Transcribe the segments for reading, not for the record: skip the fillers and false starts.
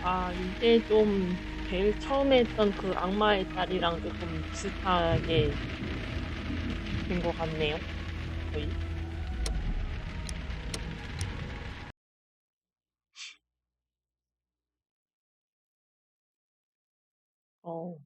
아, 이게 좀 제일 처음에 했던 그 악마의 딸이랑 조금 비슷하게 된 것 같네요. 거의. 어,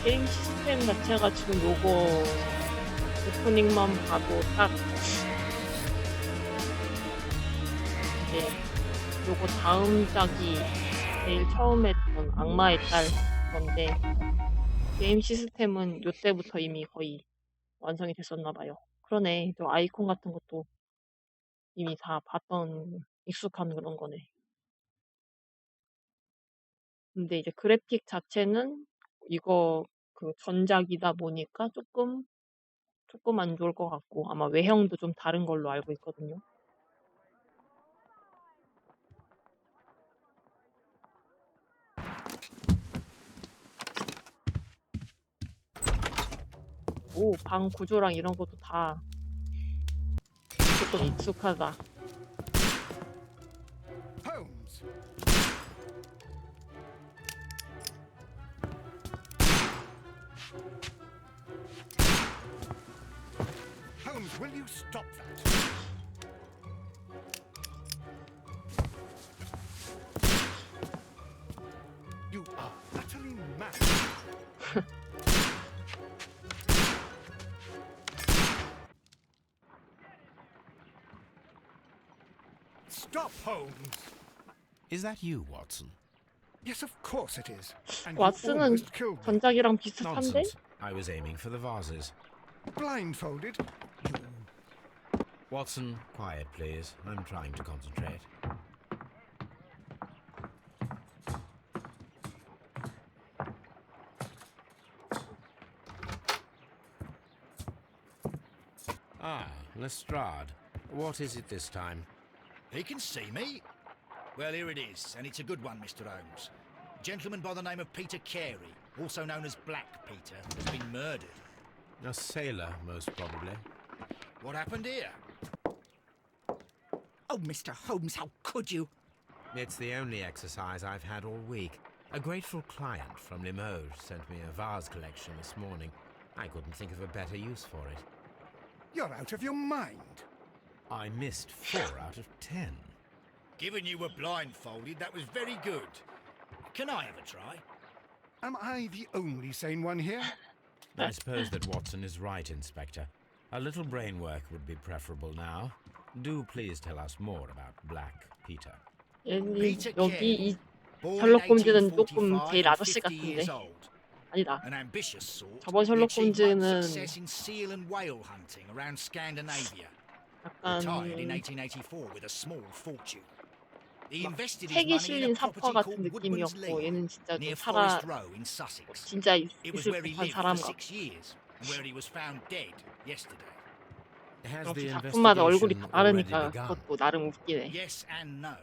게임 시스템 자체가 지금 요거 오프닝만 봐도 딱 이제 요거 다음 작이 제일 처음에 했던 악마의 딸 건데 게임 시스템은 요때부터 이미 거의 완성이 됐었나 봐요. 그러네. 또 아이콘 같은 것도 이미 다 봤던 익숙한 그런 거네. 근데 이제 그래픽 자체는 이거 그 전작이다 보니까 조금 안 좋을 것 같고 아마 외형도 좀 다른 걸로 알고 있거든요. 오, 방 구조랑 이런 것도 다 조금 익숙하다. Holmes! Holmes, will you stop that? You are utterly mad. Stop, Holmes! Is that you, Watson? Yes, of course it is. And you 왓슨은 almost killed me. 전작이랑 비슷한데? Nonsense. I was aiming for the vases. Blindfolded? Watson, quiet, please. I'm trying to concentrate. Ah, Lestrade. What is it this time? He can see me. Well, here it is, and it's a good one, Mr. Holmes. A gentleman by the name of Peter Carey, also known as Black Peter, has been murdered. A sailor, most probably. What happened here? Oh, Mr. Holmes, how could you? It's the only exercise I've had all week. A grateful client from Limoges sent me a vase collection this morning. I couldn't think of a better use for it. You're out of your mind. I missed 4 out of 10. Given you were blindfolded, that was very good. Can I have a try? Am I the only sane one here? I suppose that Watson is right, Inspector. A little brain work would be preferable now. Do please tell us more about Black Peter. 여기 이 Born in 셜록 홈즈는 조금 1845 제일 and 아저씨 50 years 같은데. old. 아니다. An ambitious sort. 저번 he 셜록 achieved much 홈즈는 success in seal and whale hunting around Scandinavia. 약간 Retired in 1884 with a small fortune. He invested his 책이 money 실린 in a 사파 property 같은 called Woodman's 느낌이었고 Lee, 얘는 진짜 좀 near 살아 Forest Row in Sussex. 진짜 It was 있을 where he 법한 lived 사람 for 같고 6 years, and where he was found dead yesterday. Has the 역시 작품마다 얼굴이 investigation 다 already 다르니까 begun? 그것도 나름 웃기네. Yes and no.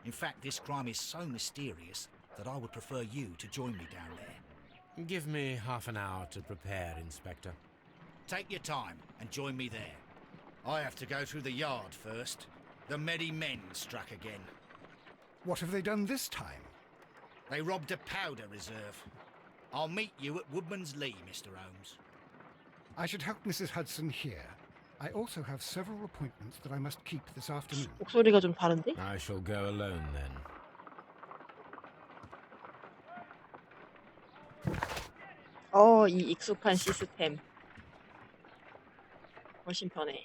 In fact, this crime is so mysterious that I would prefer you to join me down there. Give me half an hour to prepare, Inspector. Take your time and join me there. I have to go through the yard first. The Medi men struck again. What have they done this time? They robbed a powder reserve. I'll meet you at Woodman's Lee, Mr. Holmes. I should help Mrs. Hudson here. I also have several appointments that I must keep this afternoon. 목소리가 좀 다른데? I shall go alone then. 이 익숙한 시스템. 훨씬 편해.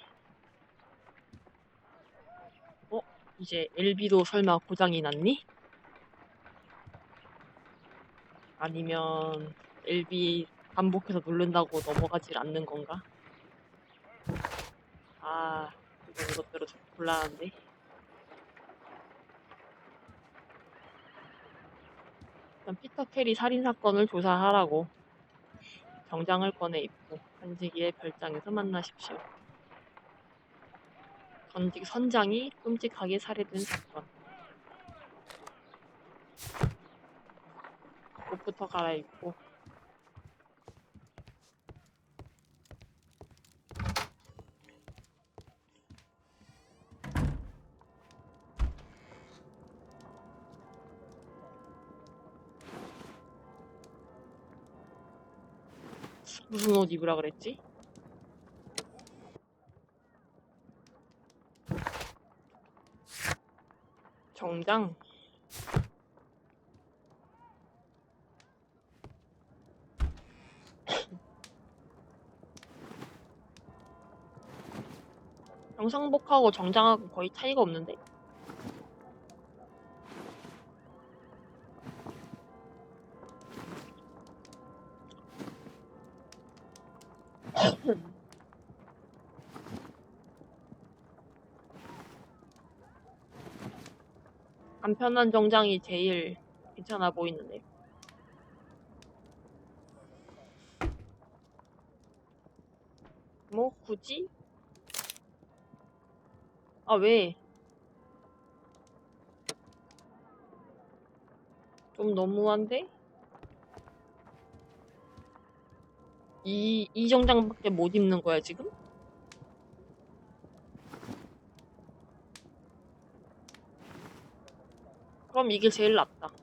이제 LB도 설마 고장이 났니? 아니면 LB 반복해서 누른다고 넘어가질 않는 건가? 아, 이것대로 좀 곤란한데. 일단 피터 캐리 살인사건을 조사하라고 정장을 꺼내 입고 한지기의 별장에서 만나십시오. 전직 선장이 끔찍하게 살해된 사건. 옷부터 갈아입고. 무슨 옷 입으라 그랬지? 정장? 영상복하고 정장하고 거의 차이가 없는데? 간편한 정장이 제일 괜찮아 보이는데. 뭐 굳이? 아 왜? 좀 너무한데? 이 정장밖에 못 입는 거야 지금? 그럼 이게 제일 낫다.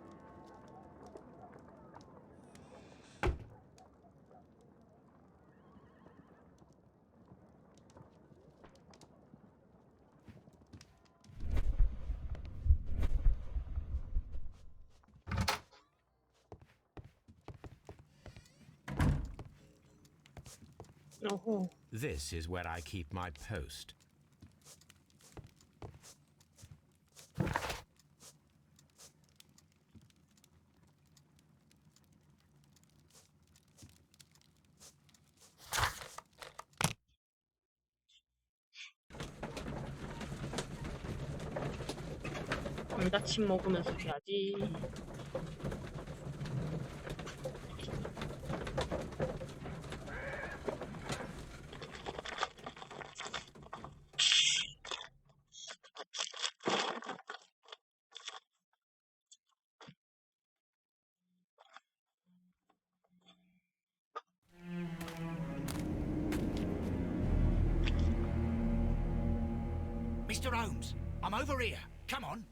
어호. This is where I keep my post. 감자칩 먹으면서 해야지. Mr. Holmes, I'm over here. Come on.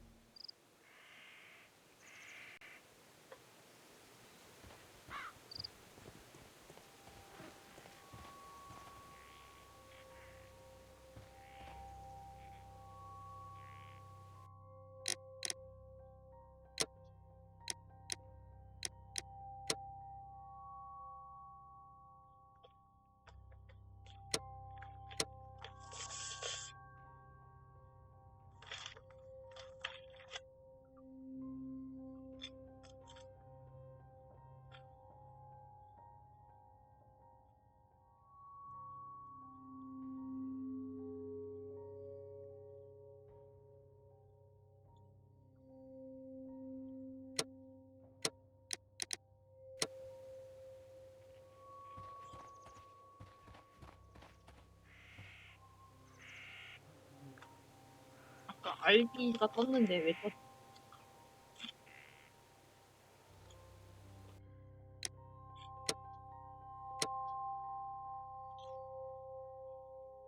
아까 RB가 떴는데 왜 떴?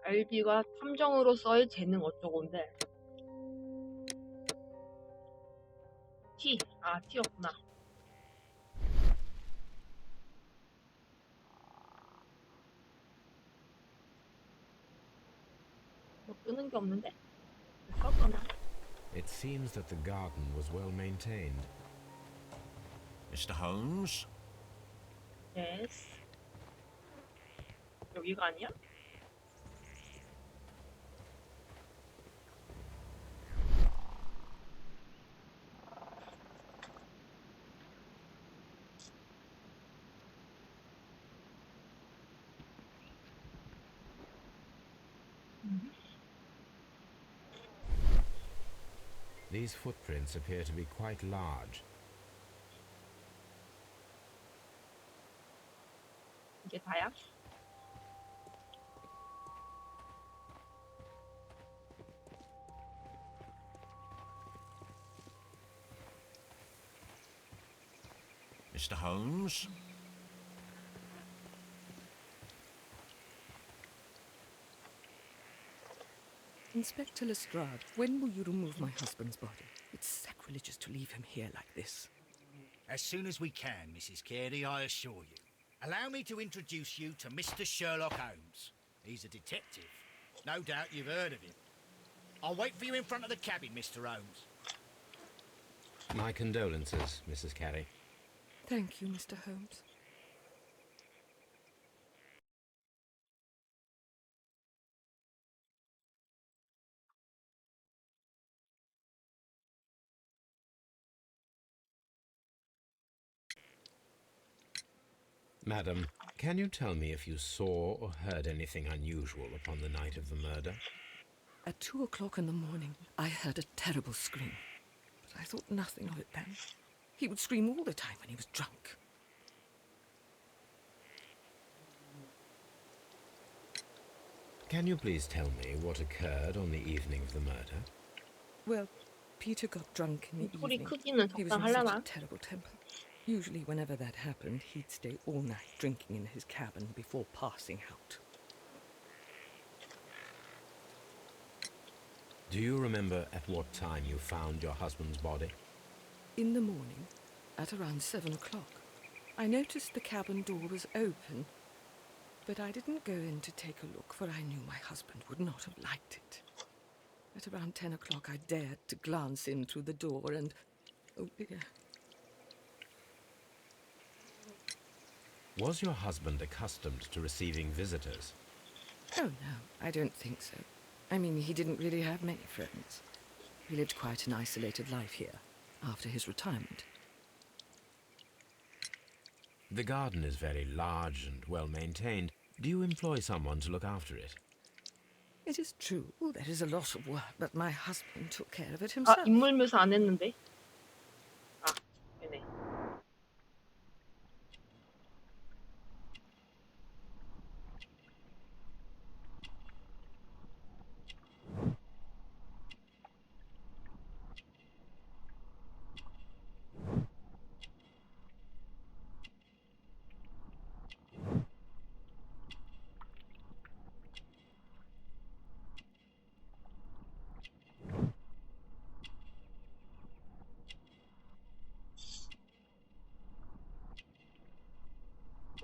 RB가 탐정으로서의 재능 어쩌고인데. T. 아, T였구나. 뭐 뜨는 게 없는데? 썼거나. It seems that the garden was well maintained. Mr. Holmes? Yes. 여기가 아니야? These footprints appear to be quite large. 이게 다야? Mr. Holmes? Inspector Lestrade, when will you remove my husband's body? It's sacrilegious to leave him here like this. As soon as we can, Mrs. Carey, I assure you. Allow me to introduce you to Mr. Sherlock Holmes. He's a detective. No doubt you've heard of him. I'll wait for you in front of the cabin, Mr. Holmes. My condolences, Mrs. Carey. Thank you, Mr. Holmes. Madam, can you tell me if you saw or heard anything unusual upon the night of the murder? At 2 o'clock in the morning, I heard a terrible scream. But I thought nothing of it then. He would scream all the time when he was drunk. Can you please tell me what occurred on the evening of the murder? Well, Peter got drunk in the 소리 evening. 크기는 He was in such 적당하려나? a terrible temper. Usually whenever that happened, he'd stay all night drinking in his cabin before passing out. Do you remember at what time you found your husband's body? In the morning, at around 7 o'clock, I noticed the cabin door was open, but I didn't go in to take a look, for I knew my husband would not have liked it. At around 10 o'clock, I dared to glance in through the door and... oh dear. Was your husband accustomed to receiving visitors? Oh, no, I don't think so. I mean, he didn't really have many friends. He lived quite an isolated life here, after his retirement. The garden is very large and well maintained. Do you employ someone to look after it? It is true, there is a lot of work, but my husband took care of it 아, himself. 인물 묘사 안 했는데? 아, 네네.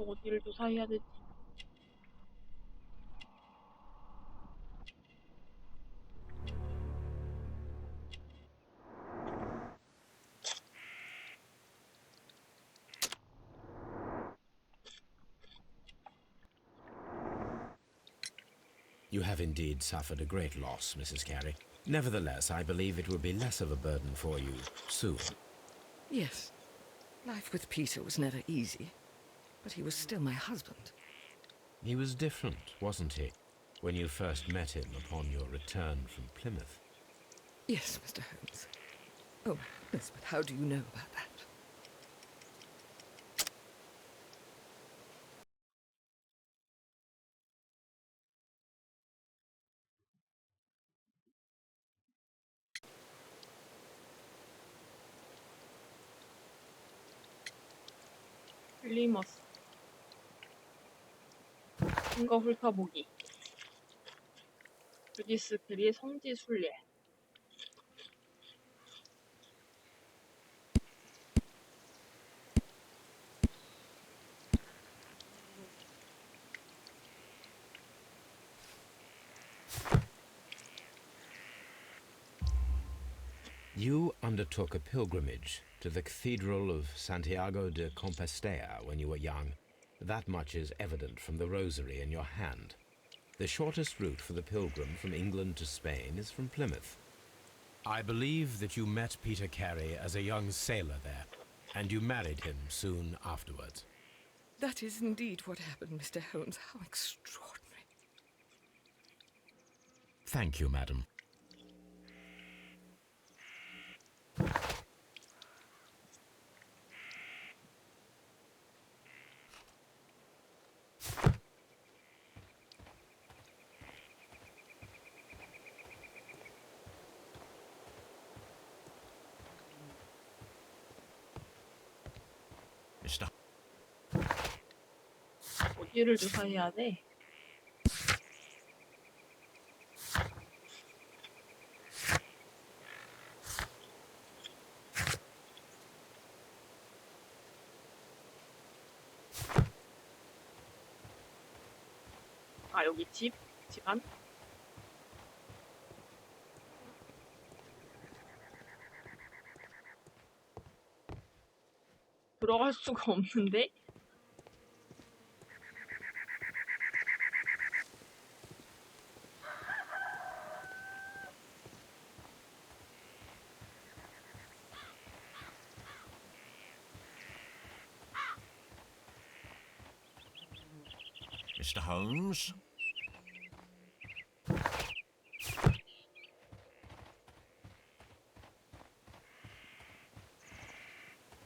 어디를 조사해야 되지? You have indeed suffered a great loss, Mrs. Carey. Nevertheless, I believe it will be less of a burden for you soon. Yes, life with Peter was never easy, but he was still my husband. He was different, wasn't he, when you first met him upon your return from Plymouth? Yes, Mr. Holmes. Oh, my goodness, but how do you know about that? 플리머스. 증거 훑어보기. 브리스 캐리의 성지 순례. You undertook a pilgrimage to the Cathedral of Santiago de Compostela when you were young. That much is evident from the rosary in your hand. The shortest route for the pilgrim from England to Spain is from Plymouth. I believe that you met Peter Carey as a young sailor there, and you married him soon afterwards. That is indeed what happened, Mr. Holmes. How extraordinary. Thank you, madam. Mr. Mr. 어디를 조사해야 돼? 아, 여기 집? 집안? 들어갈 수가 없는데? Mr. Holmes?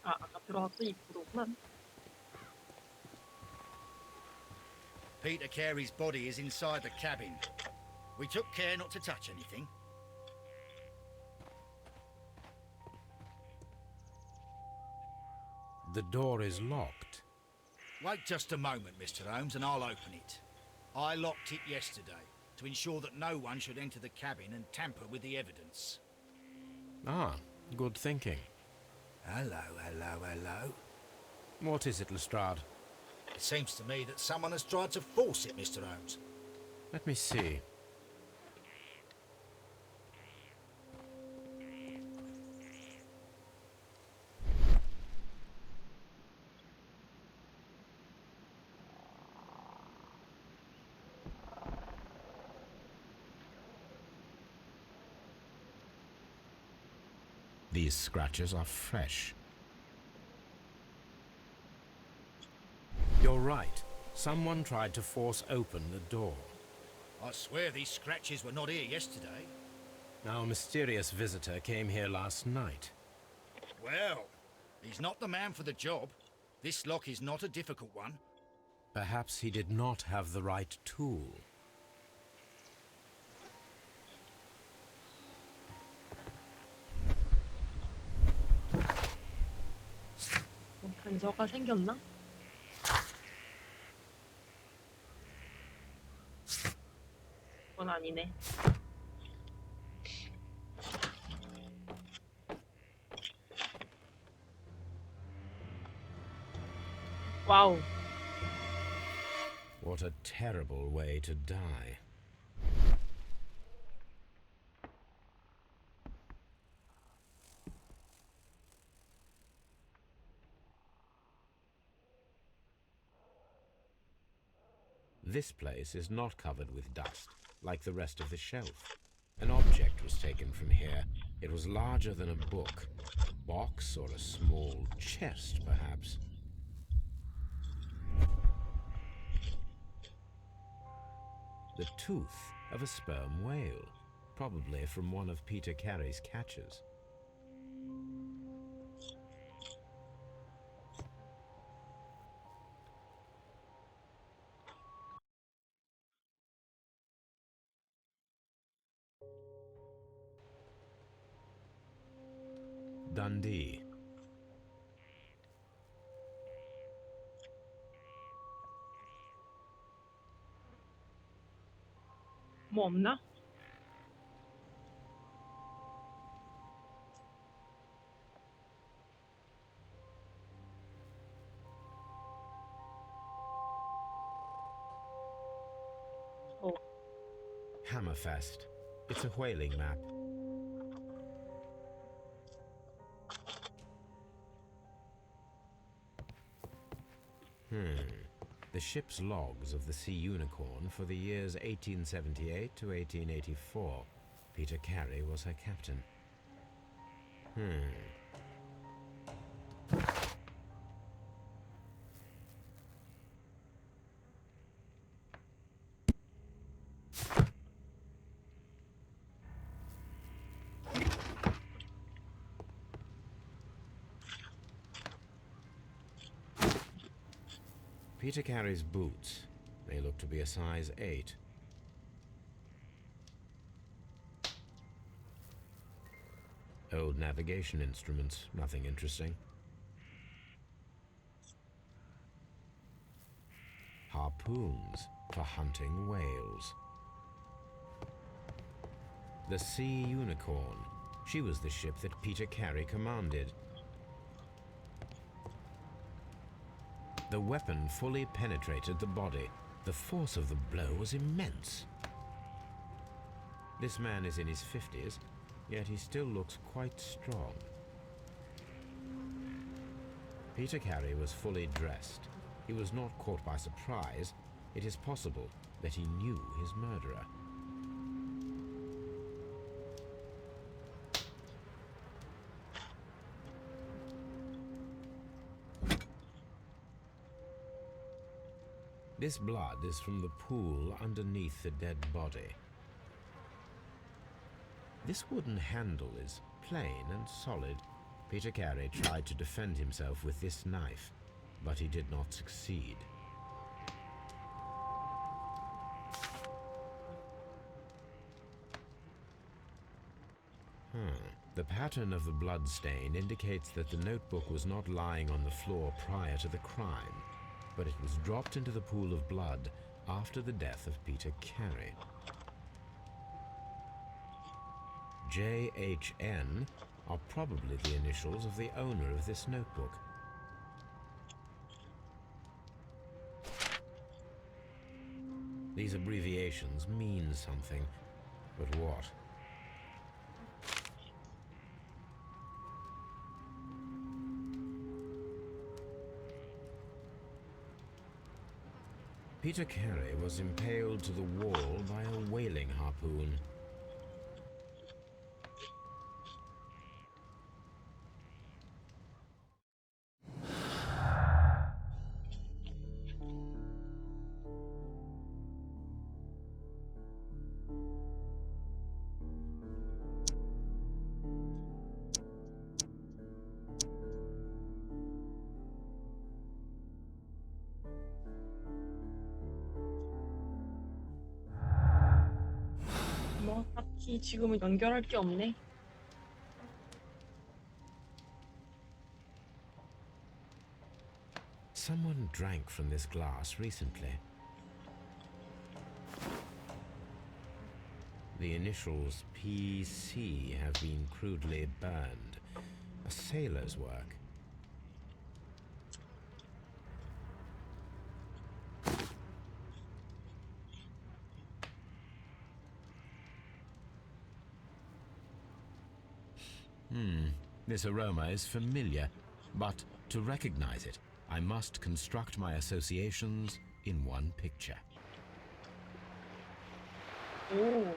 아, 아까 들어갔던 입구로구만. Peter Carey's body is inside the cabin. We took care not to touch anything. The door is locked. Wait just a moment, Mr. Holmes, and I'll open it. I locked it yesterday to ensure that no one should enter the cabin and tamper with the evidence. Ah, good thinking. Hello, hello, hello. What is it, Lestrade? It seems to me that someone has tried to force it, Mr. Holmes. Let me see. These scratches are fresh. You're right. Someone tried to force open the door. I swear these scratches were not here yesterday. Our mysterious visitor came here last night. Well, he's not the man for the job. This lock is not a difficult one. Perhaps he did not have the right tool. 뭐 단서가 생겼나? 그건 아니네. 와우. What a terrible way to die. This place is not covered with dust, like the rest of the shelf. An object was taken from here. It was larger than a book. A box or a small chest, perhaps. The tooth of a sperm whale, probably from one of Peter Carey's catches. Dundee. 뭐 없나? 어, Hammerfest. It's a whaling map. The ship's logs of the Sea Unicorn for the years 1878 to 1884. Peter Carey was her captain. Peter Carey's boots. They look to be a size 8. Old navigation instruments, nothing interesting. harpoons for hunting whales. The Sea Unicorn. She was the ship that Peter Carey commanded. The weapon fully penetrated the body. The force of the blow was immense. This man is in his 50s, yet he still looks quite strong. Peter Carey was fully dressed. He was not caught by surprise. It is possible that he knew his murderer. This blood is from the pool underneath the dead body. This wooden handle is plain and solid. Peter Carey tried to defend himself with this knife, but he did not succeed. The pattern of the blood stain indicates that the notebook was not lying on the floor prior to the crime, but it was dropped into the pool of blood after the death of Peter Carey. JHN are probably the initials of the owner of this notebook. These abbreviations mean something, but what? Peter Carey was impaled to the wall by a whaling harpoon. 뭐 딱히 지금은 연결할 게 없네. Someone drank from this glass recently. The initials PC have been crudely burned. A sailor's work. This aroma is familiar, but to recognize it, I must construct my associations in one picture. 오.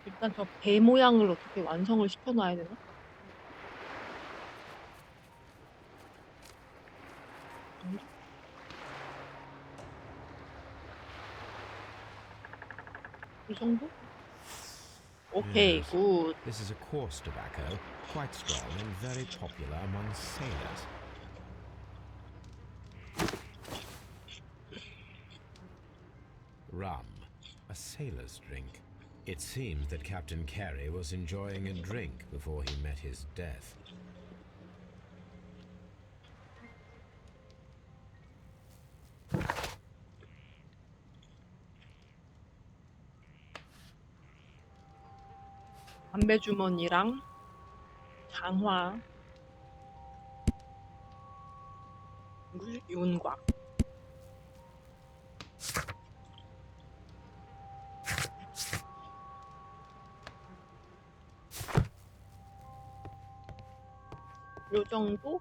일단 저 배 모양을 어떻게 완성을 시켜놔야 되나? 이 정도? 오케이, Yes. 굿. This is a coarse tobacco, quite strong and very popular among sailors. Rum, a sailor's drink. It seems that Captain Carey was enjoying a drink before he met his death. 담배 주머니랑 장화, 윤곽. 요 정도?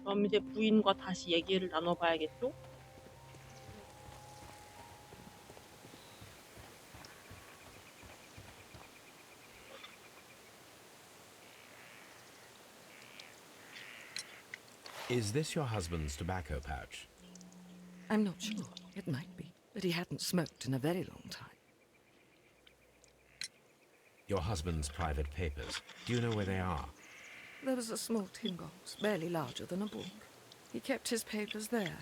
그럼 이제 부인과 다시 얘기를 나눠봐야겠죠? Is this your husband's tobacco pouch? I'm not sure. It might be, but he hadn't smoked in a very long time. Your husband's private papers. Do you know where they are? There was a small tin box, barely larger than a book. He kept his papers there.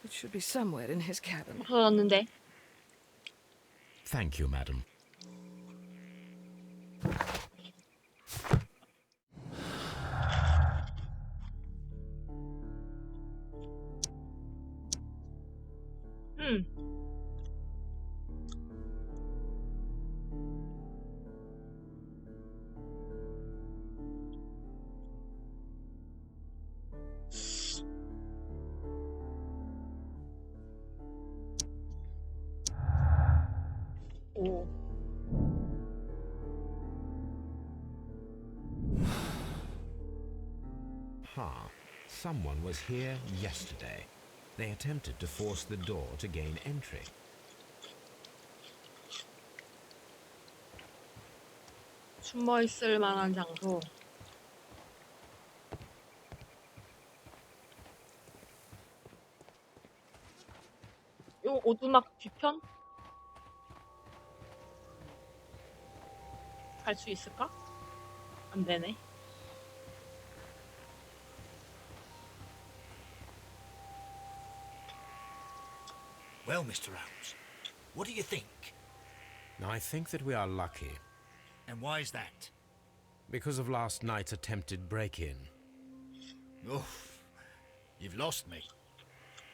It should be somewhere in his cabin. 없어졌는데. Thank you, madam. 음. 오. Someone was here yesterday. They attempted to force the door to gain entry. 숨어 있을 만한 장소. 요 오두막 뒤편? 갈 수 있을까? 안 되네. Well, Mr. Holmes, what do you think? I think that we are lucky And why is that? because of last night's attempted break-in. Oof, you've lost me.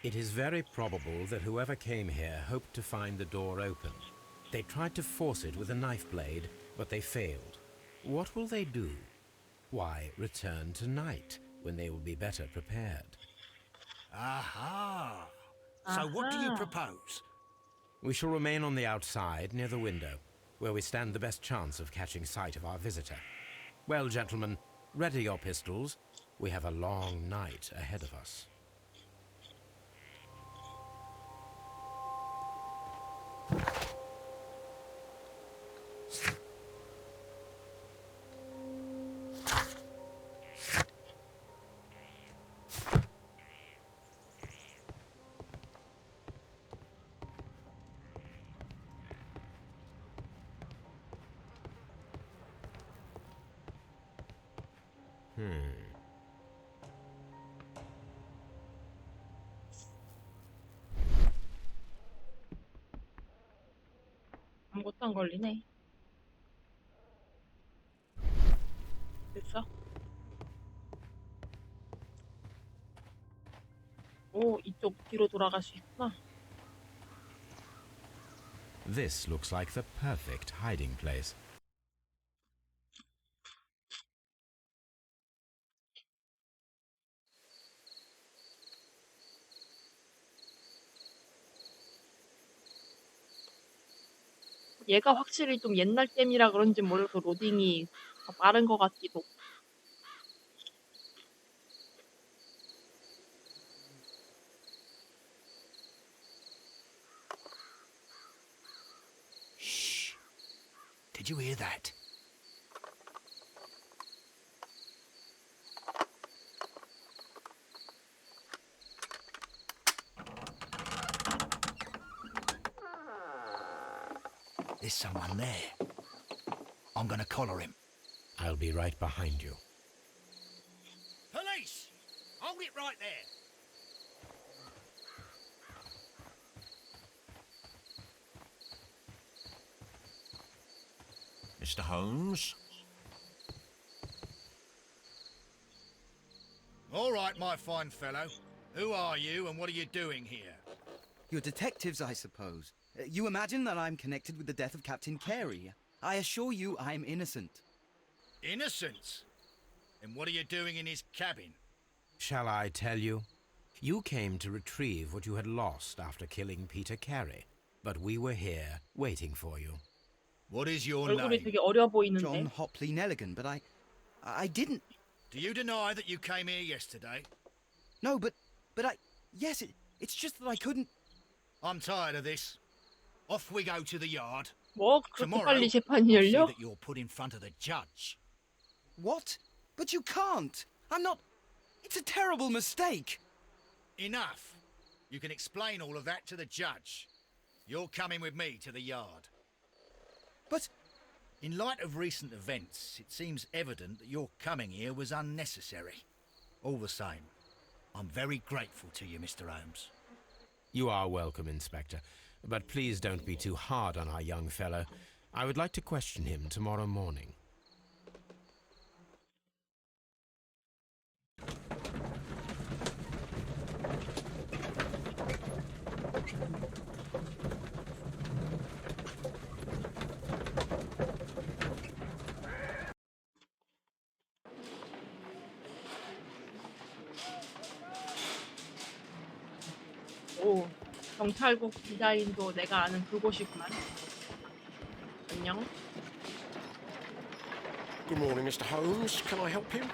It is very probable that whoever came here hoped to find the door open. They tried to force it with a knife blade, but they failed. What will they do? Why, return tonight, when they will be better prepared. Aha. So what do you Aha. propose? We shall remain on the outside, near the window, where we stand the best chance of catching sight of our visitor. Well, gentlemen, ready your pistols. We have a long night ahead of us. 아무것도 안 걸리네. 됐어? 오, 이쪽 뒤로 돌아갈 수 있구나. This looks like the perfect hiding place. 얘가 확실히 좀 옛날 게임이라 그런지 몰라도 로딩이 더 빠른 것 같기도. Shh. Did you hear that? There's someone there. I'm gonna collar him. I'll be right behind you. Police! Hold it right there. Mr. Holmes? All right, my fine fellow. Who are you and what are you doing here? You're detectives, I suppose. You imagine that I'm connected with the death of Captain Carey. I assure you I'm innocent. Innocent? And what are you doing in his cabin? Shall I tell you? You came to retrieve what you had lost after killing Peter Carey, but we were here waiting for you. What is your 얼굴이 name? 되게 어려 John 보이는데. Hopley Nelligan, but I didn't. Do you deny that you came here yesterday? No, but yes, it's just that I couldn't. I'm tired of this. Off we go to the yard. 뭐 그렇게 Tomorrow, 빨리 재판이 I'll see 열려? that you're put in front of the judge. What? But you can't. I'm not. It's a terrible mistake. Enough. You can explain all of that to the judge. You're coming with me to the yard. But In light of recent events, it seems evident that your coming here was unnecessary. All the same, I'm very grateful to you, Mr. Holmes. You are welcome, Inspector, but please don't be too hard on our young fellow. I would like to question him tomorrow morning. 오, 경찰국 디자인도 내가 아는 그곳이구만. 안녕. Good morning, Mr. Holmes. Can I help you?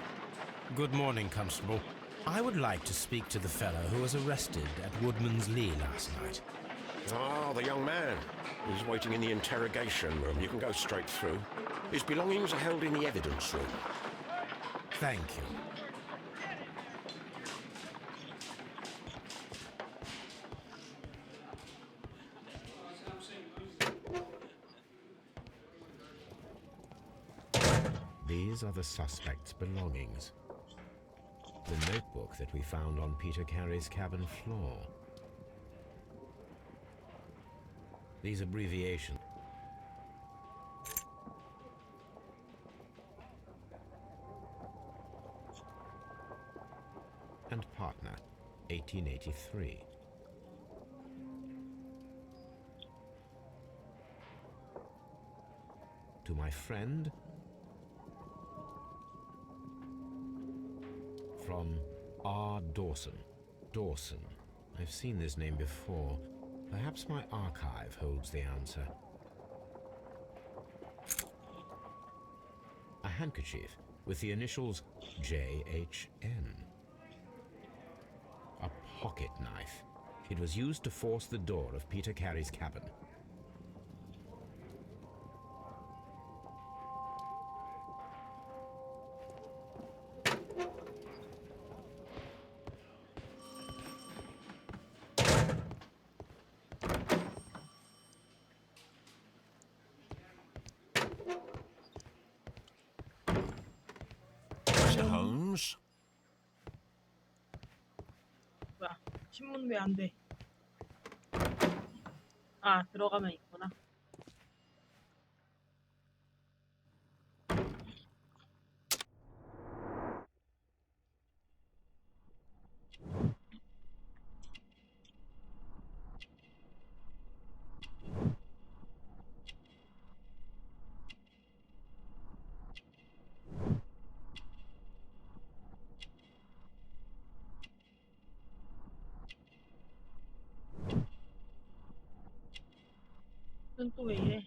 Good morning, Constable. I would like to speak to the fellow who was arrested at Woodman's Lee last night. Ah, the young man. He's waiting in the interrogation room. You can go straight through. His belongings are held in the evidence room. Thank you. These are the suspect's belongings. The notebook that we found on Peter Carey's cabin floor. These abbreviations. And partner, 1883. To my friend, from R. Dawson. Dawson. I've seen this name before. Perhaps my archive holds the answer. A handkerchief with the initials J.H.N. A pocket knife. It was used to force the door of Peter Carey's cabin. Mr. Holmes? 뭐야? 신문 왜 안 돼? 아, 들어가면 있구나. 눈 또 왜 이래?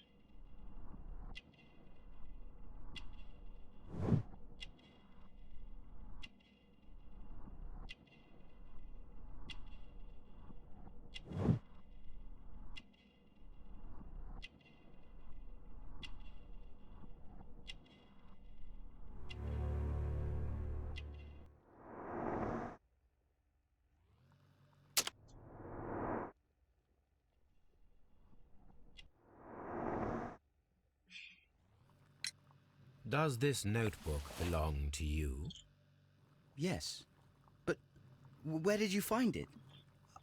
Does this notebook belong to you? Yes. But where did you find it?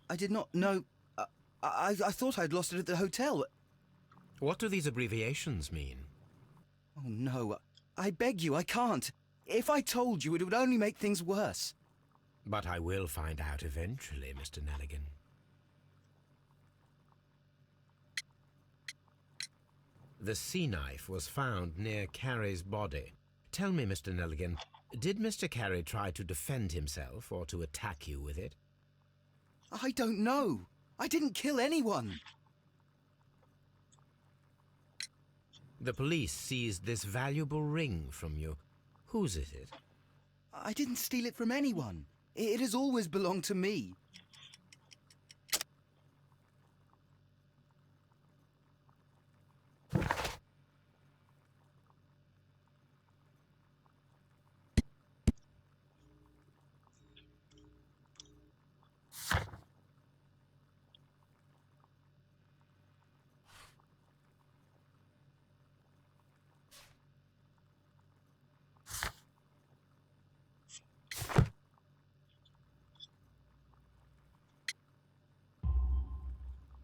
I did not know. I thought I'd lost it at the hotel. What do these abbreviations mean? Oh no, I beg you, I can't. If I told you, it would only make things worse. But I will find out eventually, Mr. Nelligan. The sea knife was found near Carey's body. Tell me, Mr. Nelligan, did Mr. Carey try to defend himself or to attack you with it? I don't know. I didn't kill anyone. The police seized this valuable ring from you. Whose is it? I didn't steal it from anyone. It has always belonged to me.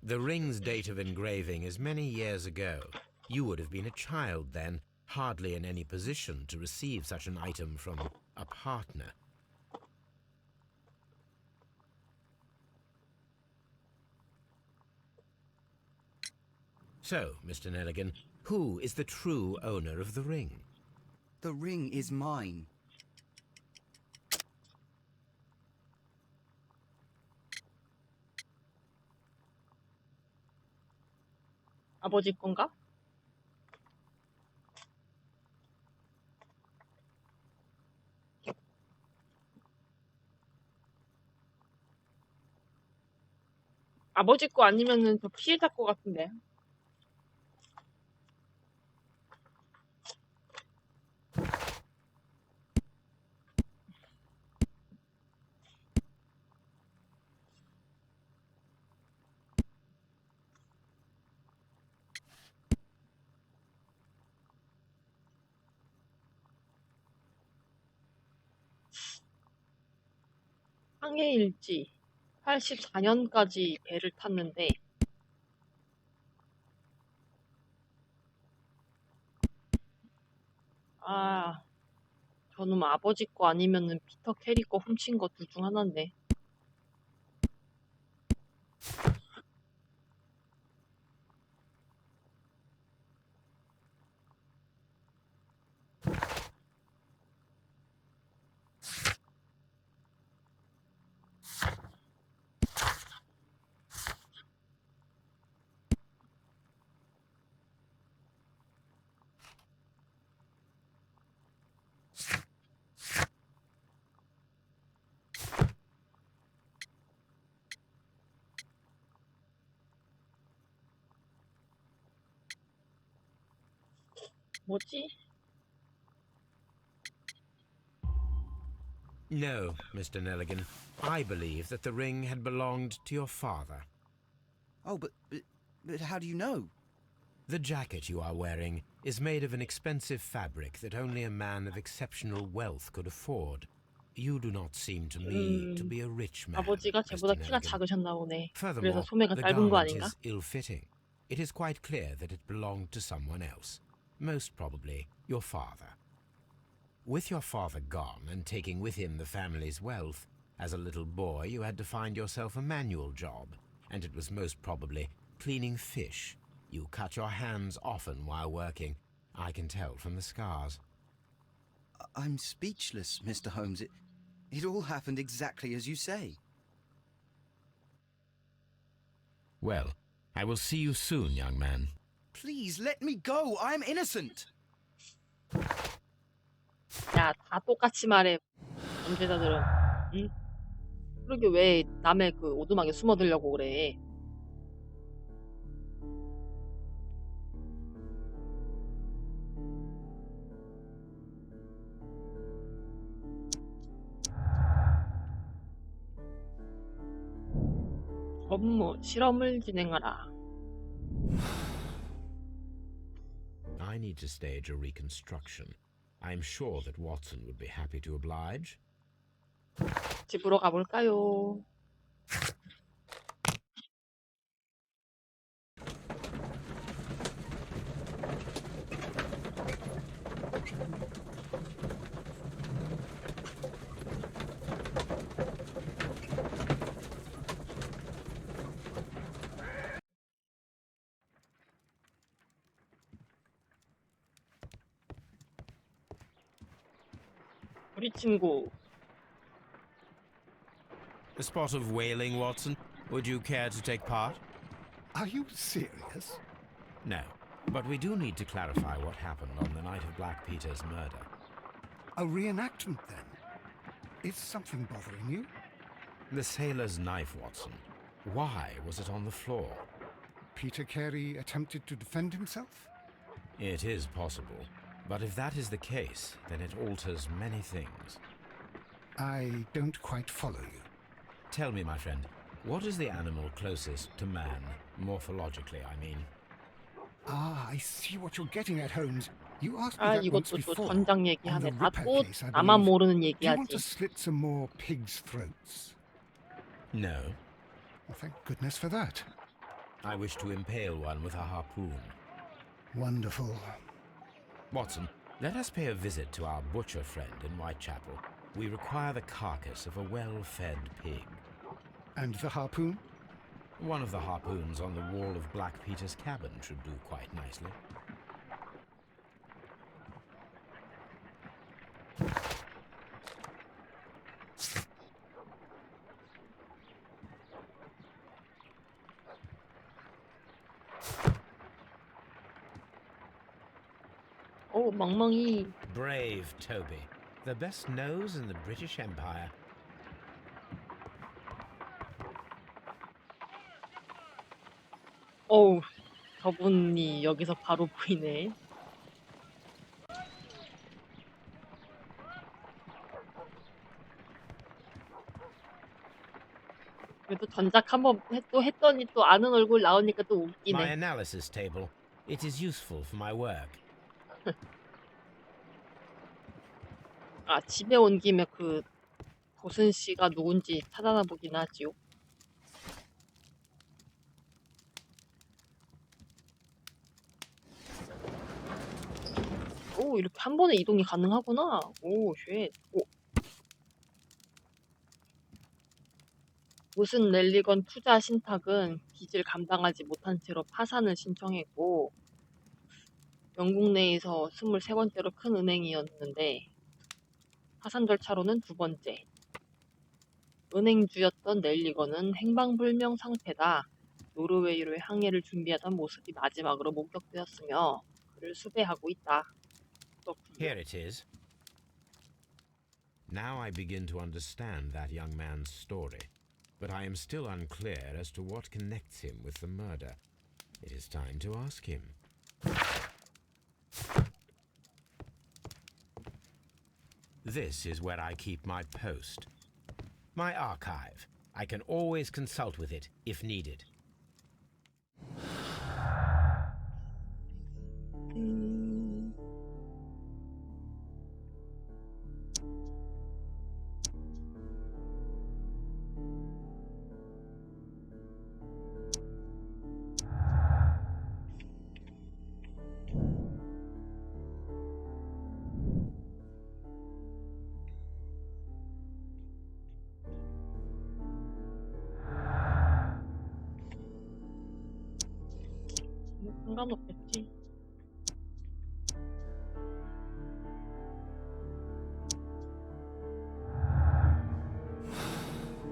The ring's date of engraving is many years ago. You would have been a child then, hardly in any position to receive such an item from a partner. So, Mr. Nelligan, who is the true owner of the ring? The ring is mine. 아버지 건가? 아버지 거 아니면은 저 피해자 거 같은데. 항해일지 84년까지 배를 탔는데 아, 저놈 아버지 거 아니면은 피터 캐리 거 훔친 거 둘 중 하나인데. 뭐지? No, Mr. Nelligan. I believe that the ring had belonged to your father. Oh, but how do you know? The jacket you are wearing is made of an expensive fabric that only a man of exceptional wealth could afford. You do not seem to me to be a rich man, 아버지가 제보다 Mr. 키가 Nelligan. 작으셨나 보네. 그래서 Furthermore, 소매가 the 짧은 거 garment 아닌가? is ill-fitting. It is quite clear that it belonged to someone else, most probably your father. With your father gone and taking with him the family's wealth, as a little boy you had to find yourself a manual job, and it was most probably cleaning fish. You cut your hands often while working. I can tell from the scars. I'm speechless, Mr. Holmes. It all happened exactly as you say. Well, I will see you soon, young man. Please let me go. I'm innocent. 야, 다 똑같이 말해. 범죄자들은. 응? 그러게 왜 남의 그 오두막에 숨어들려고 그래. 업무, 실험을 진행하라. I need to stage a reconstruction. I'm sure that Watson would be happy to oblige. 집으로 가볼까요? 우리 친구. A spot of whaling, Watson? Would you care to take part? Are you serious? No, but we do need to clarify what happened on the night of Black Peter's murder. A reenactment, then? Is something bothering you? The sailor's knife, Watson. Why was it on the floor? Peter Carey attempted to defend himself? It is possible, but if that is the case, then it alters many things. I don't quite follow you. Tell me, my friend, what is the animal closest to man, morphologically, I mean? Ah, I see what you're getting at, Holmes. You asked me 아, that once 이것도 또 before. 전작 On 얘기하네. the 다 Ripper 또 case, I 나만 believe. 모르는 Do you want to 얘기하지. slit some more pigs' throats? No. Well, thank goodness for that. I wish to impale one with a harpoon. Wonderful. Watson, let us pay a visit to our butcher friend in Whitechapel. We require the carcass of a well-fed pig. And the harpoon? One of the harpoons on the wall of Black Peter's cabin should do quite nicely. 오, 멍멍이. Brave Toby, the best nose in the British Empire. 어우, 저분이 여기서 바로 보이네. 그래도 전작 한번 또 했더니 또 아는 얼굴 나오니까 또 My 웃기네. analysis table. It is useful for my work. 아, 집에 온 김에 그 도순 씨가 누군지 찾아나 보긴 하지요. 오, 이렇게 한 번에 이동이 가능하구나. 오, 쉣. 오. 무슨 랠리건 투자 신탁은 빚을 감당하지 못한 채로 파산을 신청했고, 영국 내에서 23번째로 큰 은행이었는데, 파산 절차로는 두 번째. 은행주였던 넬리건은 행방불명 상태다. 노르웨이로의 항해를 준비하던 모습이 마지막으로 목격되었으며 그를 수배하고 있다. 그렇군요. Here it is. Now I begin to understand that young man's story, but I am still unclear as to what connects him with the murder. It is time to ask him. This is where I keep my post. My archive. I can always consult with it if needed. 상관없겠지.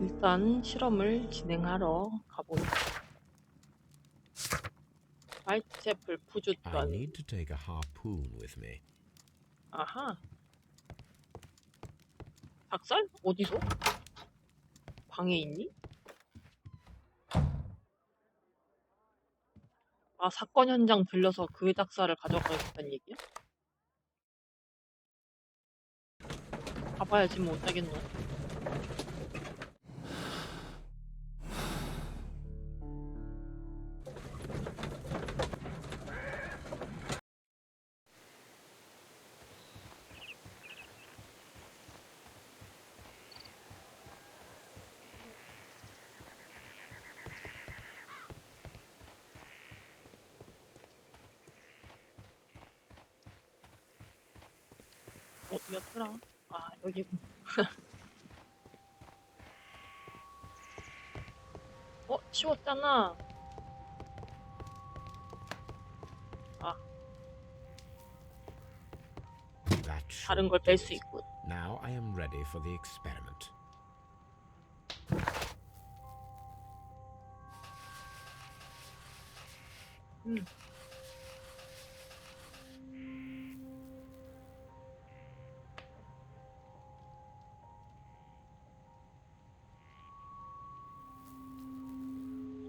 일단 실험을 진행하러 가보자. 화이트채플 I 푸주전. need to take a harpoon with me. 아하. 닭살? 어디서? 방에 있니? 아, 사건 현장 들려서 그 닭살을 가져가겠다는 얘기야? 가봐야지 뭐 어쩌겠노. 어디였더라? 아, 여기군. 치웠잖아. 아, That 다른 should 걸 do 뺄 수 it. 있군. Now I am ready for the experiment.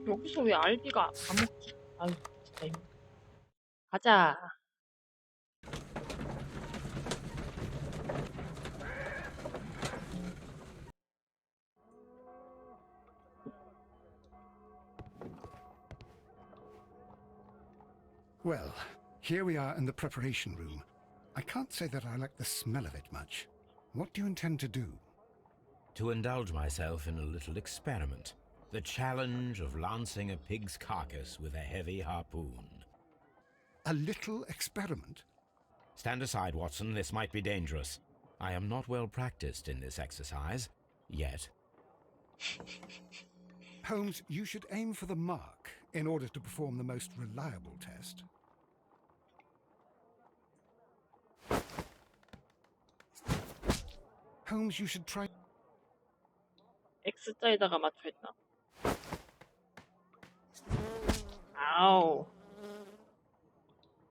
여기서 왜 알비가 안 먹지? 아유, 진짜 힘. 가자. Well, here we are in the preparation room. I can't say that I like the smell of it much. What do you intend to do? To indulge myself in a little experiment. The challenge of lancing a pig's carcass with a heavy harpoon. A little experiment? Stand aside, Watson. This might be dangerous. I am not well practiced in this exercise. Yet. Holmes, you should aim for the mark in order to perform the most reliable test. Holmes, you should try... X자에다가 맞춰 했나? 아우.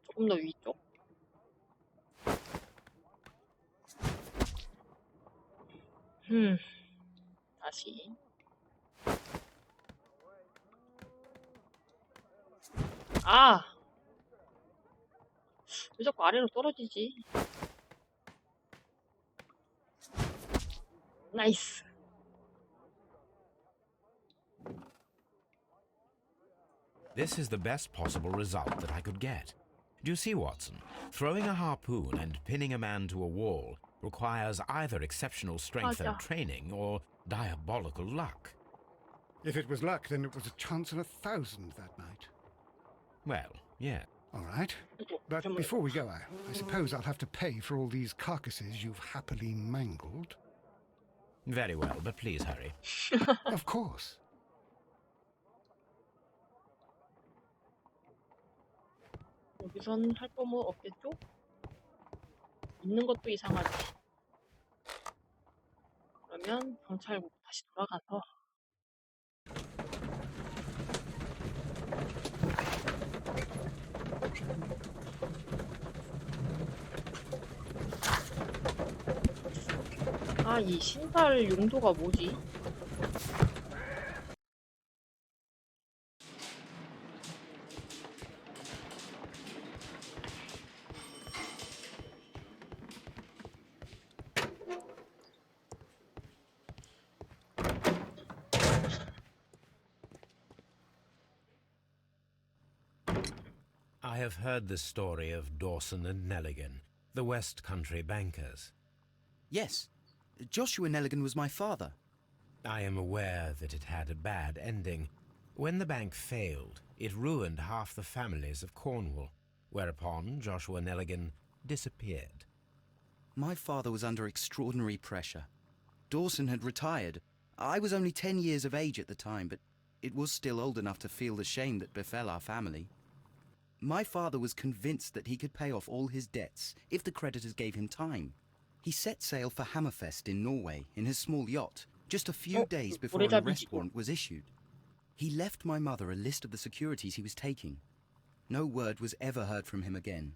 조금 더 위쪽. 다시. 아! 왜 자꾸 아래로 떨어지지? 나이스. This is the best possible result that I could get. Do you see, Watson? Throwing a harpoon and pinning a man to a wall requires either exceptional strength and training or diabolical luck. If it was luck, then it was a chance in 1,000 that night. Well, yeah. All right. But before we go, I suppose I'll have to pay for all these carcasses you've happily mangled. Very well, but please hurry. Of course. 여기선 할 거 뭐 없겠죠? 있는 것도 이상하지. 그러면 경찰국 다시 돌아가서 아, 이 신발 용도가 뭐지? I have heard the story of Dawson and Nelligan, the West Country bankers. Yes, Joshua Nelligan was my father. I am aware that it had a bad ending. When the bank failed, it ruined half the families of Cornwall, whereupon Joshua Nelligan disappeared. My father was under extraordinary pressure. Dawson had retired. I was only 10 years of age at the time, but it was still old enough to feel the shame that befell our family. My father was convinced that he could pay off all his debts if the creditors gave him time. He set sail for Hammerfest in Norway in his small yacht, just a few days before an arrest warrant was issued. He left my mother a list of the securities he was taking. No word was ever heard from him again.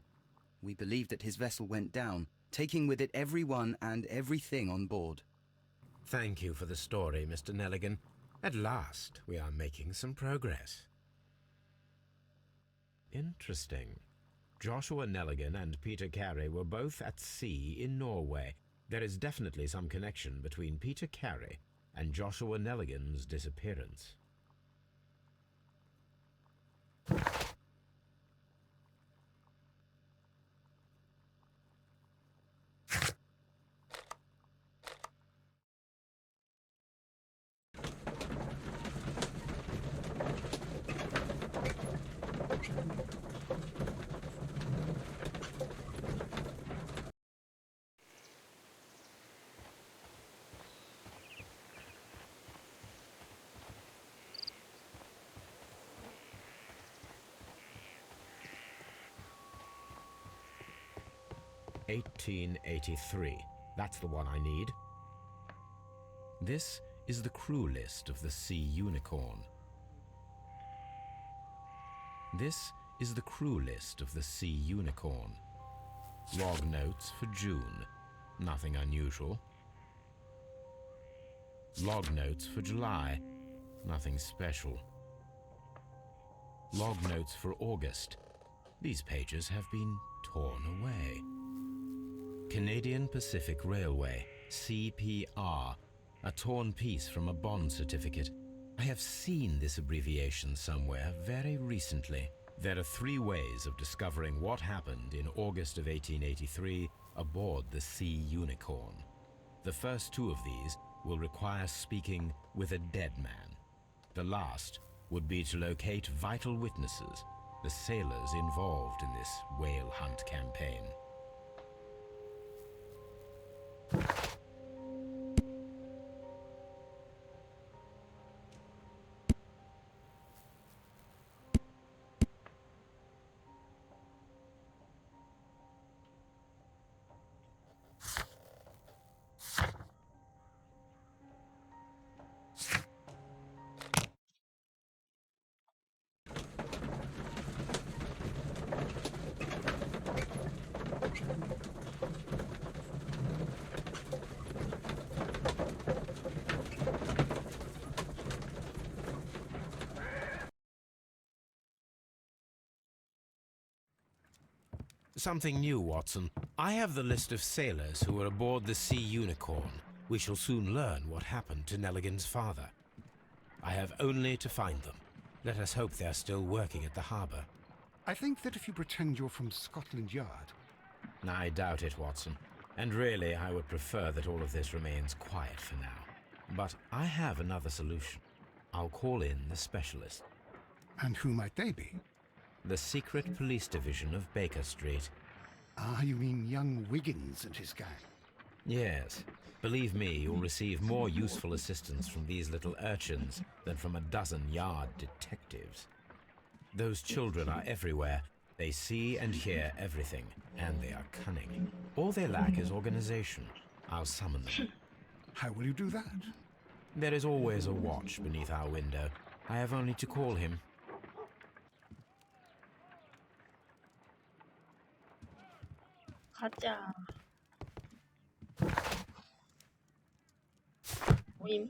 We believe that his vessel went down, taking with it everyone and everything on board. Thank you for the story, Mr. Nelligan. At last, we are making some progress. Interesting. Joshua Nelligan and Peter Carey were both at sea in Norway. There is definitely some connection between Peter Carey and Joshua Nelligan's disappearance. (1883). That's the one I need. This is the crew list of the Sea Unicorn. This is the crew list of the Sea Unicorn. Log notes for June. Nothing unusual. Log notes for July. Nothing special. Log notes for August. These pages have been torn away. Canadian Pacific Railway, CPR, a torn piece from a bond certificate. I have seen this abbreviation somewhere very recently. There are 3 ways of discovering what happened in August of 1883 aboard the Sea Unicorn. The first 2 of these will require speaking with a dead man. The last would be to locate vital witnesses, the sailors involved in this whale hunt campaign. Something new, Watson. I have the list of sailors who were aboard the Sea Unicorn. We shall soon learn what happened to Nelligan's father. I have only to find them. Let us hope they are still working at the harbour. I think that if you pretend you're from Scotland Yard... I doubt it, Watson. And really, I would prefer that all of this remains quiet for now. But I have another solution. I'll call in the specialist. And who might they be? The secret police division of Baker Street. Ah, you mean young Wiggins and his gang? Yes. Believe me, you'll receive more useful assistance from these little urchins than from a dozen yard detectives. Those children are everywhere. They see and hear everything, and they are cunning. All they lack is organization. I'll summon them. How will you do that? There is always a watch beneath our window. I have only to call him. 가자. 모임.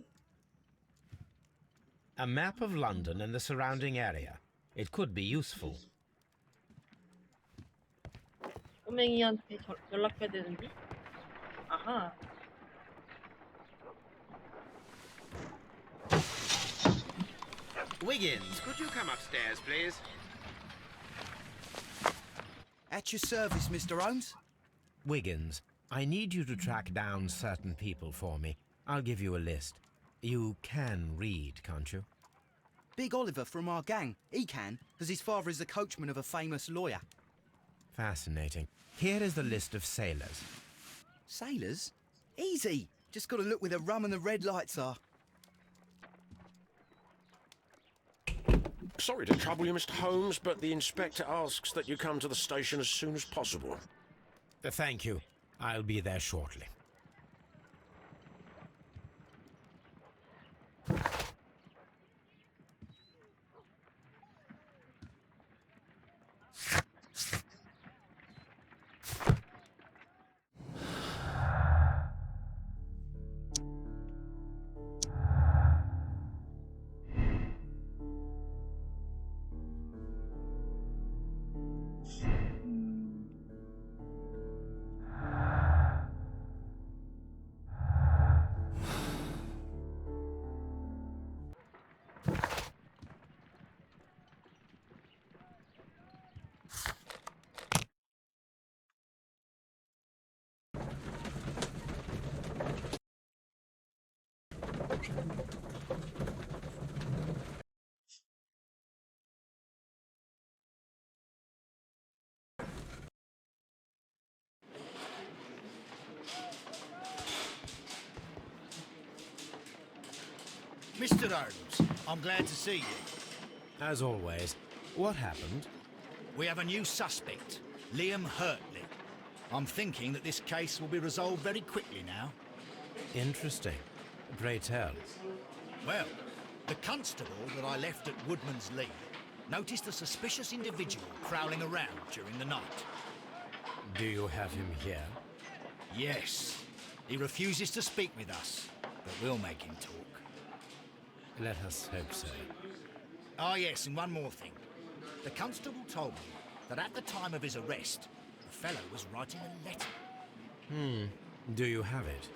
A map of London and the surrounding area. It could be useful. 꼬맹이한테 연락해야 되는데? 아하. Wiggins, could you come upstairs, please? At your service, Mr. Holmes. Wiggins, I need you to track down certain people for me. I'll give you a list. You can read, can't you? Big Oliver from our gang. He can, as his father is the coachman of a famous lawyer. Fascinating. Here is the list of sailors. Sailors? Easy. Just got to look where the rum and the red lights are. Sorry to trouble you, Mr. Holmes, but the inspector asks that you come to the station as soon as possible. Thank you. I'll be there shortly. Mr. Holmes, I'm glad to see you. As always, what happened? We have a new suspect, Liam Hurtley. I'm thinking that this case will be resolved very quickly now. Interesting. Pray tell. Well, the constable that I left at Woodman's Lee noticed a suspicious individual prowling around during the night. Do you have him here? Yes, he refuses to speak with us, but we'll make him talk. Let us hope so. Oh yes, and one more thing. The constable told me that at the time of his arrest, the fellow was writing a letter. Do you have it?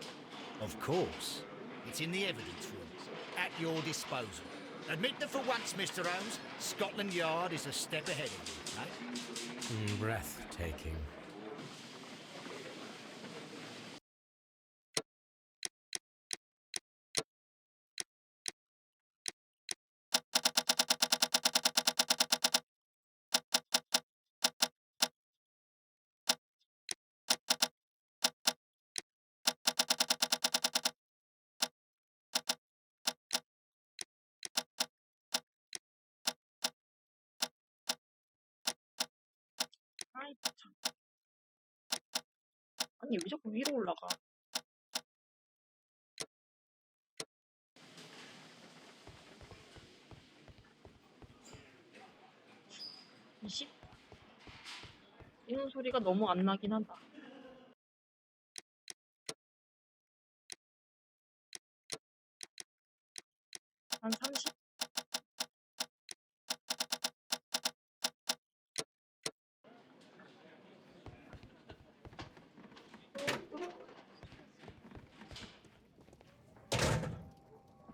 Of course. It's in the evidence room, at your disposal. Admit that for once, Mr. Holmes, Scotland Yard is a step ahead of you, eh? Breathtaking. 아이, 참. 아니, 왜 자꾸 위로 올라가? 20? 뛰는 소리가 너무 안 나긴 한다. 한 30?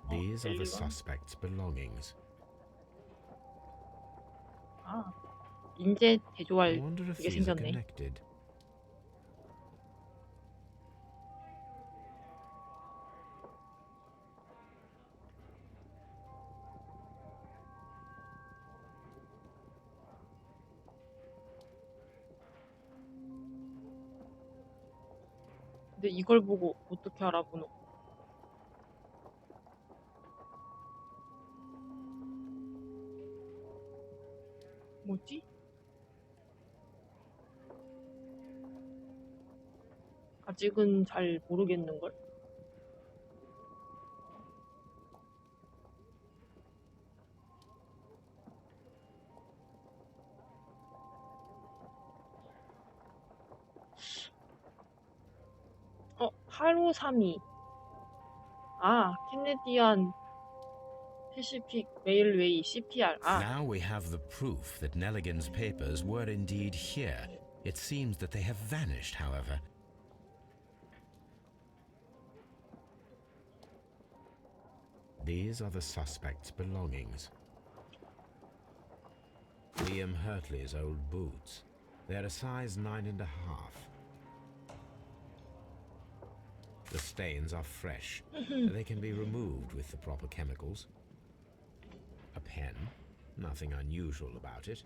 These are the 1번. suspect's belongings. 아, 인재 I 대조할 wonder if 그게 these are 생겼네. connected. 근데 이걸 보고 어떻게 알아보노? 뭐지? 아직은 잘 모르겠는걸? 어, 8532. 아, 캐네디안 패시픽 레일웨이 CPR. 아, Now we have the proof that Nelligan's papers were indeed here. It seems that they have vanished, however. These are the suspect's belongings. Liam Hurtley's old boots. They're a size 9.5. The stains are fresh. They can be removed with the proper chemicals. A pen. Nothing unusual about it.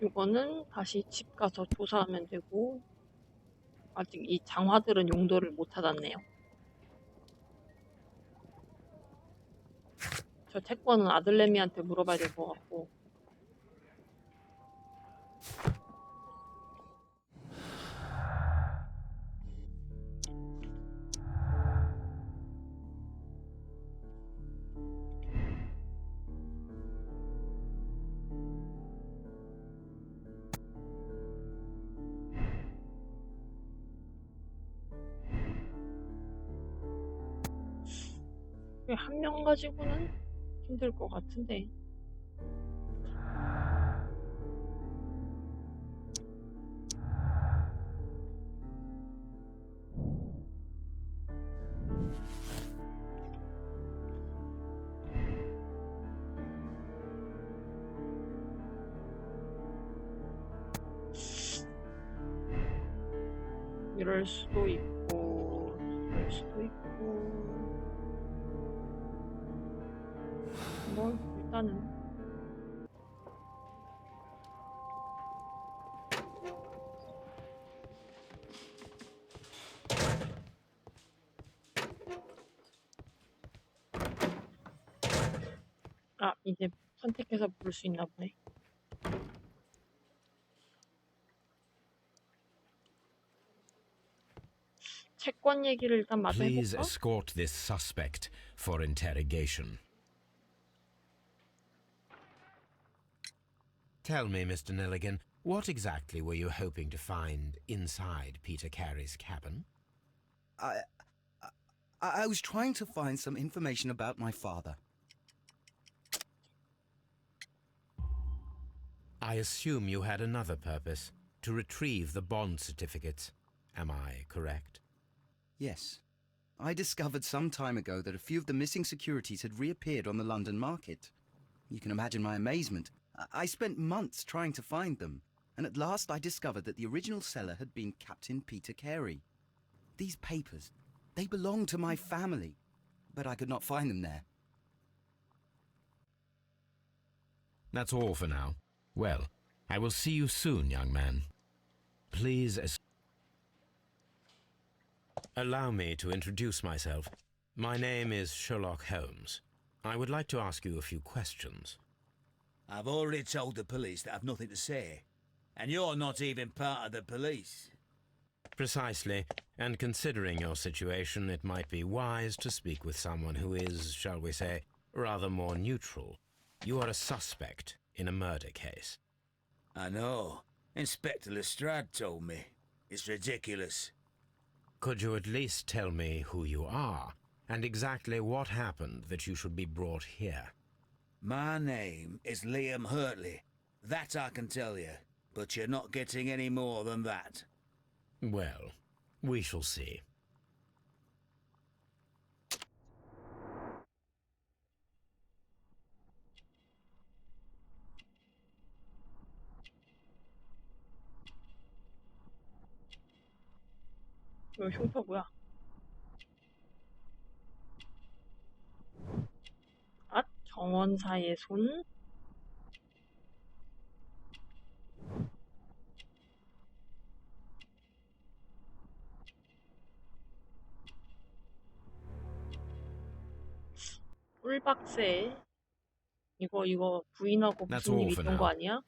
요거는 다시 집 가서 조사하면 되고, 아직 이 장화들은 용도를 못 찾았네요. 저 채권은 아들내미한테 물어봐야 될 것 같고. 한 명 가지고는 힘들 것 같은데. 이럴 수도 있고, 이럴 수도 있고. 뭐, 일단은. 이제 선택해서 부를 수 있나 보네. 채권 얘기를 일단 마저 Please 해볼까? escort this suspect for interrogation. Tell me, Mr. Nelligan, what exactly were you hoping to find inside Peter Carey's cabin? I was trying to find some information about my father. I assume you had another purpose, to retrieve the bond certificates. Am I correct? Yes. I discovered some time ago that a few of the missing securities had reappeared on the London market. You can imagine my amazement. I spent months trying to find them, and at last I discovered that the original seller had been Captain Peter Carey. These papers, they belonged to my family, but I could not find them there. That's all for now. Well, I will see you soon, young man. Please allow me to introduce myself. My name is Sherlock Holmes. I would like to ask you a few questions. I've already told the police that I've nothing to say. And you're not even part of the police. Precisely, and considering your situation, it might be wise to speak with someone who is, shall we say, rather more neutral. You are a suspect in a murder case. I know. Inspector Lestrade told me. It's ridiculous. Could you at least tell me who you are, and exactly what happened that you should be brought here? My name is Liam Hurtley. That I can tell you. But you're not getting any more than that. Well, we shall see. 이거 흉터 뭐야? 아, 정원사의 손? 꿀박새. 이거 부인하고 That's 무슨 일 all for 있던 거 now. 아니야?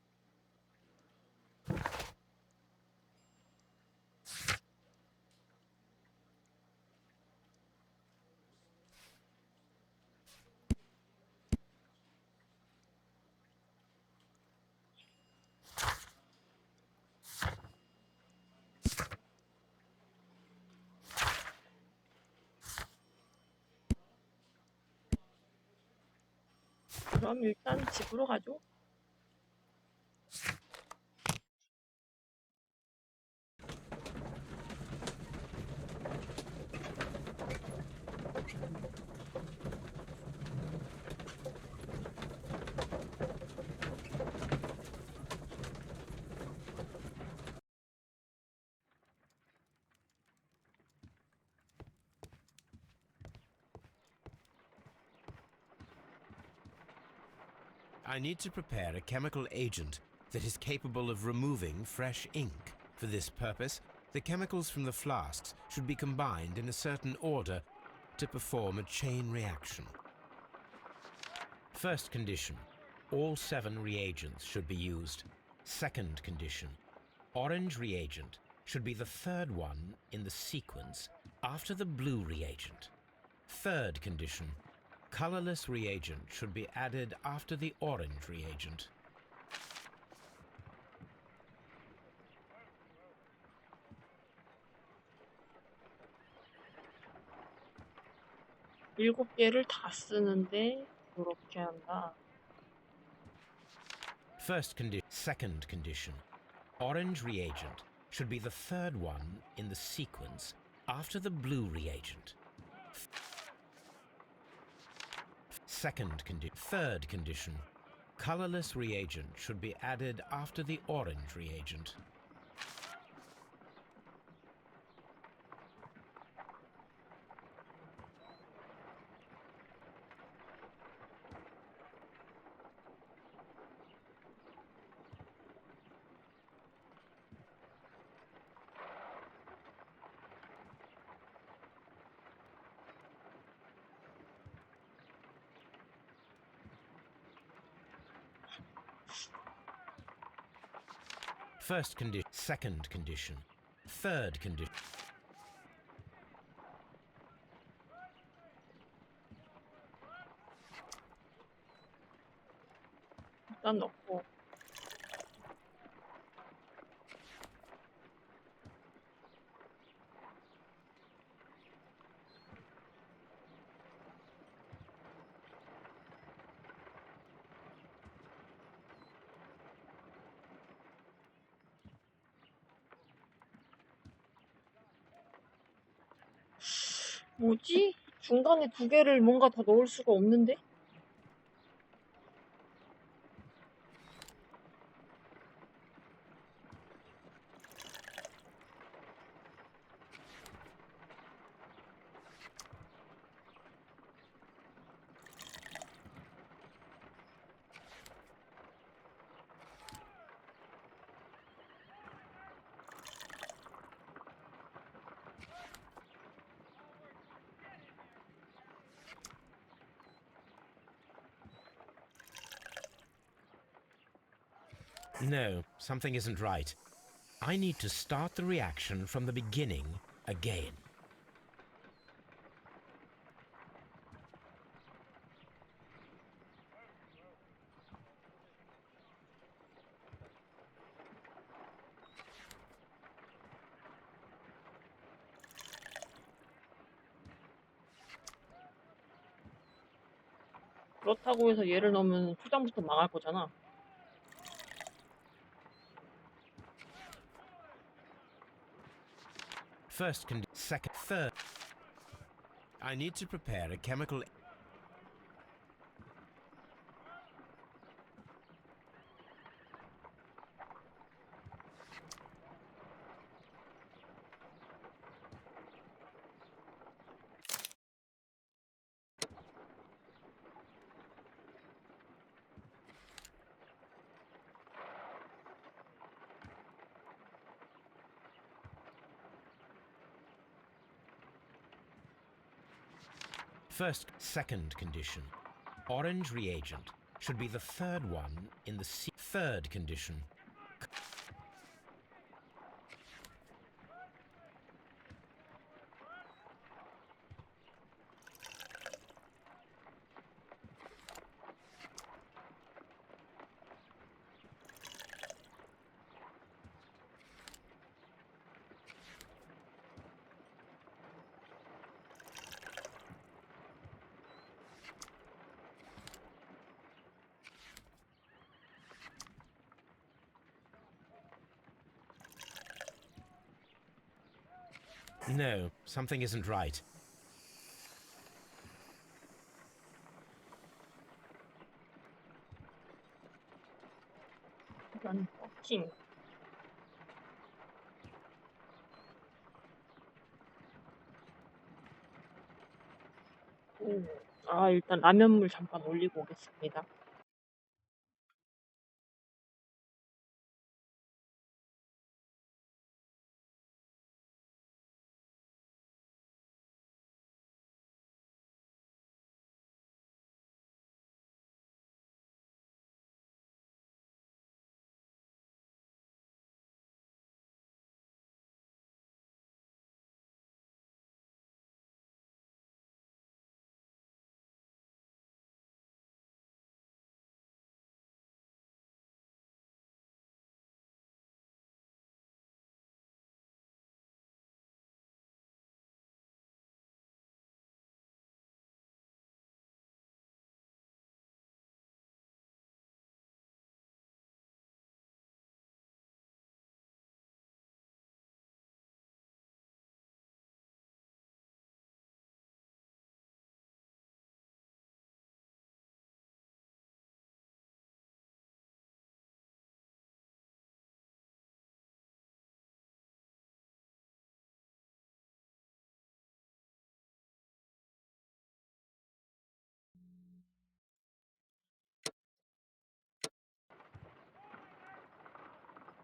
그럼 일단 집으로 가죠. I need to prepare a chemical agent that is capable of removing fresh ink. For this purpose, the chemicals from the flasks should be combined in a certain order to perform a chain reaction. First condition, all 7 reagents should be used. Second condition, orange reagent should be the third one in the sequence after the blue reagent. Third condition, colorless reagent should be added after the orange reagent. 일곱 개를 다 쓰는데 이렇게 한다. First condition. Second condition. Orange reagent should be the third one in the sequence after the blue reagent. Second condition. Third condition. Colorless reagent should be added after the orange reagent. First condition, second condition, third condition. 일단 넣고. 뭐지? 중간에 두 개를 뭔가 더 넣을 수가 없는데? No, something isn't right. I need to start the reaction from the beginning again. 그렇다고 해서 얘를 넣으면 초장부터 망할 거잖아. First second, third. I need to prepare a chemical. Second condition. Orange reagent should be the third one in the third condition. No, something isn't right. 이런 버킹. 일단 라면물 잠깐 올리고 오겠습니다.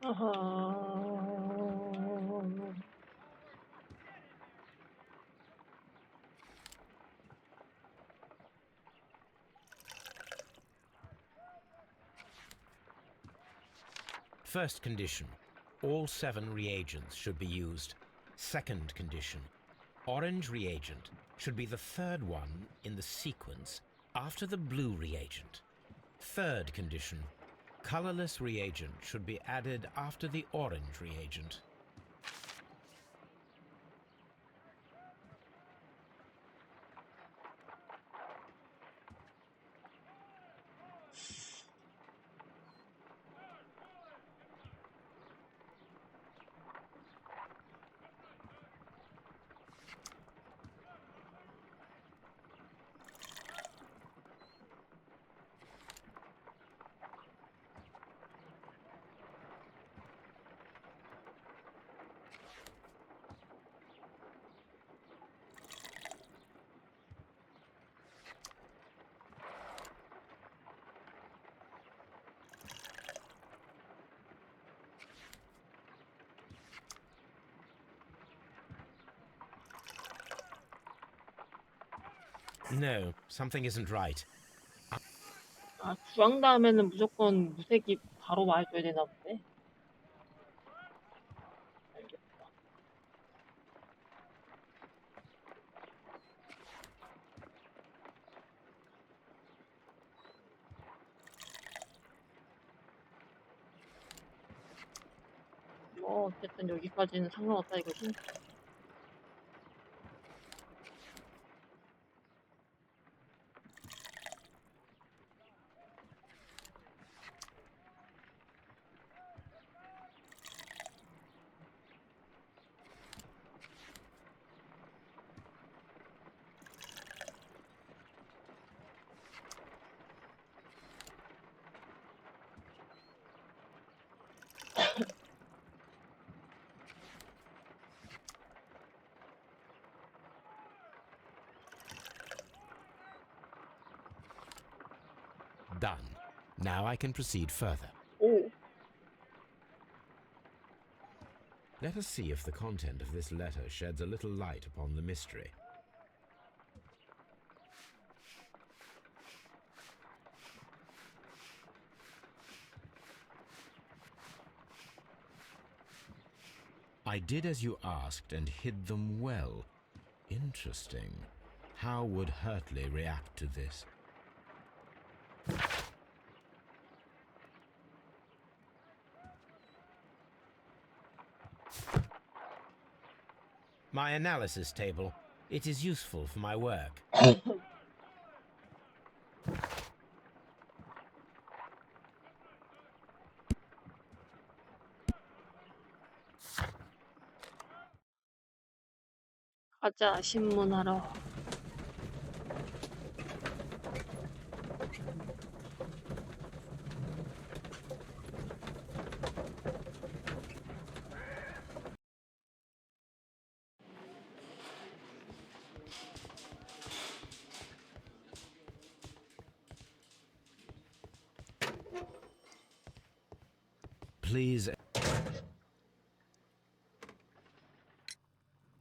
아하. First condition. All 7 reagents should be used. Second condition. Orange reagent should be the third one in the sequence after the blue reagent. Third condition. Colorless reagent should be added after the orange reagent. No, something isn't right. 아, 주황 다음에는 무조건 무색이 바로 말해줘야 되나 본데? 알겠다. 뭐, 어쨌든 여기까지는 상관없다 이거지? Done. Now I can proceed further. 오, Let us see if the content of this letter sheds a little light upon the mystery. I did as you asked and hid them well. Interesting. How would Hurtley react to this? My analysis table. It is useful for my work. 가자, 신문하러. Please.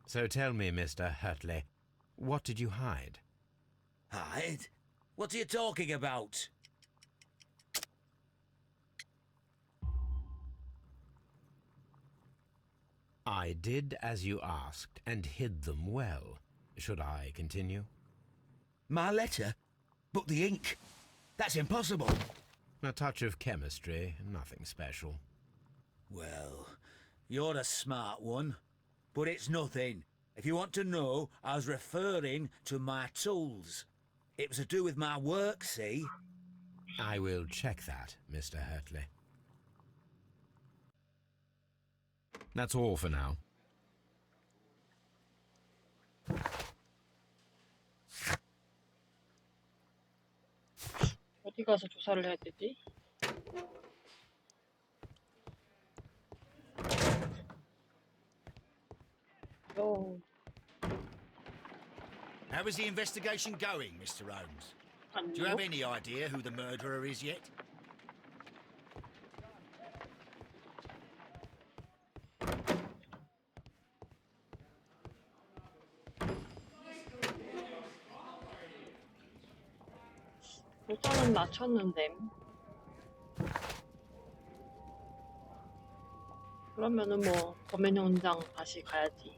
So tell me, Mr. Hurtley, what did you hide? Hide? What are you talking about? I did as you asked and hid them well. Should I continue? My letter? But the ink? That's impossible. A touch of chemistry, nothing special. Well, you're a smart one. But it's nothing. If you want to know, I was referring to my tools. It was to do with my work, see? I will check that, Mr. Hurtley. That's all for now. 어디 가서 조사를 해야 되지? 요, How is the investigation going, Mr. Holmes? Do you 아니요. have any idea who the murderer is yet? 조사는 마쳤는데. 그러면은 뭐 범행 현장 다시 가야지.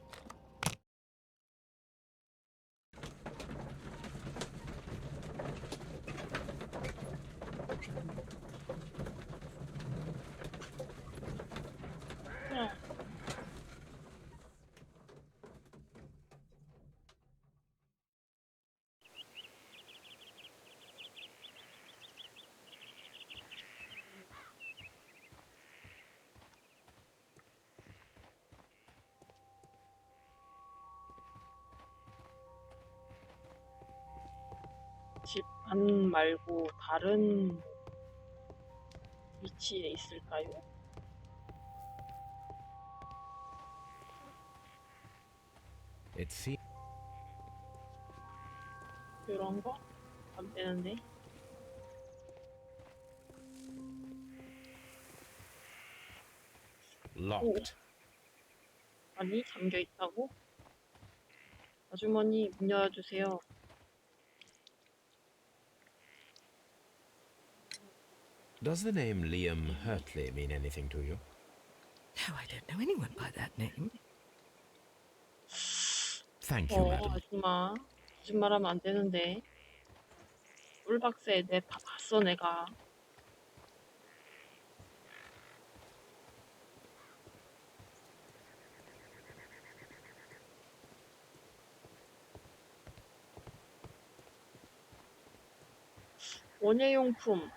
그래. 집 안 말고 다른 위치에 있을까요? It seems 그런 거? 안 되는데. locked. 아니, 잠겨 있다고? 아주머니, 문 열어주세요. Does the name Liam Hurtley mean anything to you? No, I don't know anyone by that name. Thank you, madam. 아줌마. 거짓말하면 안 되는데. 꿀박스에 내 다 봤어, 내가. 원예용품.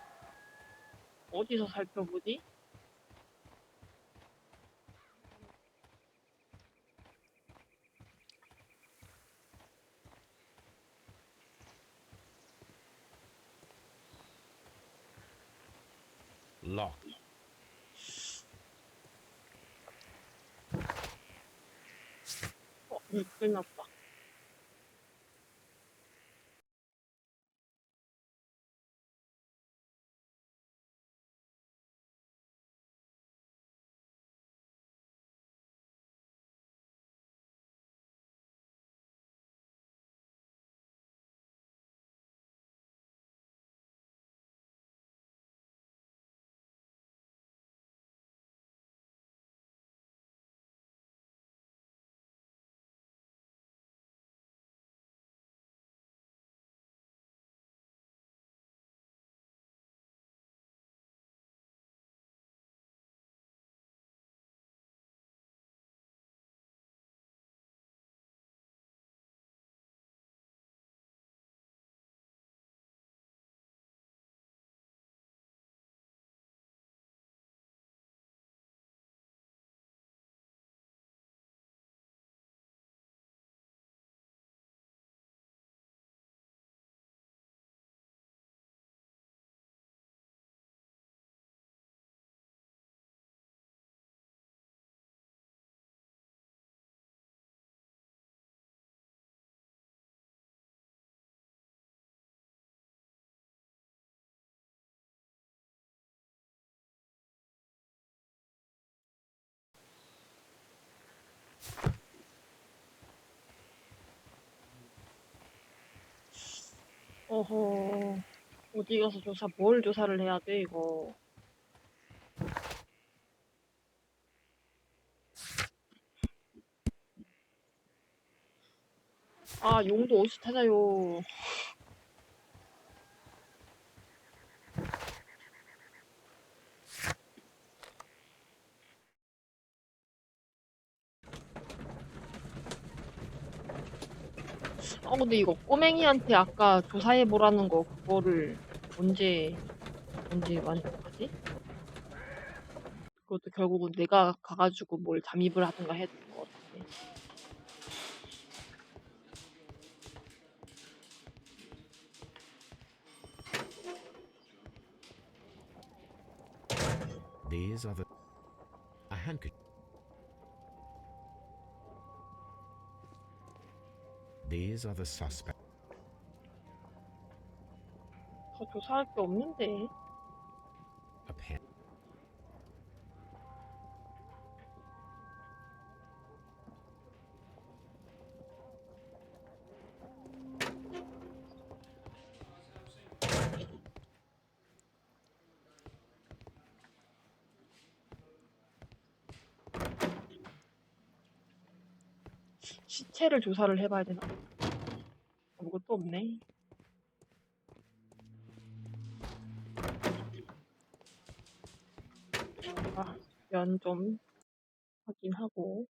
어디서 살펴보지? Locked. 끝났다. 어허. 어디 가서 뭘 조사를 해야 돼, 이거. 아, 용도 어디서 찾아요. 근데 이거 꼬맹이한테 아까 조사해보라는 거, 그거를 언제 만족하지? 그것도 결국은 내가 가가지고 뭘 잠입을 하든가 해야 될 것 같은데. These are the... a handkerchief. These are the suspects. 더 조사할 게 없는데. A pen. 시체를 조사를 해봐야 되나? 아무것도 없네. 면 좀 확인하고.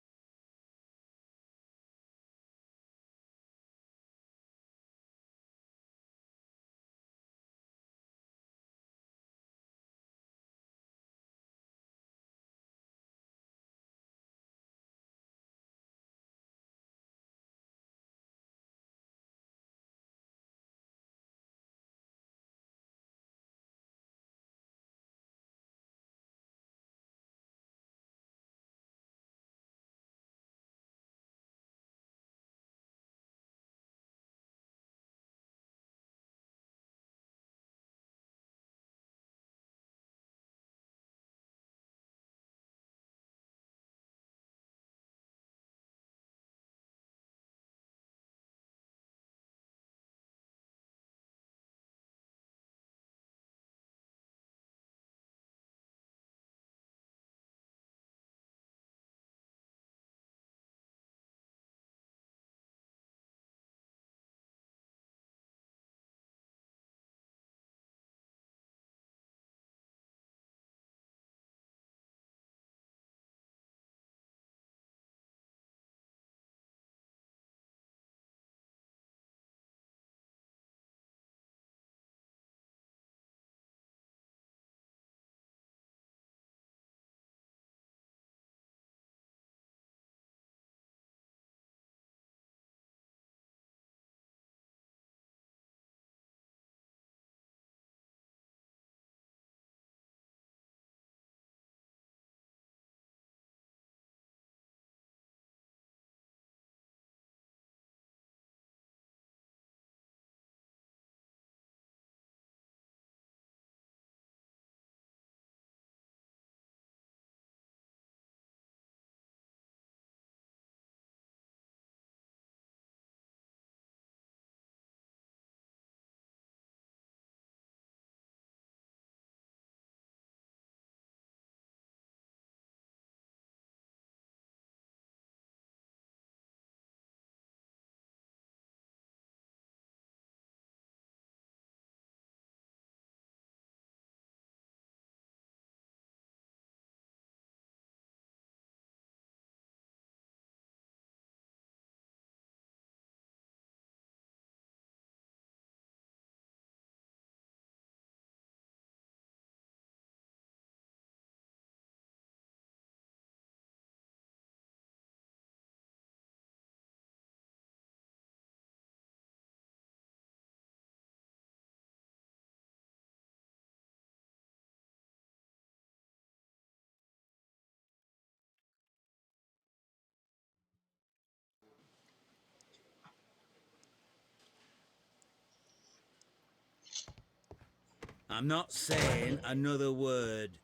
I'm not saying another word.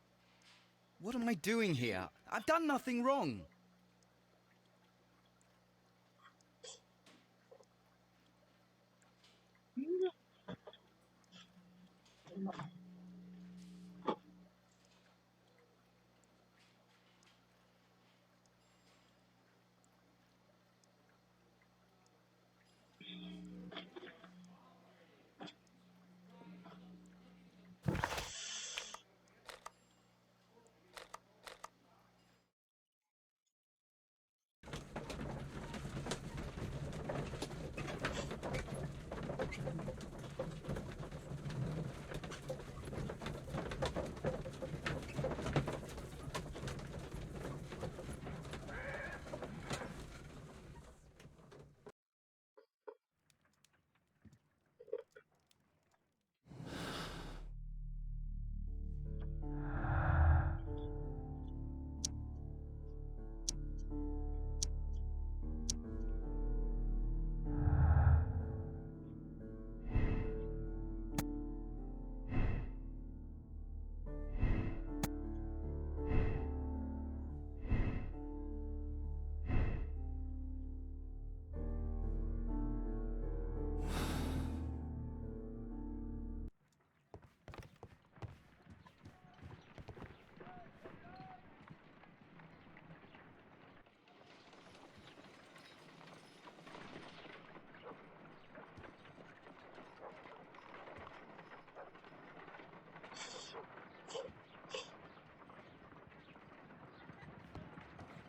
What am I doing here? I've done nothing wrong.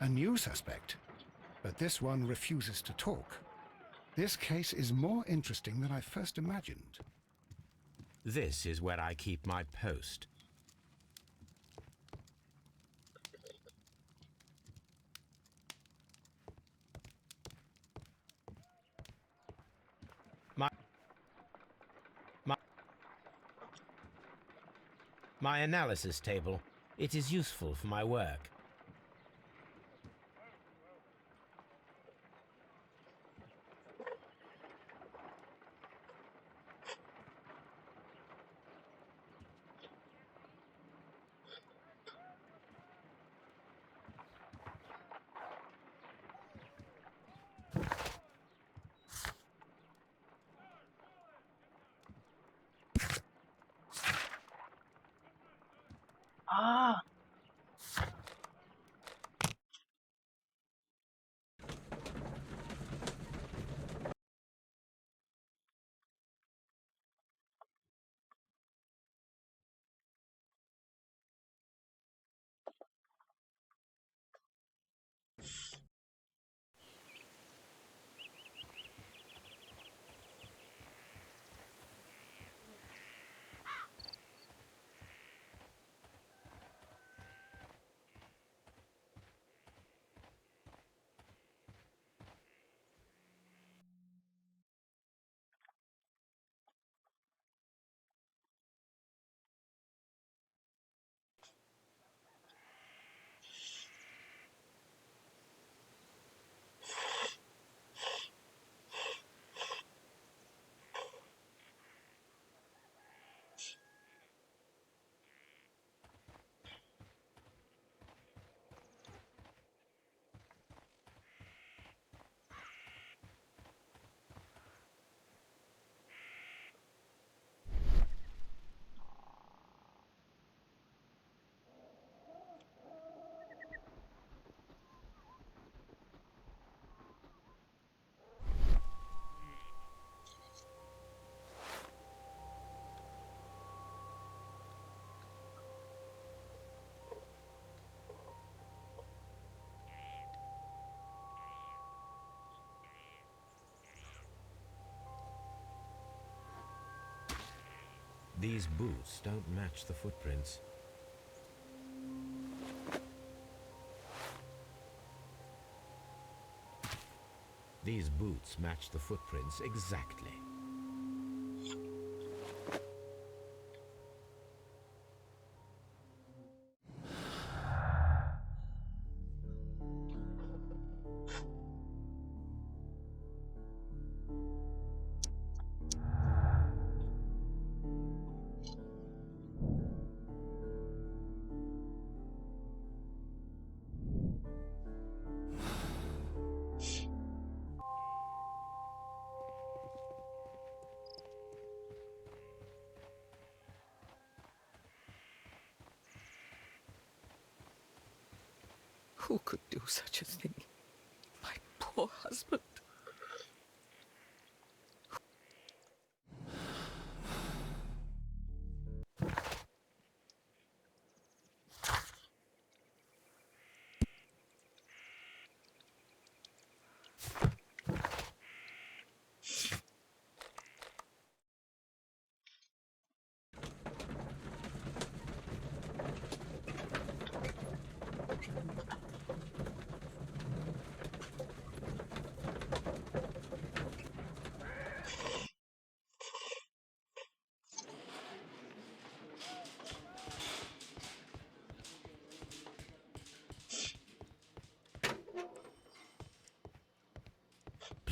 A new suspect. But this one refuses to talk. This case is more interesting than I first imagined. This is where I keep my post. My analysis table. It is useful for my work. 아, These boots don't match the footprints. These boots match the footprints exactly. Who could do such a thing? My poor husband.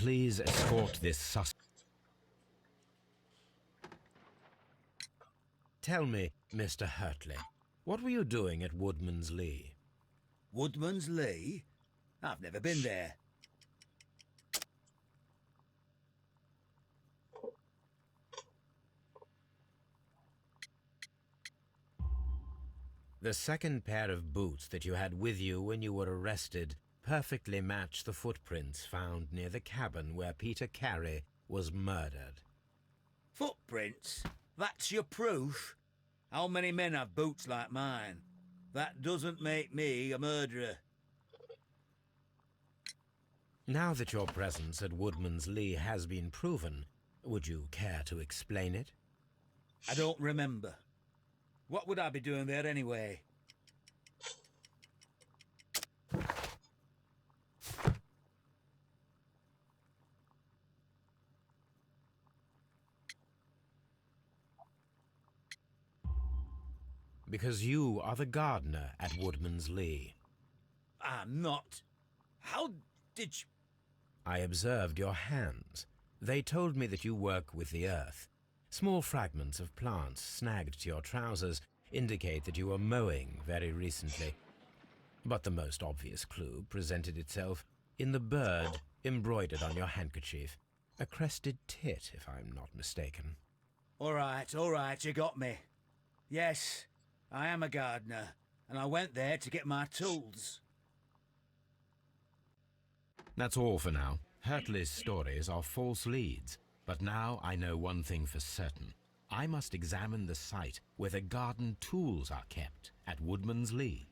Please escort this Tell me, Mr. Hurtley, what were you doing at Woodman's Lee? Woodman's Lee? I've never been there. The second pair of boots that you had with you when you were arrested perfectly match the footprints found near the cabin where Peter Carey was murdered. Footprints? That's your proof? How many men have boots like mine? That doesn't make me a murderer. Now that your presence at Woodman's Lee has been proven, would you care to explain it? I don't remember. What would I be doing there anyway? Because you are the gardener at Woodman's Lee. I'm not. How did you... I observed your hands. They told me that you work with the earth. Small fragments of plants snagged to your trousers indicate that you were mowing very recently. But the most obvious clue presented itself in the bird embroidered on your handkerchief. A crested tit, if I'm not mistaken. All right, you got me. Yes, I am a gardener, and I went there to get my tools. That's all for now. Hurtley's stories are false leads, but now I know one thing for certain. I must examine the site where the garden tools are kept at Woodman's Lee.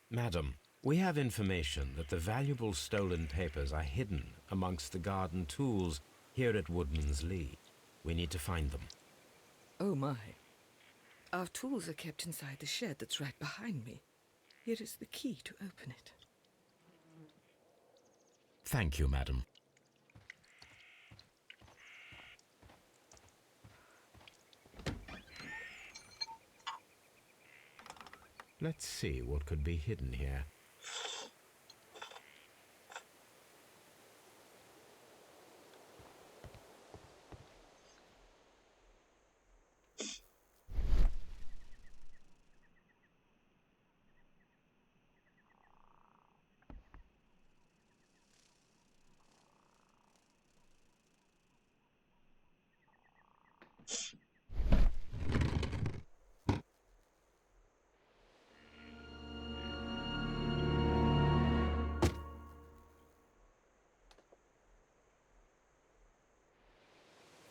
Madam, we have information that the valuable stolen papers are hidden amongst the garden tools here at Woodman's Lee. We need to find them. Oh my. Our tools are kept inside the shed that's right behind me. Here is the key to open it. Thank you, madam. Let's see what could be hidden here.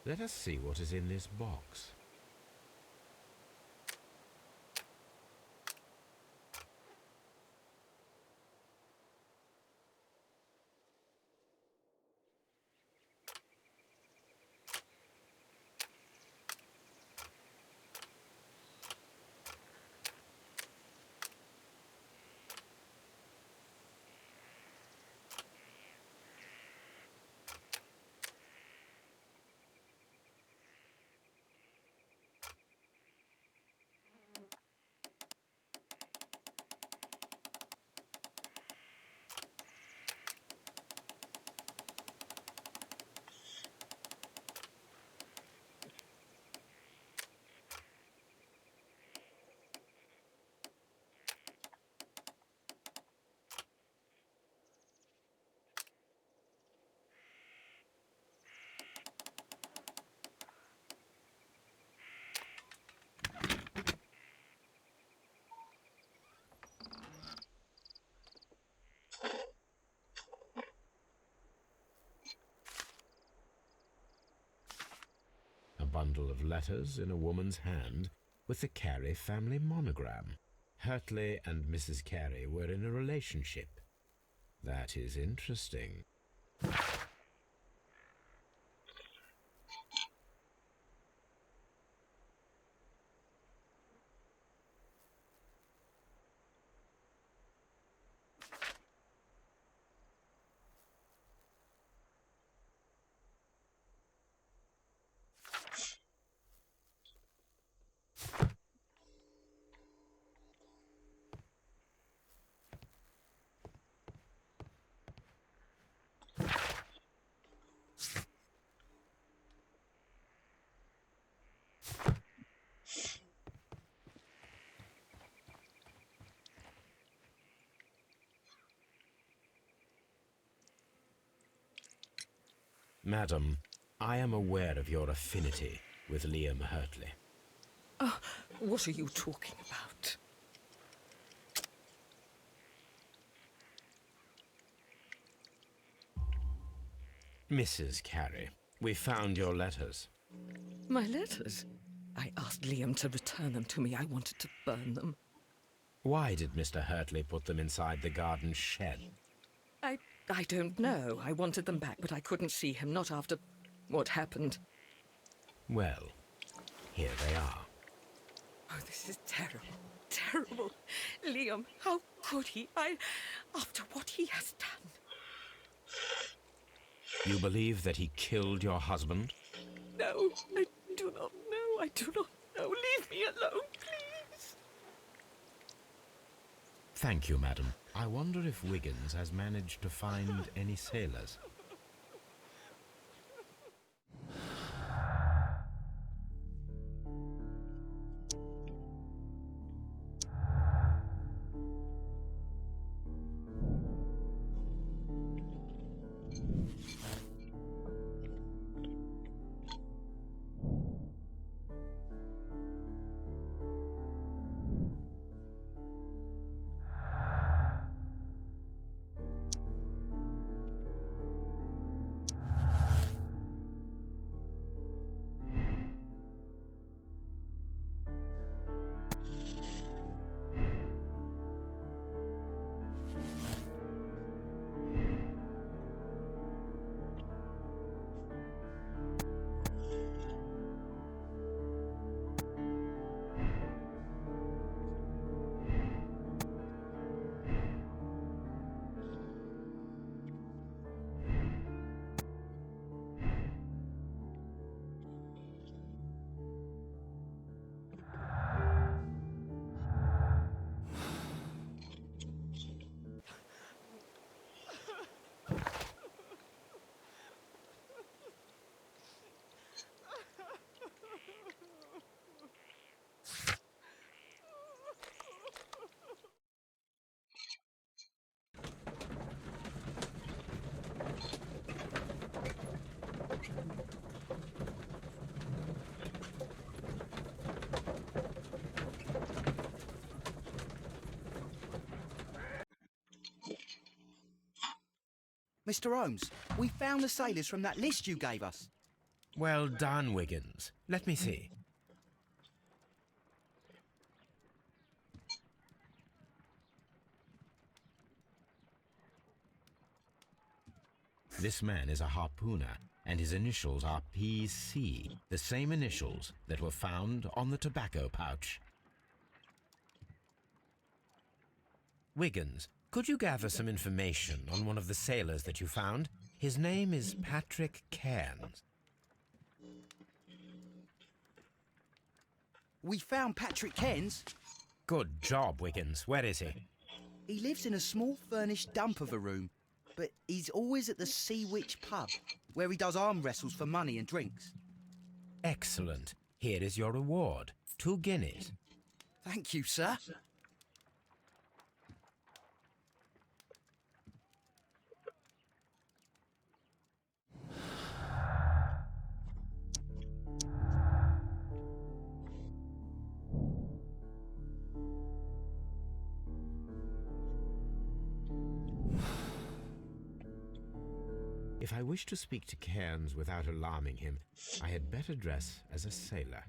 Let us see what is in this box. A bundle of letters in a woman's hand with the Carey family monogram. Hurtley and Mrs. Carey were in a relationship. That is interesting. Madam, I am aware of your affinity with Liam Hurtley. What are you talking about? Mrs. Carey, we found your letters. My letters? I asked Liam to return them to me. I wanted to burn them. Why did Mr. Hurtley put them inside the garden shed? I don't know. I wanted them back, but I couldn't see him, not after what happened. Well, here they are. Oh, this is terrible. Terrible. Liam, how could he? After what he has done. You believe that he killed your husband? No, I do not know. I do not know. Leave me alone, please. Thank you, madam. I wonder if Wiggins has managed to find any sailors. Mr. Holmes, we found the sailors from that list you gave us. Well done, Wiggins. Let me see. This man is a harpooner, and his initials are PC, the same initials that were found on the tobacco pouch. Wiggins, could you gather some information on one of the sailors that you found? His name is Patrick Cairns. We found Patrick Cairns. Good job, Wiggins. Where is he? He lives in a small furnished dump of a room, but he's always at the Sea Witch pub, where he does arm wrestles for money and drinks. Excellent. Here is your reward. 2 guineas. Thank you, sir. If I wish to speak to Cairns without alarming him, I had better dress as a sailor.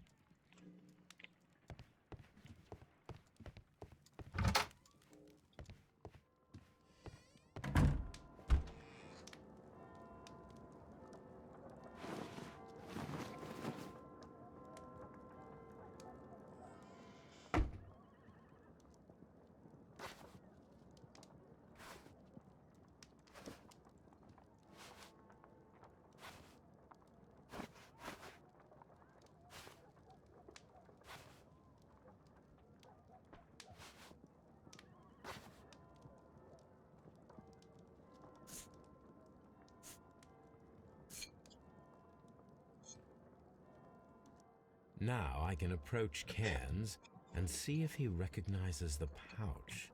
Now I can approach Cairns and see if he recognizes the pouch.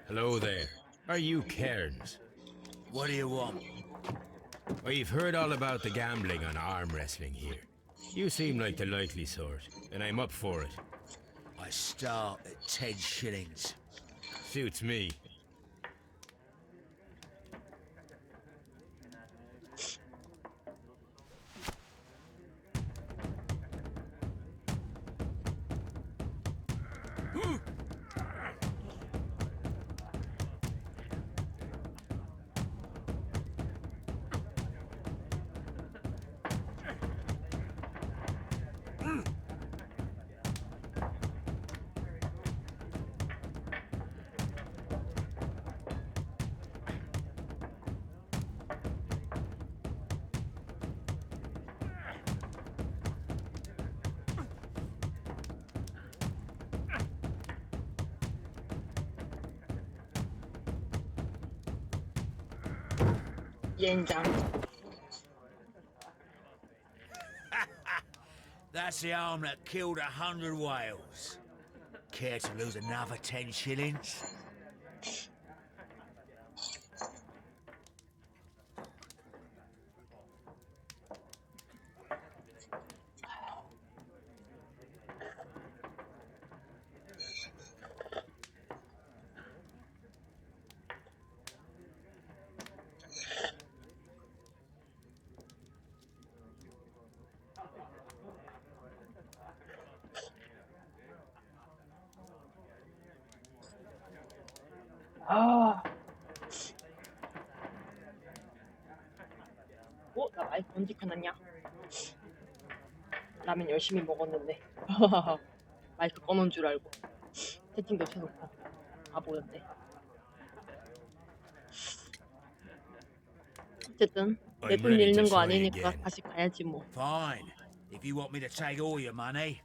Hello there. Are you Cairns? What do you want? We've heard all about the gambling on arm wrestling here. You seem like the likely sort, and I'm up for it. I start at 10 shillings. Suits me. 젠장. That's the arm that killed 100 whales. Care to lose another 10 shillings? 아. 나 마이크 언제 켜놨냐? 라면 열심히 먹었는데. 마이크 꺼놓은 줄 알고. 세팅도 켜놓고. 바보였네. 어쨌든 내 돈 잃는 거 아니니까 다시 가야지 뭐. Fine. If you want me to take all your money,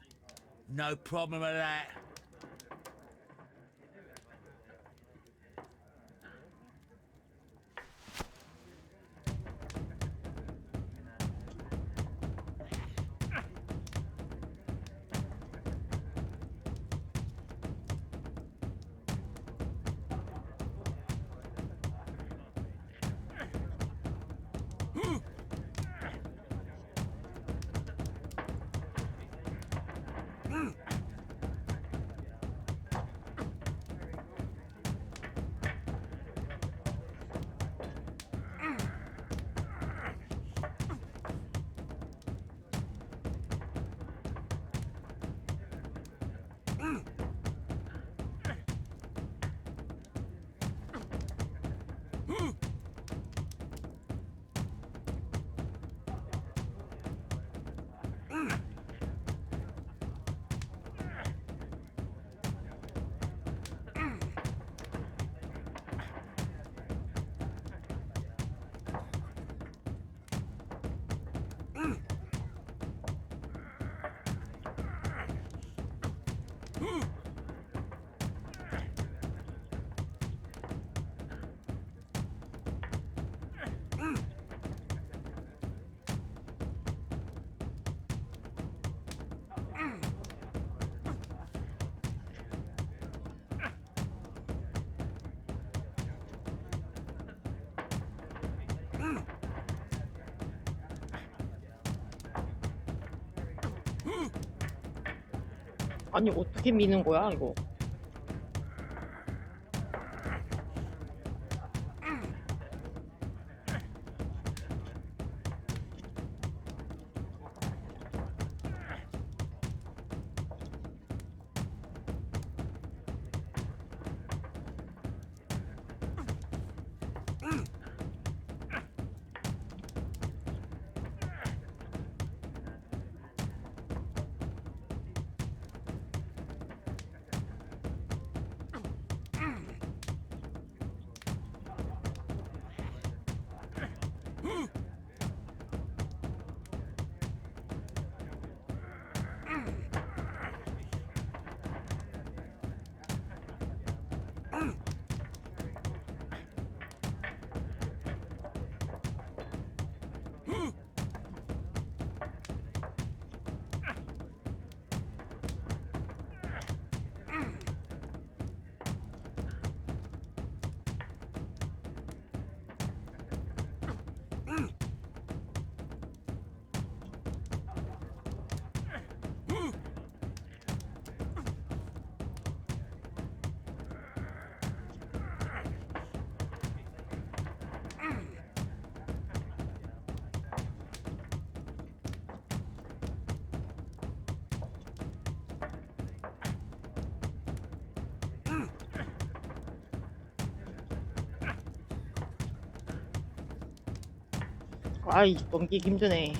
no problem with that. 아니 어떻게 미는 거야 이거? 아이, 넘기기 힘드네.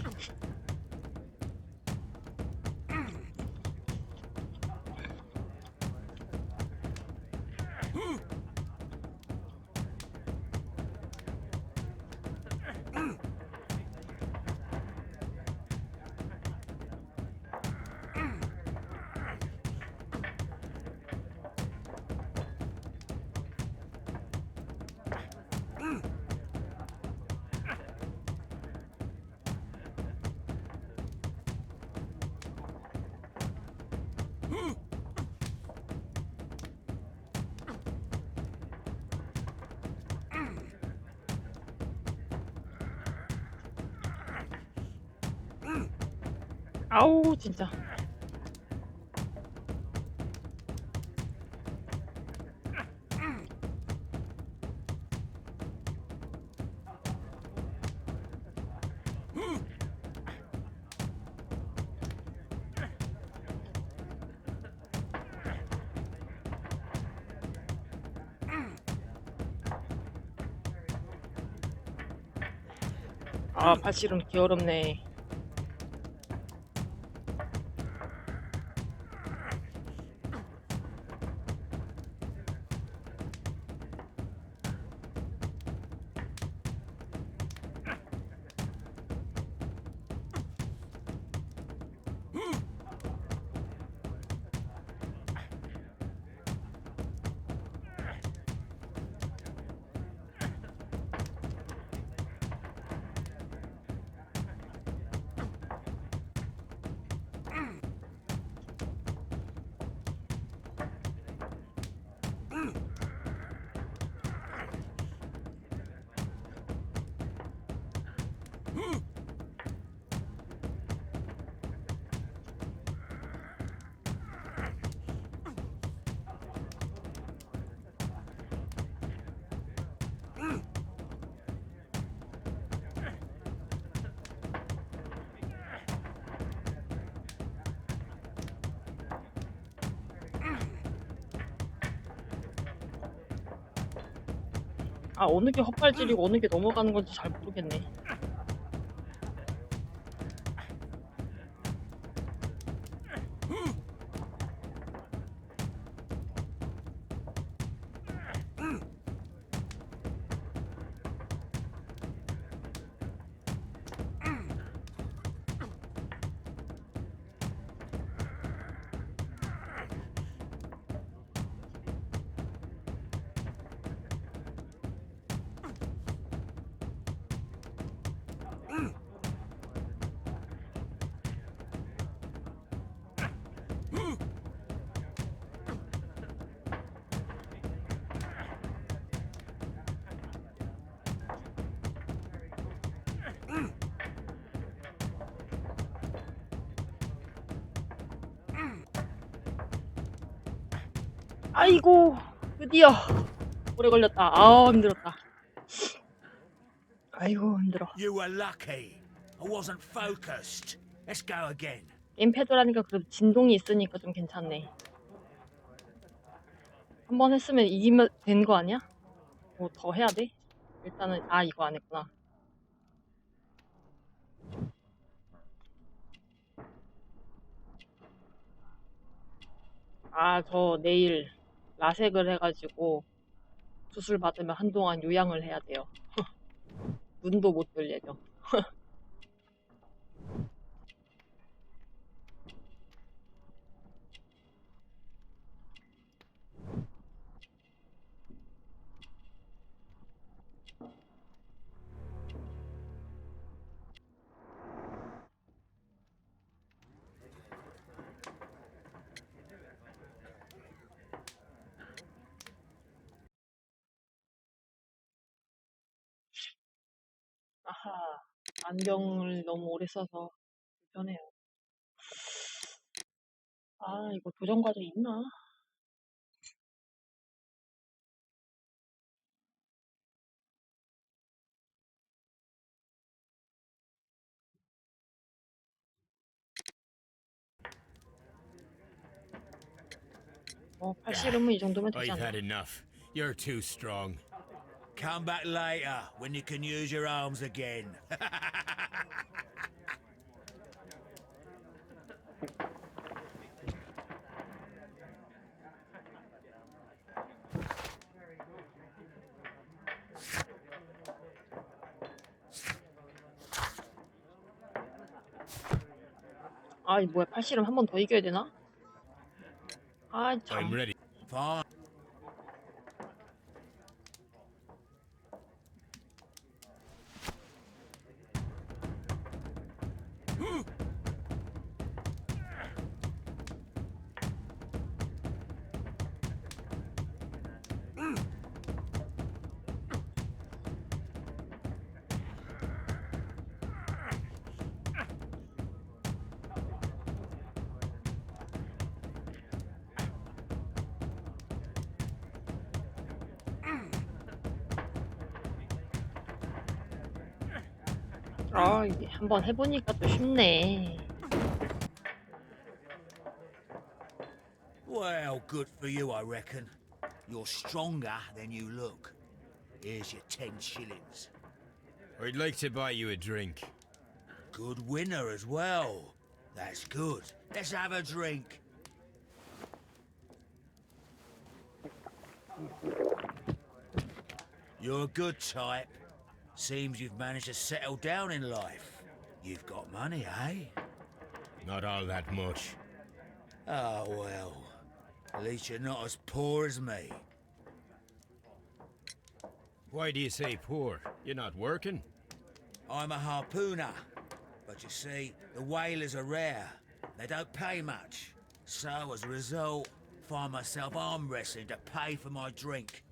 아우, 진짜. 아, 발씨름 게으름네. 아, 어느 게 헛발질이고 어느 게 넘어가는 건지 잘 모르겠네. 아이고, 드디어. 오래 걸렸다. 아우, 힘들었다. 아이고, 힘들어. You were lucky. I wasn't focused. Let's go again. 게임패드라니까 그래도 진동이 있으니까 좀 괜찮네. 한 번 했으면 이기면 된 거 아니야? 뭐 더 해야 돼? 일단은, 아, 이거 안 했구나. 아, 저 내일 라섹을 해가지고 수술 받으면 한동안 요양을 해야 돼요. 눈도 못 뜰 예정. 아하, 안경을 너무 오래 써서 불편해요. 아, 이거 도전과제 있나? 팔씨름은 이 정도면 되지 I've 않나? had enough. You're too strong. Come back later when you can use your arms again. 아, 뭐야, 팔씨름 한 번 더 이겨야 되나? 아, I'm 참. ready. Fine. 아, 이게 한번 해보니까 또 쉽네. Well, good for you, I reckon. You're stronger than you look. Here's your 10 shillings. I'd like to buy you a drink. Good winner as well. That's good. Let's have a drink. You're a good type. Seems you've managed to settle down in life. You've got money, eh? Not all that much. Oh, well. At least you're not as poor as me. Why do you say poor? You're not working? I'm a harpooner. But you see, the whalers are rare. They don't pay much. So, as a result, find myself arm wrestling to pay for my drink.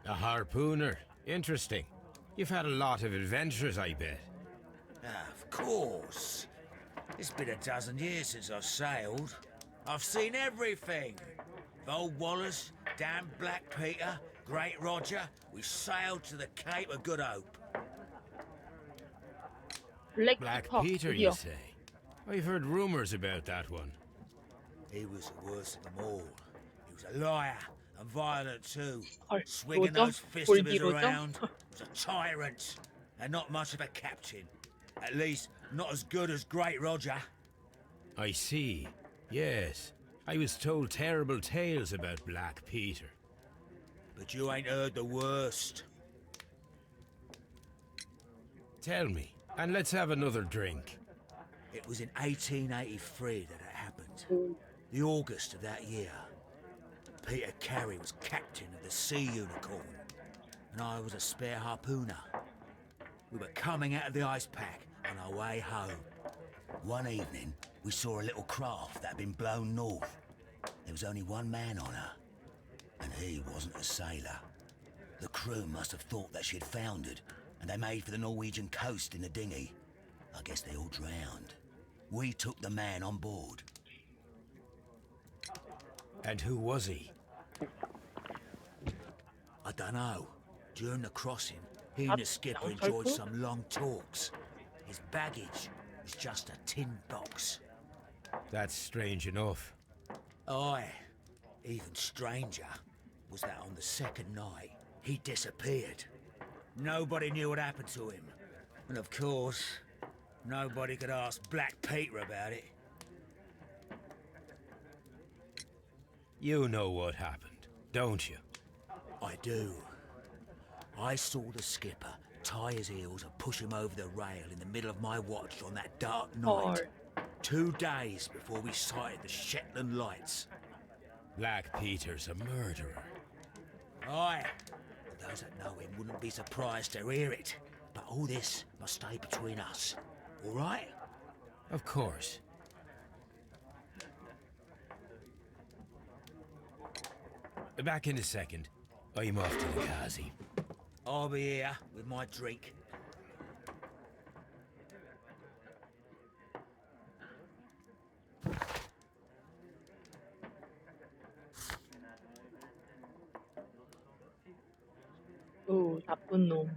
A harpooner. Interesting. You've had a lot of adventures, I bet. Of course. It's been a dozen years since I've sailed. I've seen everything. Old Wallace, damn Black Peter, Great Roger. We sailed to the Cape of Good Hope. Black 블랙 Peter, you say? I've heard rumors about that one. He was the worst of them all. He was a liar and violent too. 헐, Swinging 로저? those fists of his 골디로저? around. Was a tyrant. And not much of a captain. At least, not as good as Great Roger. I see. Yes. I was told terrible tales about Black Peter. But you ain't heard the worst. Tell me, and let's have another drink. It was in 1883 that it happened. The August of that year. Peter Carey was captain of the Sea Unicorn, and I was a spare harpooner. We were coming out of the ice pack on our way home. One evening, we saw a little craft that had been blown north. There was only one man on her, and he wasn't a sailor. The crew must have thought that she had foundered, and they made for the Norwegian coast in the dinghy. I guess they all drowned. We took the man on board. And who was he? I dunno. During the crossing, he and the skipper enjoyed some long talks. His baggage was just a tin box. That's strange enough. Aye. Even stranger was that on the second night, he disappeared. Nobody knew what happened to him. And of course, nobody could ask Black Peter about it. You know what happened, don't you? I do. I saw the skipper tie his heels and push him over the rail in the middle of my watch on that dark night. 2 days before we sighted the Shetland lights. Black Peter's a murderer. Aye. Those that know him wouldn't be surprised to hear it. But all this must stay between us. All right? Of course. Back in a second. I'm off to the Kazi. I'll be here with my drink. 나쁜 놈.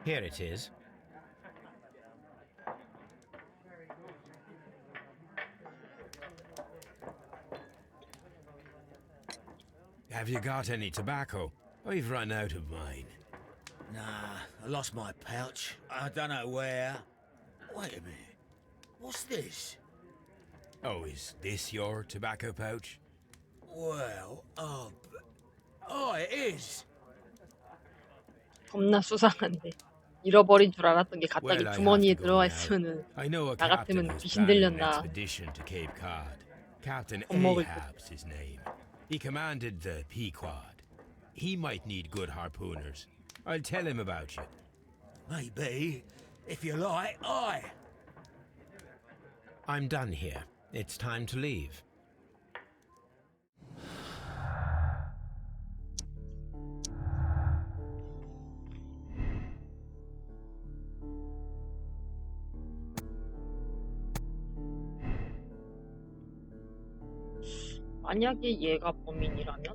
Here it is. Have you got any tobacco? I've run out of mine. Nah, I lost my pouch. I don't know where. Wait a minute. What's this? Oh, is this your tobacco pouch? Well, oh, it is. 겁나 수상한데. 잃어버린 줄 알았던 게 갑자기 Well, I 주머니에 have to go 들어와 now. 있으면은 I know a 나 captain 같으면 who's 귀신 planning an 들렸나. expedition to Cape Cod. Captain 겁먹을 듯. Ahab's his name. He commanded the Pequod. He might need good harpooners. I'll tell him about you. Maybe. If you like, aye. I'm done here. It's time to leave. 만약에 얘가 범인이라면?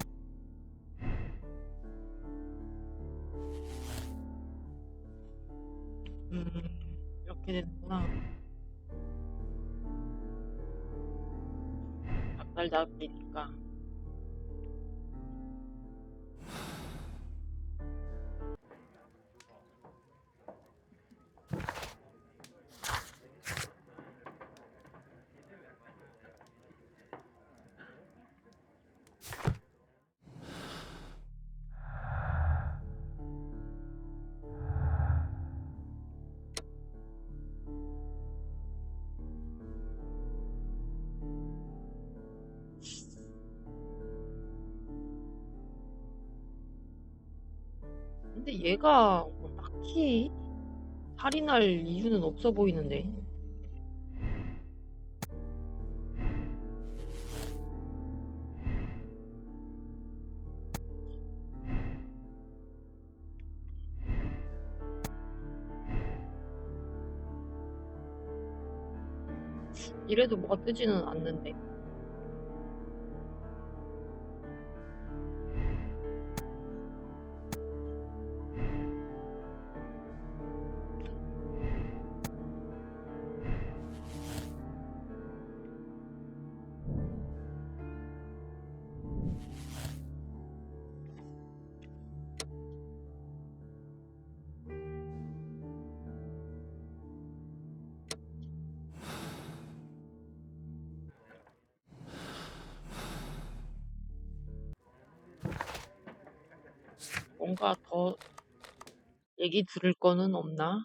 이렇게 되는구나. 닭달 잡히니까. 근데 얘가 뭐 딱히 살인할 이유는 없어 보이는데. 이래도 뭐가 뜨지는 않는데. 뭔가 더 얘기 들을 거는 없나?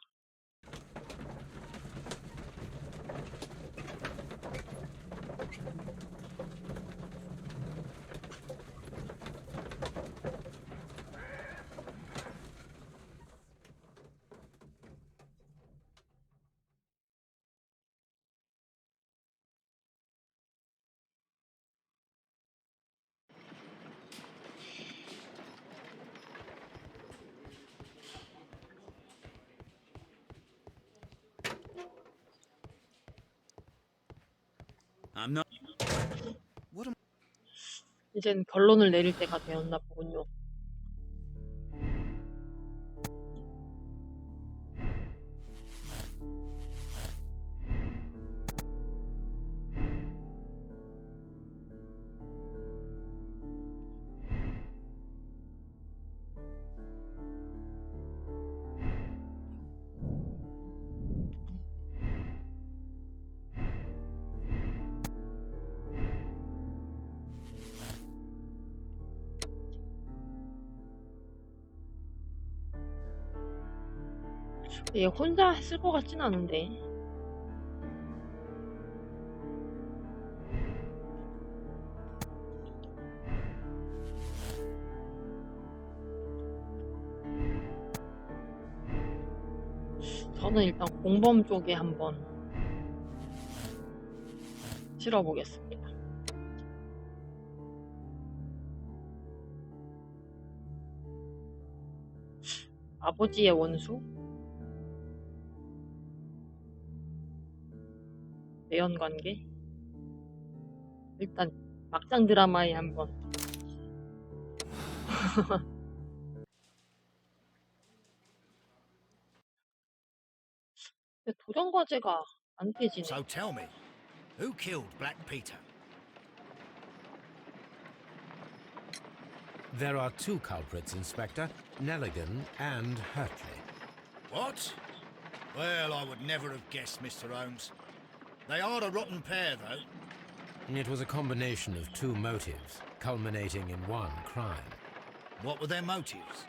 I'm not. What am 이젠 결론을 내릴 때가 되었나 보군요. 얘 혼자 했을 것 같진 않은데. 저는 일단 공범 쪽에 한번 실어보겠습니다. 아버지의 원수? 매연관계? 일단 막장 드라마에 한번. 근데 도전과제가 안 깨지네. So tell me, who killed Black Peter? There are two culprits, Inspector, Nelligan and Hurtley. What? Well, I would never have guessed, Mr. Holmes. They are a rotten pair, though. It was a combination of two motives, culminating in one crime. What were their motives?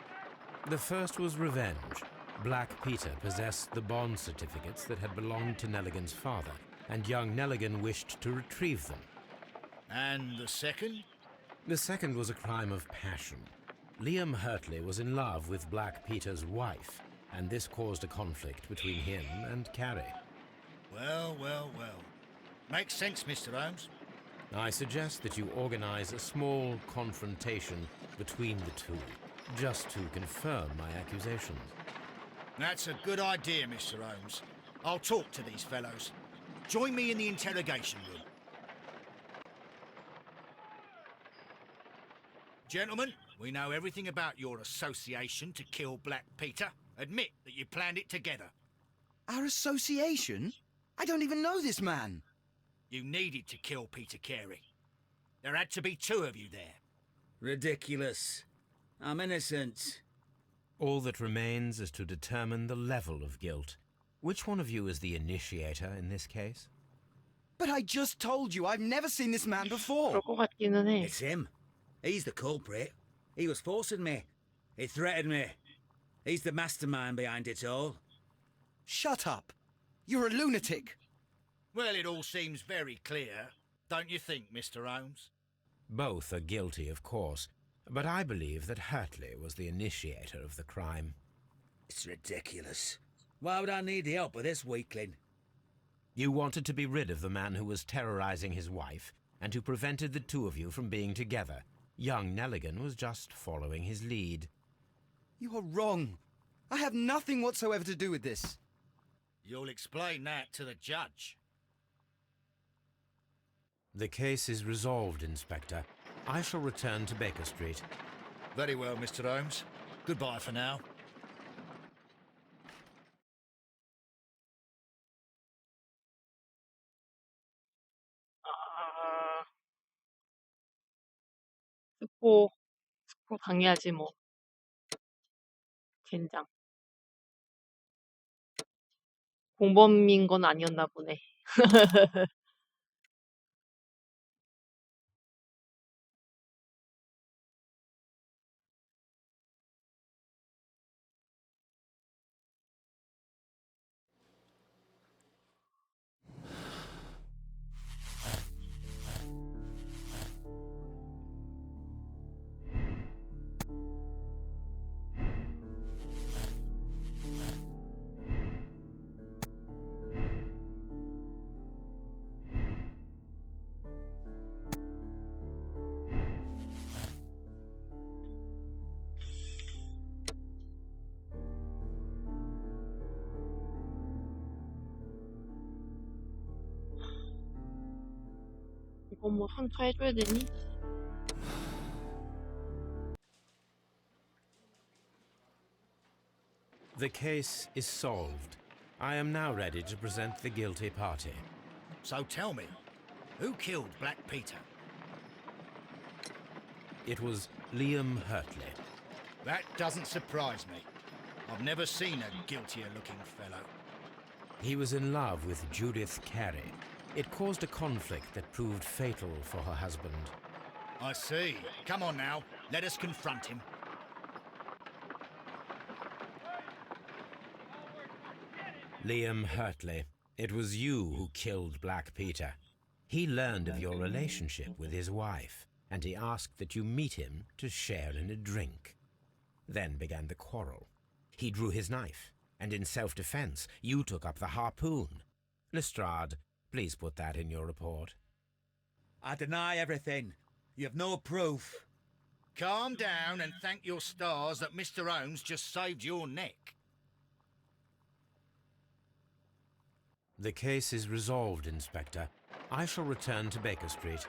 The first was revenge. Black Peter possessed the bond certificates that had belonged to Nelligan's father, and young Nelligan wished to retrieve them. And the second? The second was a crime of passion. Liam Hurtley was in love with Black Peter's wife, and this caused a conflict between him and Carrie. Well, well, well. Makes sense, Mr. Holmes. I suggest that you organize a small confrontation between the two, just to confirm my accusations. That's a good idea, Mr. Holmes. I'll talk to these fellows. Join me in the interrogation room. Gentlemen, we know everything about your association to kill Black Peter. Admit that you planned it together. Our association? I don't even know this man. You needed to kill Peter Carey. There had to be two of you there. Ridiculous. I'm innocent. All that remains is to determine the level of guilt. Which one of you is the initiator in this case? But I just told you I've never seen this man before. 그럴 것 같기는 해. It's him. He's the culprit. He was forcing me. He threatened me. He's the mastermind behind it all. Shut up. You're a lunatic. Well, it all seems very clear, don't you think, Mr. Holmes? Both are guilty, of course, but I believe that Hurtley was the initiator of the crime. It's ridiculous. Why would I need the help of this weakling? You wanted to be rid of the man who was terrorizing his wife, and who prevented the two of you from being together. Young Nelligan was just following his lead. You are wrong. I have nothing whatsoever to do with this. You'll explain that to the judge. The case is resolved, Inspector. I shall return to Baker Street. Very well, Mr. Holmes. Goodbye for now. 아, 스포 당해야지 뭐. 젠장. 공범인 건 아니었나 보네. 이거 뭐 한타 해줘야 되니? The case is solved. I am now ready to present the guilty party. So tell me, who killed Black Peter? It was Liam Hurtley. That doesn't surprise me. I've never seen a guiltier-looking fellow. He was in love with Judith Carey. It caused a conflict that proved fatal for her husband. I see. Come on now, let us confront him. Liam Hurtley, it was you who killed Black Peter. He learned of your relationship with his wife, and he asked that you meet him to share in a drink. Then began the quarrel. He drew his knife, and in self-defense, you took up the harpoon. Lestrade, please put that in your report. I deny everything. You have no proof. Calm down and thank your stars that Mr. Holmes just saved your neck. The case is resolved, Inspector. I shall return to Baker Street.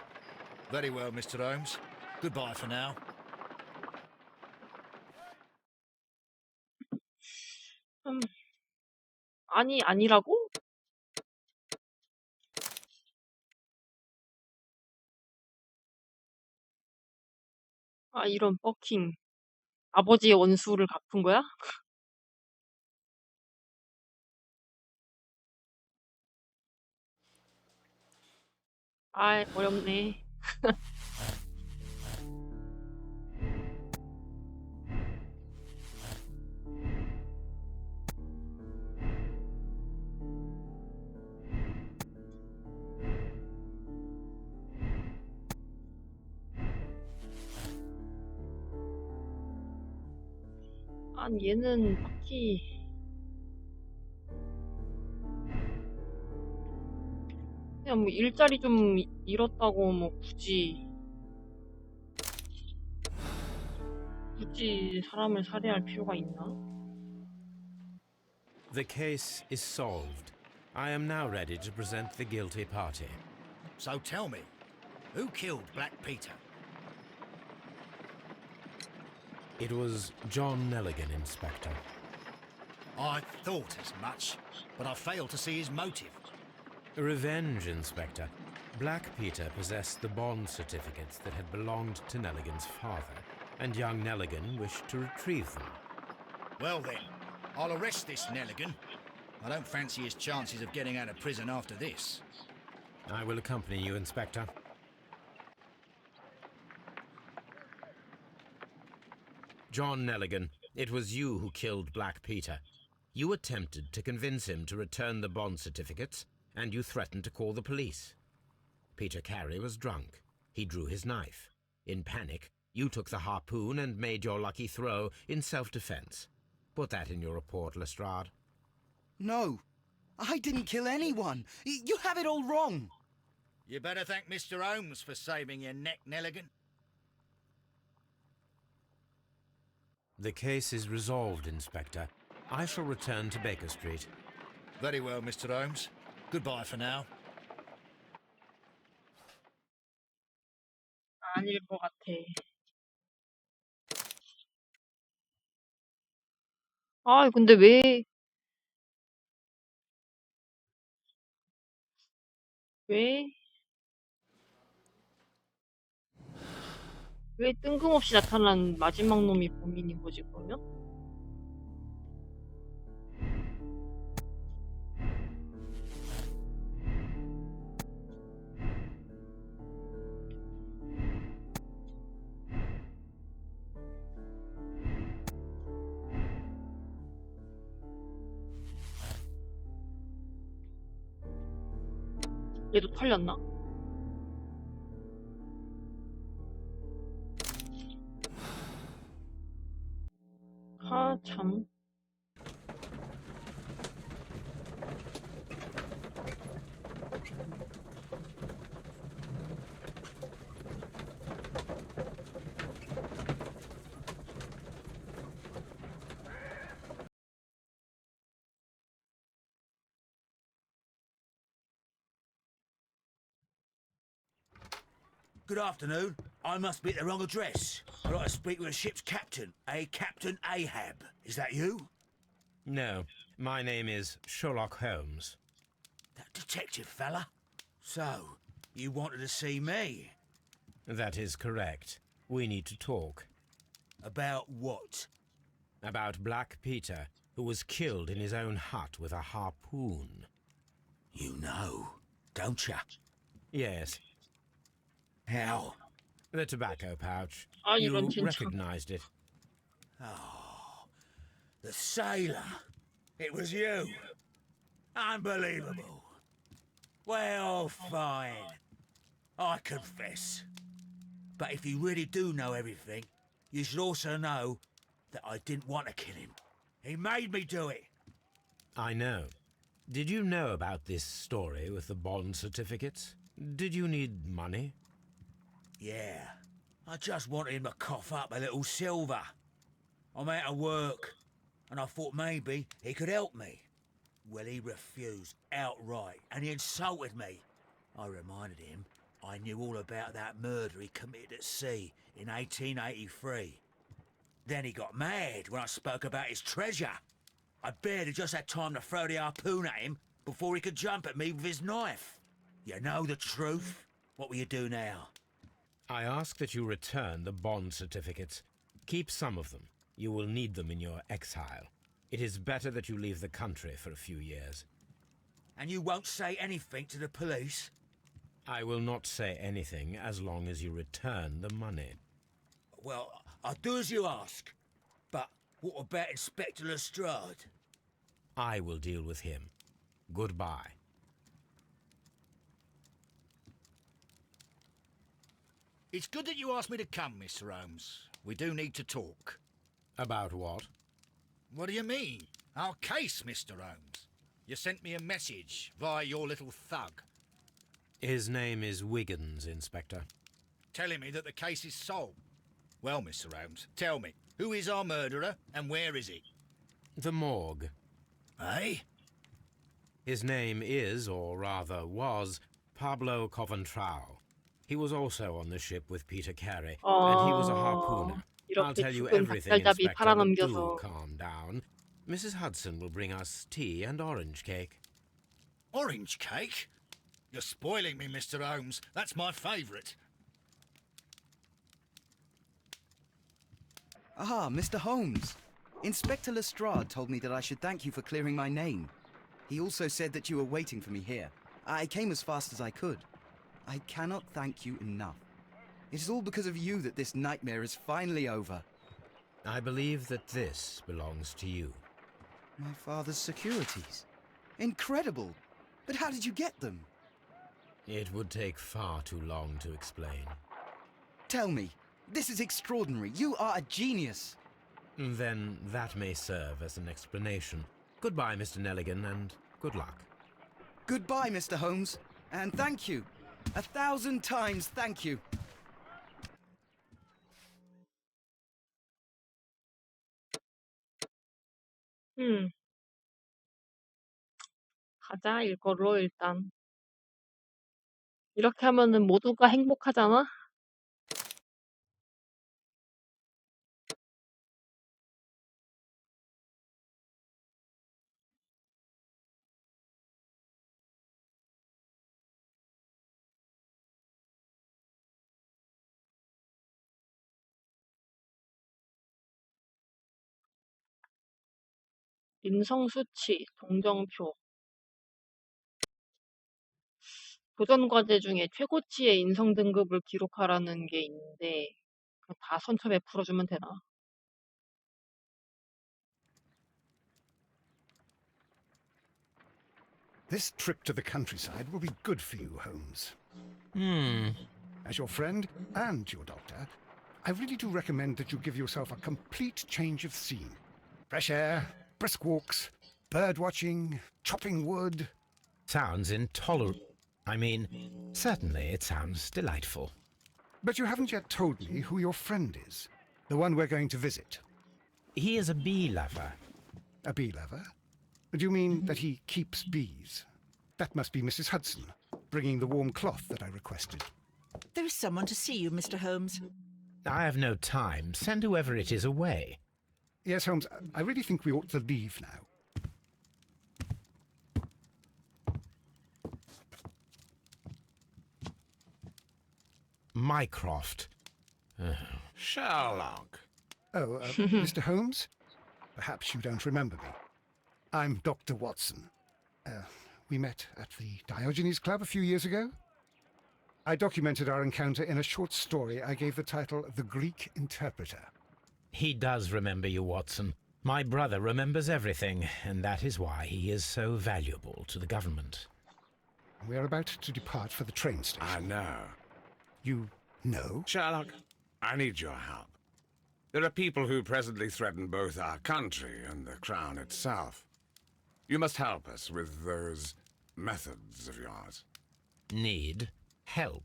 Very well, Mr. Holmes. Goodbye for now. 아니, 아니라고? 아, 이런 버킹. 아버지의 원수를 갚은 거야? 아, 어렵네. 아니, 얘는 딱히 그냥 뭐 일자리 좀 잃었다고 뭐 굳이 사람을 살해할 필요가 있나? The case is solved. I am now ready to present the guilty party. So tell me, who killed Black Peter? It was John Nelligan, Inspector. I thought as much, but I failed to see his motive. Revenge, Inspector. Black Peter possessed the bond certificates that had belonged to Nelligan's father, and young Nelligan wished to retrieve them. Well then, I'll arrest this Nelligan. I don't fancy his chances of getting out of prison after this. I will accompany you, Inspector. John Nelligan, it was you who killed Black Peter. You attempted to convince him to return the bond certificates, and you threatened to call the police. Peter Carey was drunk. He drew his knife. In panic, you took the harpoon and made your lucky throw in self-defense. Put that in your report, Lestrade. No, I didn't kill anyone. You have it all wrong. You better thank Mr. Holmes for saving your neck, Nelligan. The case is resolved, Inspector. I shall return to Baker Street. Very well, Mr. Holmes. Goodbye for now. 아닐 것 같아. 아, 근데 왜 뜬금없이 나타난 마지막 놈이 범인인 거지, 그러면? 얘도 털렸나? 아, 참. Good afternoon. I must be at the wrong address. I'd like to speak with a ship's captain, a Captain Ahab. Is that you? No, my name is Sherlock Holmes. That detective fella? So, you wanted to see me? That is correct. We need to talk. About what? About Black Peter, who was killed in his own hut with a harpoon. You know, don't you? Yes, How? the tobacco pouch. 아, You 이런 진짜. recognized it. Oh, the sailor. It was you. Unbelievable. Well, fine. I confess. But if you really do know everything, you should also know that I didn't want to kill him. He made me do it. I know. Did you know about this story with the bond certificates? Did you need money? Yeah, I just wanted him to cough up a little silver. I'm out of work, and I thought maybe he could help me. Well, he refused outright, and he insulted me. I reminded him I knew all about that murder he committed at sea in 1883. Then he got mad when I spoke about his treasure. I barely just had time to throw the harpoon at him before he could jump at me with his knife. You know the truth. What will you do now? I ask that you return the bond certificates. Keep some of them. You will need them in your exile. It is better that you leave the country for a few years. And you won't say anything to the police? I will not say anything as long as you return the money. Well, I'll do as you ask. But what about Inspector Lestrade? I will deal with him. Goodbye. It's good that you asked me to come, Mr. Holmes. We do need to talk. About what? What do you mean? Our case, Mr. Holmes. You sent me a message via your little thug, His name is Wiggins, Inspector. telling me that the case is solved. Well, Mr. Holmes, tell me, who is our murderer and where is he? The morgue. Eh? His name is, or rather was, Pablo Coventrao. He was also on the ship with Peter Carey, and he was a harpooner. I'll 이렇게 tell you 죽은 everything, 닭달잡이 Inspector, but do 팔아넘겨서 calm down. Mrs. Hudson will bring us tea and orange cake. Orange cake? You're spoiling me, Mr. Holmes. That's my favourite. Ah, Mr. Holmes. Inspector Lestrade told me that I should thank you for clearing my name. He also said that you were waiting for me here. I came as fast as I could. I cannot thank you enough. It is all because of you that this nightmare is finally over. I believe that this belongs to you. My father's securities. Incredible! But how did you get them? It would take far too long to explain. Tell me. This is extraordinary. You are a genius. Then that may serve as an explanation. Goodbye, Mr. Nelligan, and good luck. Goodbye, Mr. Holmes. And thank you. 1,000 times thank you. 가자 이거로 일단. 이렇게 하면은 모두가 행복하잖아? 인성 수치, 동정표. 도전과제 중에 최고치의 인성 등급을 기록하라는 게 있는데 그거 다 선첩에 풀어주면 되나? This trip to the countryside will be good for you, Holmes. As your friend and your doctor, I really do recommend that you give yourself a complete change of scene. Fresh air, brisk walks, bird watching, chopping wood. Sounds intolerable. I mean, certainly it sounds delightful. But you haven't yet told me who your friend is, the one we're going to visit. He is a bee lover. A bee lover? Do you mean that he keeps bees? That must be Mrs. Hudson, bringing the warm cloth that I requested. There is someone to see you, Mr. Holmes. I have no time. Send whoever it is away. Yes, Holmes, I really think we ought to leave now. Mycroft. Sherlock. Oh, Mr. Holmes? Perhaps you don't remember me. I'm Dr. Watson. We met at the Diogenes Club a few years ago. I documented our encounter in a short story I gave the title The Greek Interpreter. He does remember you, Watson. My brother remembers everything, and that is why he is so valuable to the government. We are about to depart for the train station. I know. You know? Sherlock, I need your help. There are people who presently threaten both our country and the Crown itself. You must help us with those methods of yours. Need help.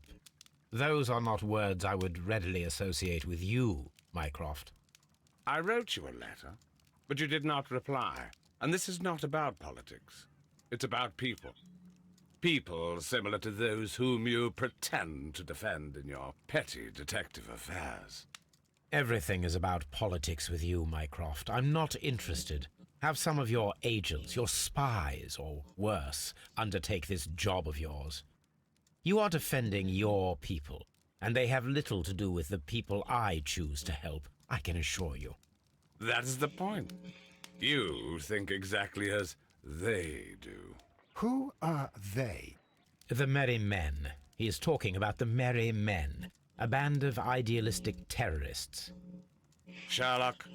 Those are not words I would readily associate with you, Mycroft. I wrote you a letter, but you did not reply. And this is not about politics. It's about people. People similar to those whom you pretend to defend in your petty detective affairs. Everything is about politics with you, Mycroft. I'm not interested. Have some of your agents, your spies, or worse, undertake this job of yours. You are defending your people, and they have little to do with the people I choose to help, I can assure you. That's the point. You think exactly as they do. Who are they? The Merry Men. He is talking about the Merry Men, a band of idealistic terrorists. Sherlock,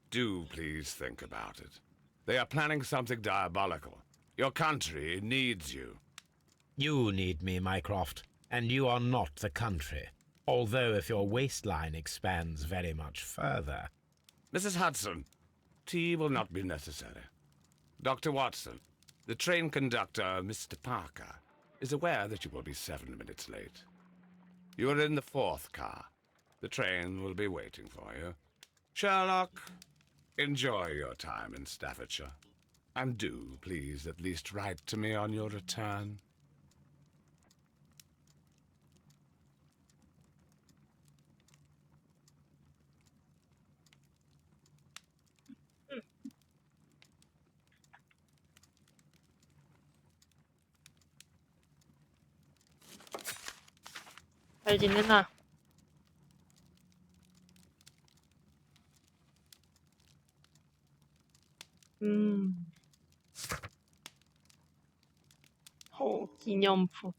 do please think about it. They are planning something diabolical. Your country needs you. You need me, Mycroft, and you are not the country. Although if your waistline expands very much further. Mrs. Hudson, tea will not be necessary. Dr. Watson, the train conductor, Mr. Parker, is aware that you will be 7 minutes late. You are in the 4th car. The train will be waiting for you. Sherlock, enjoy your time in Staffordshire. And do, please, at least write to me on your return. 잘 지내나? 기념품.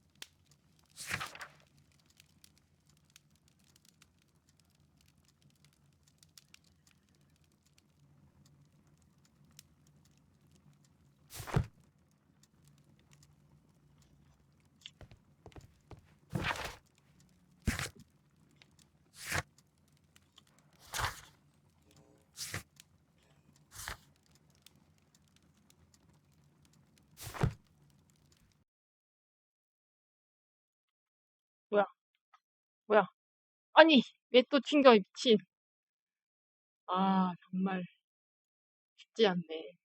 뭐야? 뭐야? 아니, 왜 또 튕겨, 미친. 아, 정말 쉽지 않네.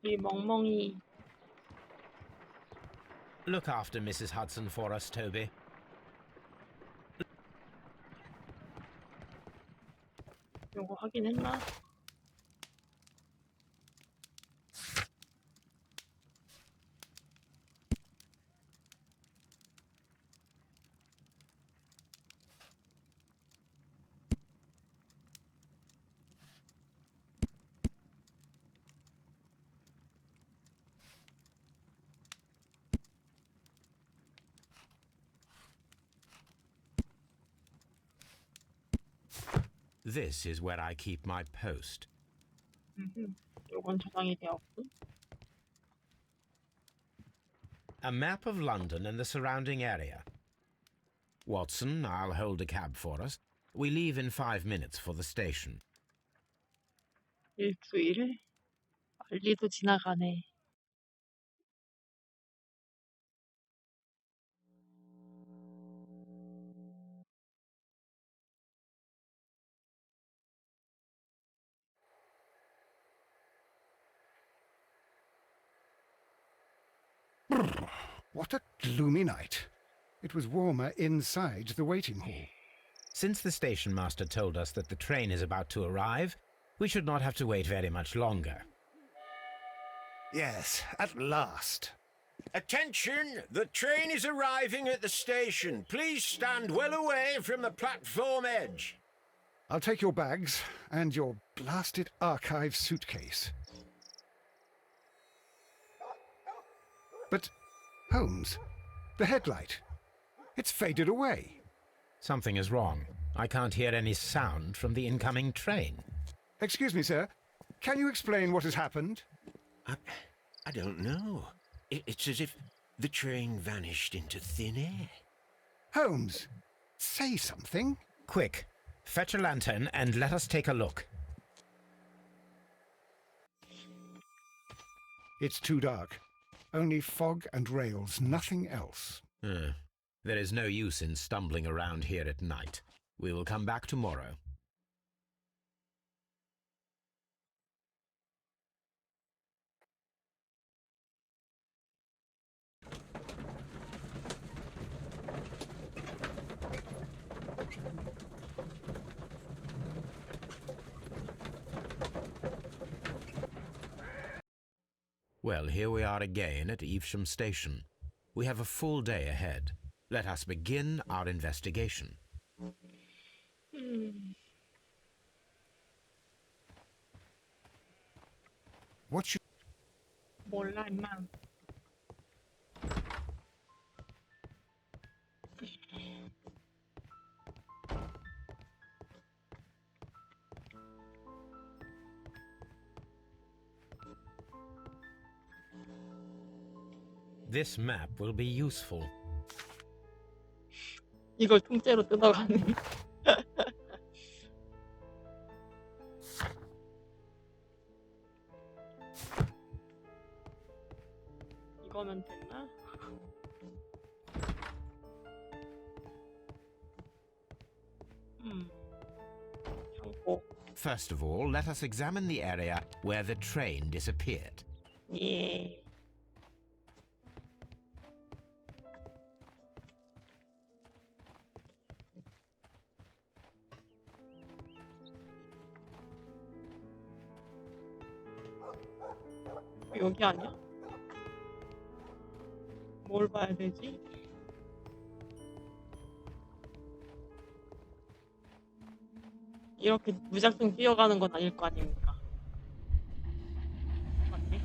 우리 멍멍이. Look after Mrs. Hudson for us, Toby. 요거 하긴 했나? This is where I keep my post. 요건 저장이 되었고. A map of London and the surrounding area. Watson, I'll hold a cab for us. We leave in 5 minutes for the station. 일주일? 빨리도 지나가네. What a gloomy night. It was warmer inside the waiting hall. Since the station master told us that the train is about to arrive, we should not have to wait very much longer. Yes, at last. Attention! The train is arriving at the station. Please stand well away from the platform edge. I'll take your bags and your blasted archive suitcase. But, Holmes, the headlight. It's faded away. Something is wrong. I can't hear any sound from the incoming train. Excuse me, sir. Can you explain what has happened? I don't know. It's as if the train vanished into thin air. Holmes, say something. Quick, fetch a lantern and let us take a look. It's too dark. Only fog and rails, nothing else. There is no use in stumbling around here at night. We will come back tomorrow. Well, here we are again at Evesham Station. We have a full day ahead. Let us begin our investigation. What should... 몰라, 임마. This map will be useful. 이걸 통째로 뜯어가네. 이거면 됐나? 창고. First of all, let us examine the area where the train disappeared. 예. 여기 아니야? 뭘 봐야 되지? 이렇게 무작정 뛰어가는 건 아닐 거 아닙니까? 맞네?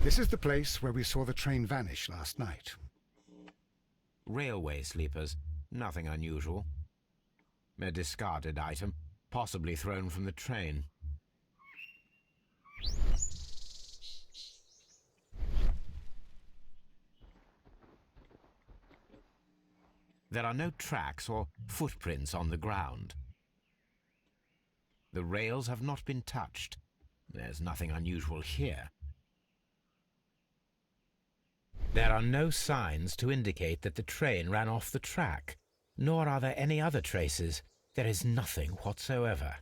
This is the place where we saw the train vanish last night. Railway sleepers, nothing unusual. A discarded item, possibly thrown from the train. There are no tracks or footprints on the ground. The rails have not been touched. There's nothing unusual here. There are no signs to indicate that the train ran off the track, nor are there any other traces. There is nothing whatsoever.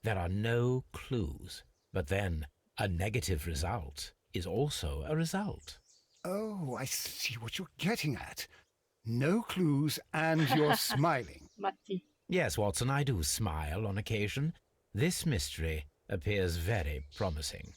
There are no clues. But then, a negative result is also a result. Oh, I see what you're getting at. No clues and you're smiling. 맞지? Yes, Watson, I do smile on occasion. This mystery appears very promising.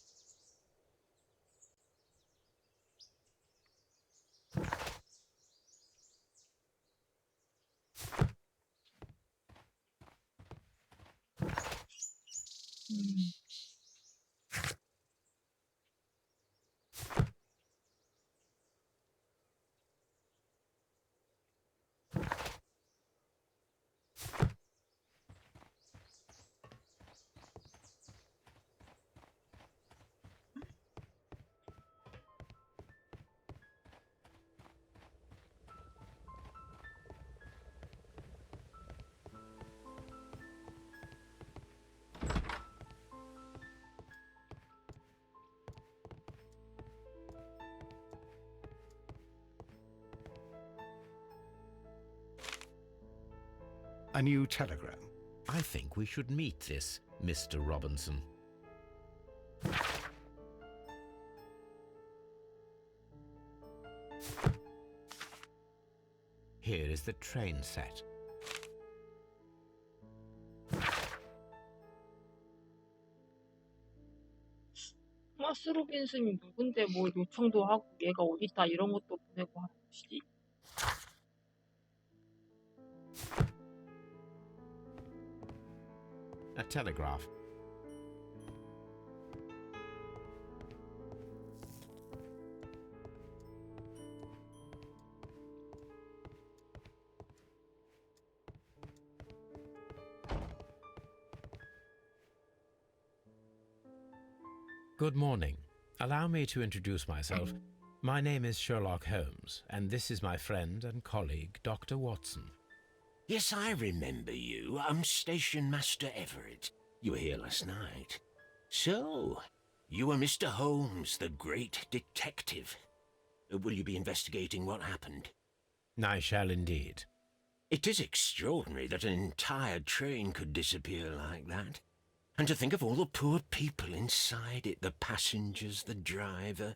A new telegram. I think we should meet this Mr. Robinson. Here is the train set. 토마스 로빈슨이 누군데 뭐 요청도 하고 얘가 어디 있다 이런 것도 보내고 하는 것이지? A telegraph. Good morning. Allow me to introduce myself. My name is Sherlock Holmes, and this is my friend and colleague, Dr. Watson. Yes, I remember you. I'm Station Master Everett. You were here last night. So, you are Mr. Holmes, the great detective. Will you be investigating what happened? I shall indeed. It is extraordinary that an entire train could disappear like that. And to think of all the poor people inside it, the passengers, the driver.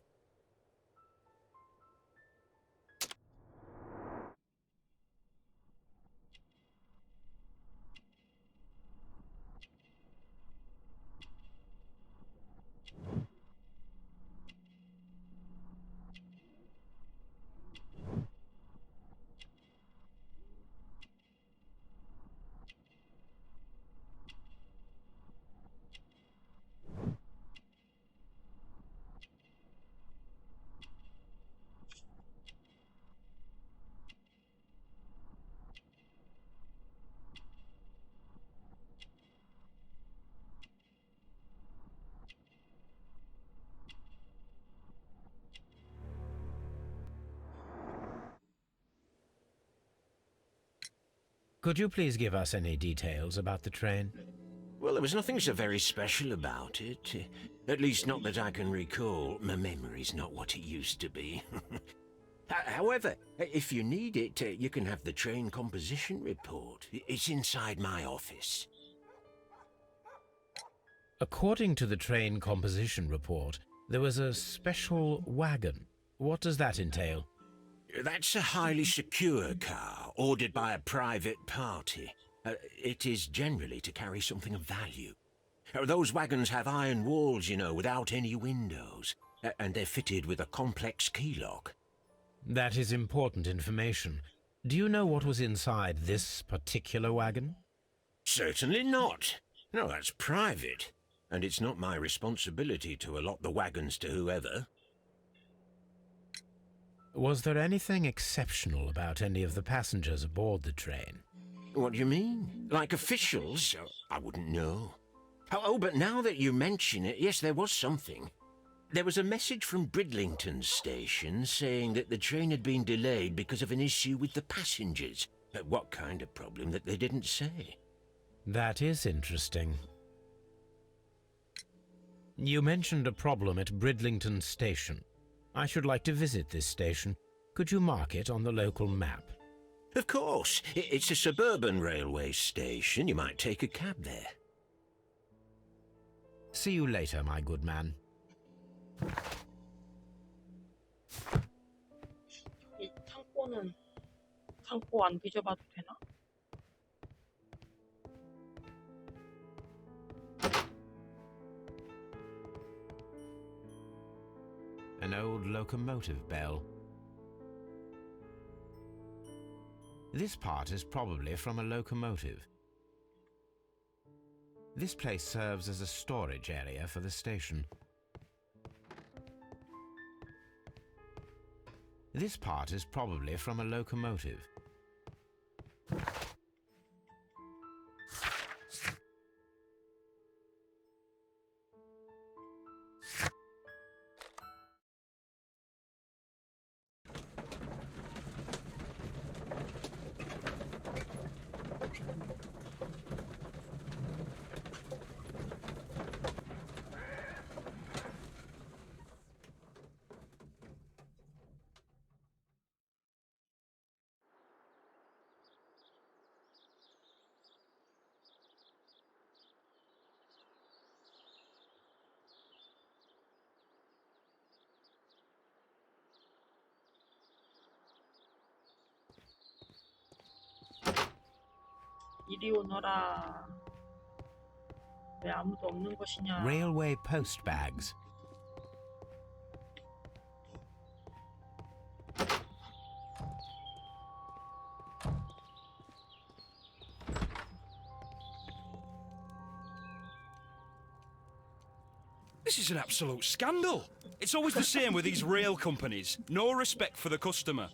Could you please give us any details about the train? Well, there was nothing so very special about it. At least not that I can recall. My memory's not what it used to be. However, if you need it, you can have the train composition report. It's inside my office. According to the train composition report, there was a special wagon. What does that entail? That's a highly secure car, ordered by a private party. It is generally to carry something of value. Those wagons have iron walls, you know, without any windows, and they're fitted with a complex key lock. That is important information. Do you know what was inside this particular wagon? Certainly not. No, that's private, and it's not my responsibility to allot the wagons to whoever. Was there anything exceptional about any of the passengers aboard the train? What do you mean? Like officials? I wouldn't know. Oh, but now that you mention it, yes, there was something. There was a message from Bridlington station saying that the train had been delayed because of an issue with the passengers. What kind of problem that they didn't say? That is interesting. You mentioned a problem at Bridlington station. I should like to visit this station. Could you mark it on the local map? Of course. It's a suburban railway station. You might take a cab there. See you later, my good man. 이 창고는 창고 안 뒤져봐도 되나? An old locomotive bell. This part is probably from a locomotive. This place serves as a storage area for the station. This part is probably from a locomotive. 이리 오너라. 왜 아무도 없는 것이냐? Railway post bags. This is an absolute scandal. It's always the same with these rail companies. No respect for the customer.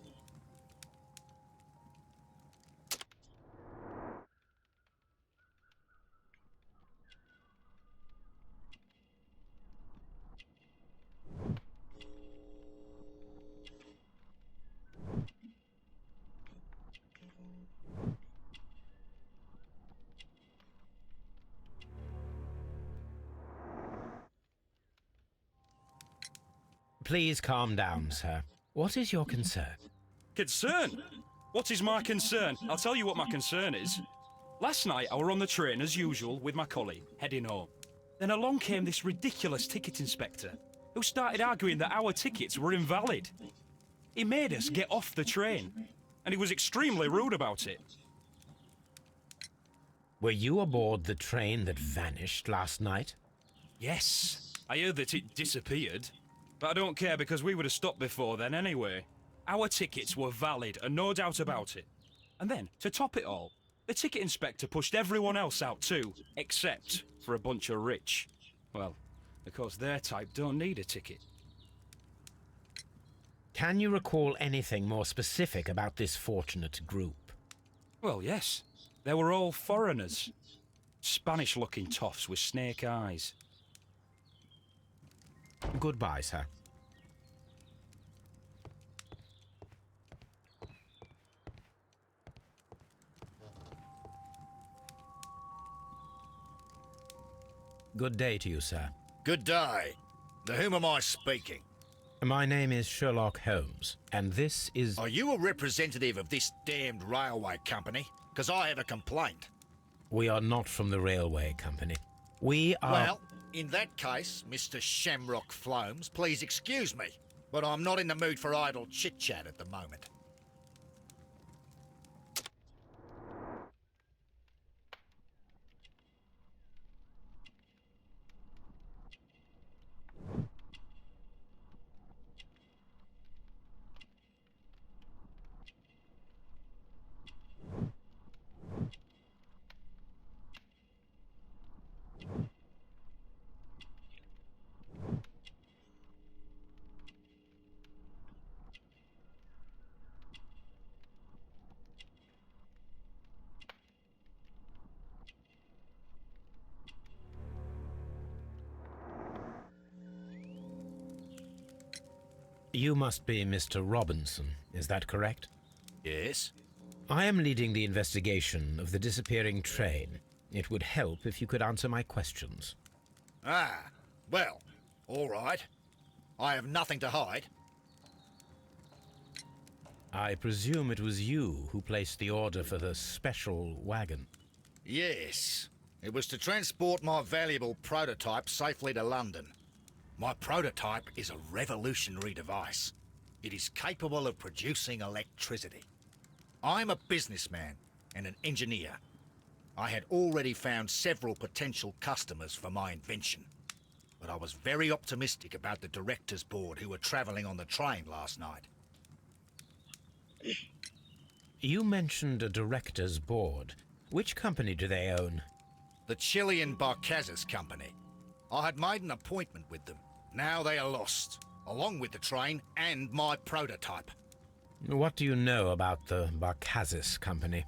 Please calm down, sir. What is your concern? Concern? What is my concern? I'll tell you what my concern is. Last night I were on the train as usual with my colleague, heading home. Then along came this ridiculous ticket inspector, who started arguing that our tickets were invalid. He made us get off the train, and he was extremely rude about it. Were you aboard the train that vanished last night? Yes, I heard that it disappeared. But I don't care because we would have stopped before then anyway. Our tickets were valid and no doubt about it. And then, to top it all, the ticket inspector pushed everyone else out too, except for a bunch of rich. Well, of course their type don't need a ticket. Can you recall anything more specific about this fortunate group? Well, yes. They were all foreigners. Spanish-looking toffs with snake eyes. Goodbye, sir. Good day to you, sir. Good day. To whom am I speaking? My name is Sherlock Holmes, and this is... Are you a representative of this damned railway company? Because I have a complaint. We are not from the railway company. We are... Well, in that case, Mr. Shamrock Flomes, please excuse me, but I'm not in the mood for idle chit-chat at the moment. You must be Mr. Robinson, is that correct? Yes? I am leading the investigation of the disappearing train. It would help if you could answer my questions. Ah, well, all right. I have nothing to hide. I presume it was you who placed the order for the special wagon. Yes. It was to transport my valuable prototype safely to London. My prototype is a revolutionary device. It is capable of producing electricity. I'm a businessman and an engineer. I had already found several potential customers for my invention, but I was very optimistic about the directors' board who were travelling on the train last night. You mentioned a directors' board. Which company do they own? The Chilean Barcazas Company. I had made an appointment with them. Now they are lost, along with the train and my prototype. What do you know about the Barcazas Company?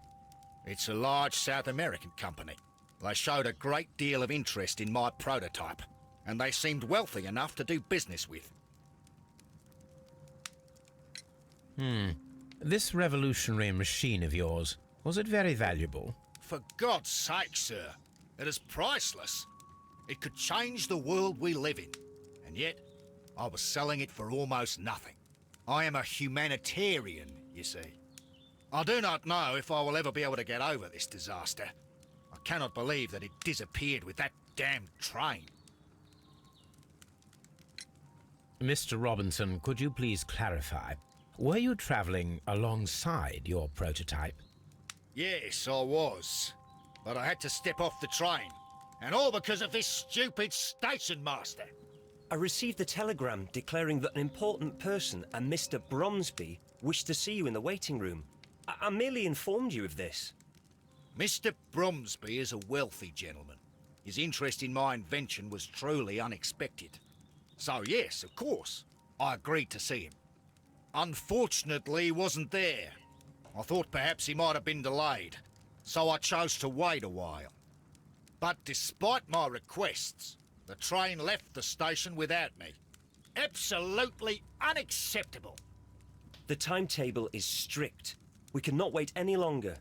It's a large South American company. They showed a great deal of interest in my prototype, and they seemed wealthy enough to do business with. This revolutionary machine of yours, was it very valuable? For God's sake, sir, it is priceless. It could change the world we live in, and yet I was selling it for almost nothing. I am a humanitarian, you see. I do not know if I will ever be able to get over this disaster. I cannot believe that it disappeared with that damned train. Mr. Robinson, could you please clarify? Were you traveling alongside your prototype? Yes, I was. But I had to step off the train. And all because of this stupid station master. I received a telegram declaring that an important person, a Mr. Bromsby, wished to see you in the waiting room. I merely informed you of this. Mr. Bromsby is a wealthy gentleman. His interest in my invention was truly unexpected. So yes, of course, I agreed to see him. Unfortunately, he wasn't there. I thought perhaps he might have been delayed, so I chose to wait a while. But despite my requests, the train left the station without me. Absolutely unacceptable. The timetable is strict. We cannot wait any longer.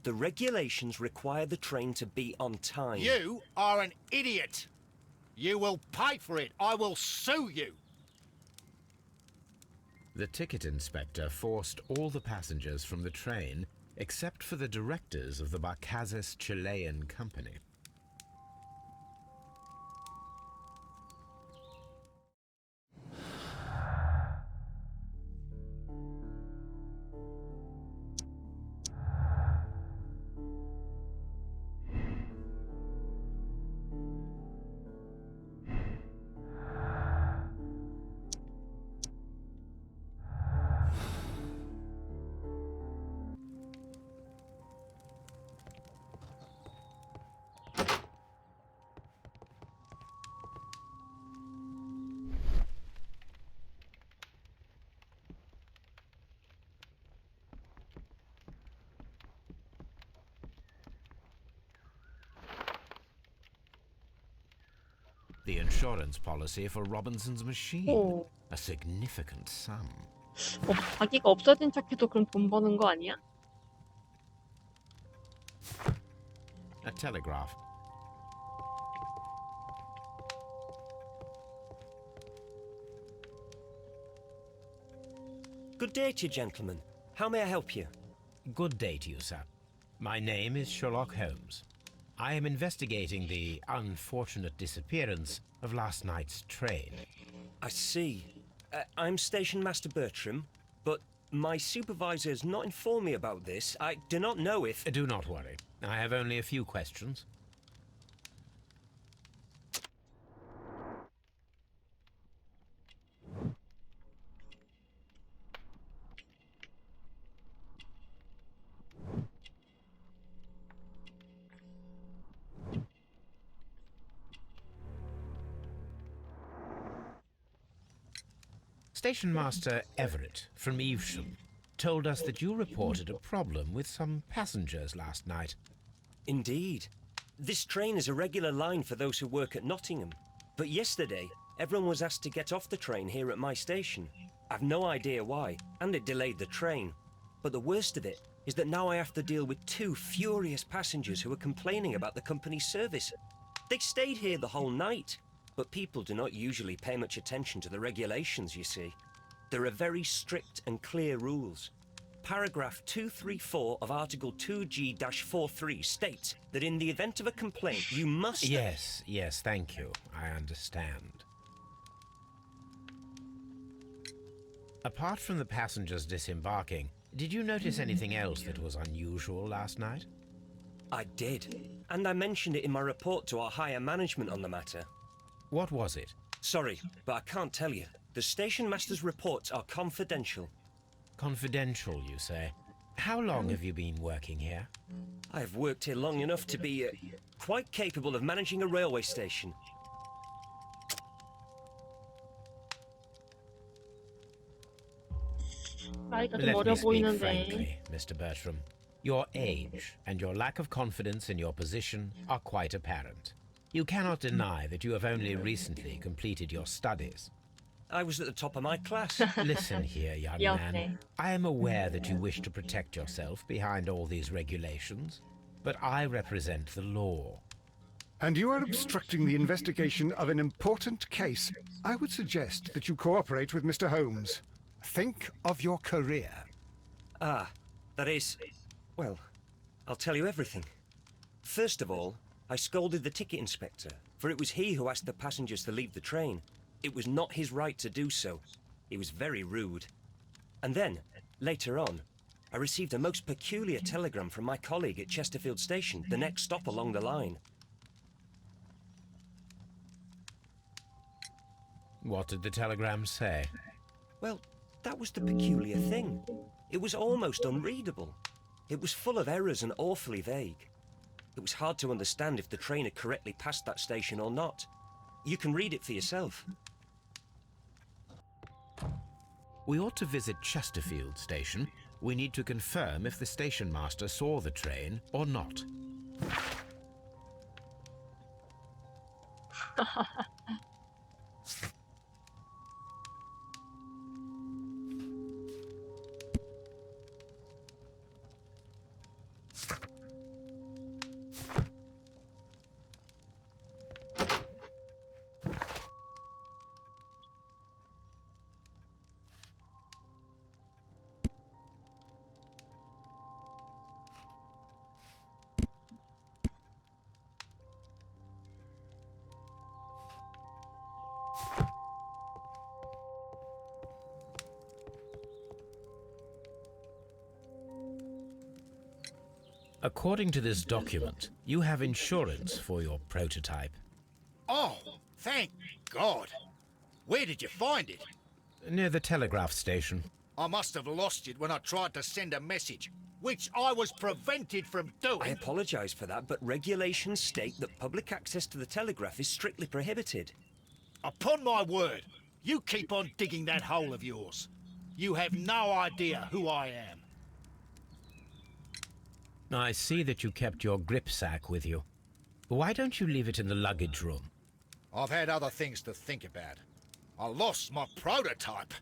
The regulations require the train to be on time. You are an idiot. You will pay for it. I will sue you. The ticket inspector forced all the passengers from the train except for the directors of the Barcazes Chilean Company. The insurance policy for Robinson's machine. 오. A significant sum. 자기가 없어진 척해도 그럼 돈 버는 거 아니야? A telegraph. Good day to you, gentlemen. How may I help you? Good day to you, sir. My name is Sherlock Holmes. I am investigating the unfortunate disappearance of last night's train. I see. I'm Station Master Bertram, but my supervisor has not informed me about this. I do not know if... Do not worry. I have only a few questions. Station Master Everett from Evesham told us that you reported a problem with some passengers last night. Indeed. This train is a regular line for those who work at Nottingham. But yesterday, everyone was asked to get off the train here at my station. I've no idea why, and it delayed the train. But the worst of it is that now I have to deal with two furious passengers who are complaining about the company's service. They stayed here the whole night. But people do not usually pay much attention to the regulations, you see. There are very strict and clear rules. Paragraph 234 of Article 2G-43 states that in the event of a complaint, you must... Yes, thank you. I understand. Apart from the passengers disembarking, did you notice anything else that was unusual last night? I did, and I mentioned it in my report to our higher management on the matter. What was it? Sorry, but I can't tell you. The station master's reports are confidential. Confidential, you say? How long have you been working here? I have worked here long enough to be quite capable of managing a railway station. 나이가 좀 Let 어려 me speak 보이는데. frankly, Mr. Bertram. Your age and your lack of confidence in your position are quite apparent. You cannot deny that you have only recently completed your studies. I was at the top of my class. Listen here, young man. I am aware that you wish to protect yourself behind all these regulations, but I represent the law. And you are obstructing the investigation of an important case. I would suggest that you cooperate with Mr. Holmes. Think of your career. Ah, that is... Well, I'll tell you everything. First of all, I scolded the ticket inspector, for it was he who asked the passengers to leave the train. It was not his right to do so. He was very rude. And then, later on, I received a most peculiar telegram from my colleague at Chesterfield Station, the next stop along the line. What did the telegram say? Well, that was the peculiar thing. It was almost unreadable. It was full of errors and awfully vague. It was hard to understand if the train had correctly passed that station or not. You can read it for yourself. We ought to visit Chesterfield Station. We need to confirm if the station master saw the train or not. According to this document, you have insurance for your prototype. Oh, thank God. Where did you find it? Near the telegraph station. I must have lost it when I tried to send a message, which I was prevented from doing. I apologise for that, but regulations state that public access to the telegraph is strictly prohibited. Upon my word, you keep on digging that hole of yours. You have no idea who I am. I see that you kept your grip sack with you. Why don't you leave it in the luggage room? I've had other things to think about. I lost my prototype.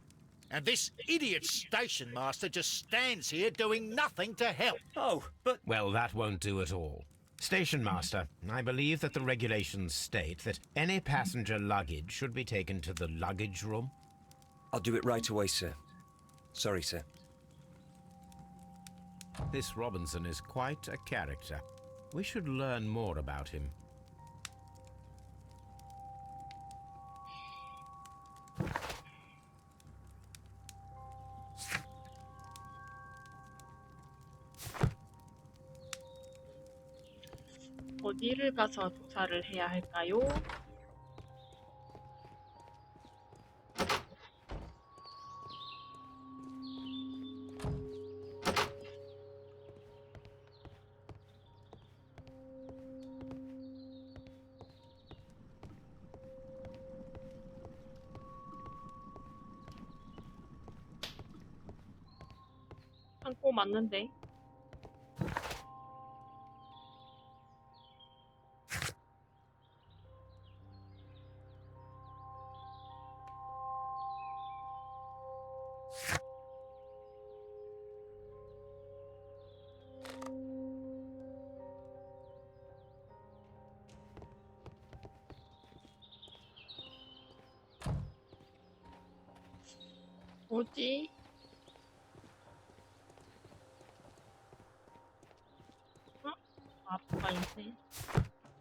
And this idiot station master just stands here doing nothing to help. Oh, but... Well, that won't do at all. Station master, I believe that the regulations state that any passenger luggage should be taken to the luggage room. I'll do it right away, sir. Sorry, sir. This Robinson is quite a character. We should learn more about him. 어디를 가서 조사를 해야 할까요? 창고 맞는데? 뭐지? 어? 아빠가 있네.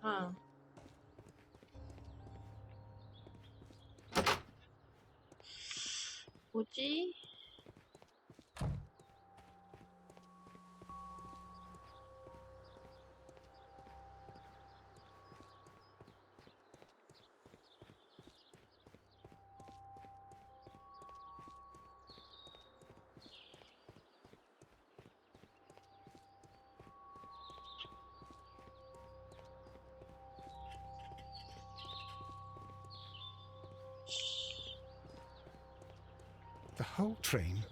아. 뭐지? The whole train?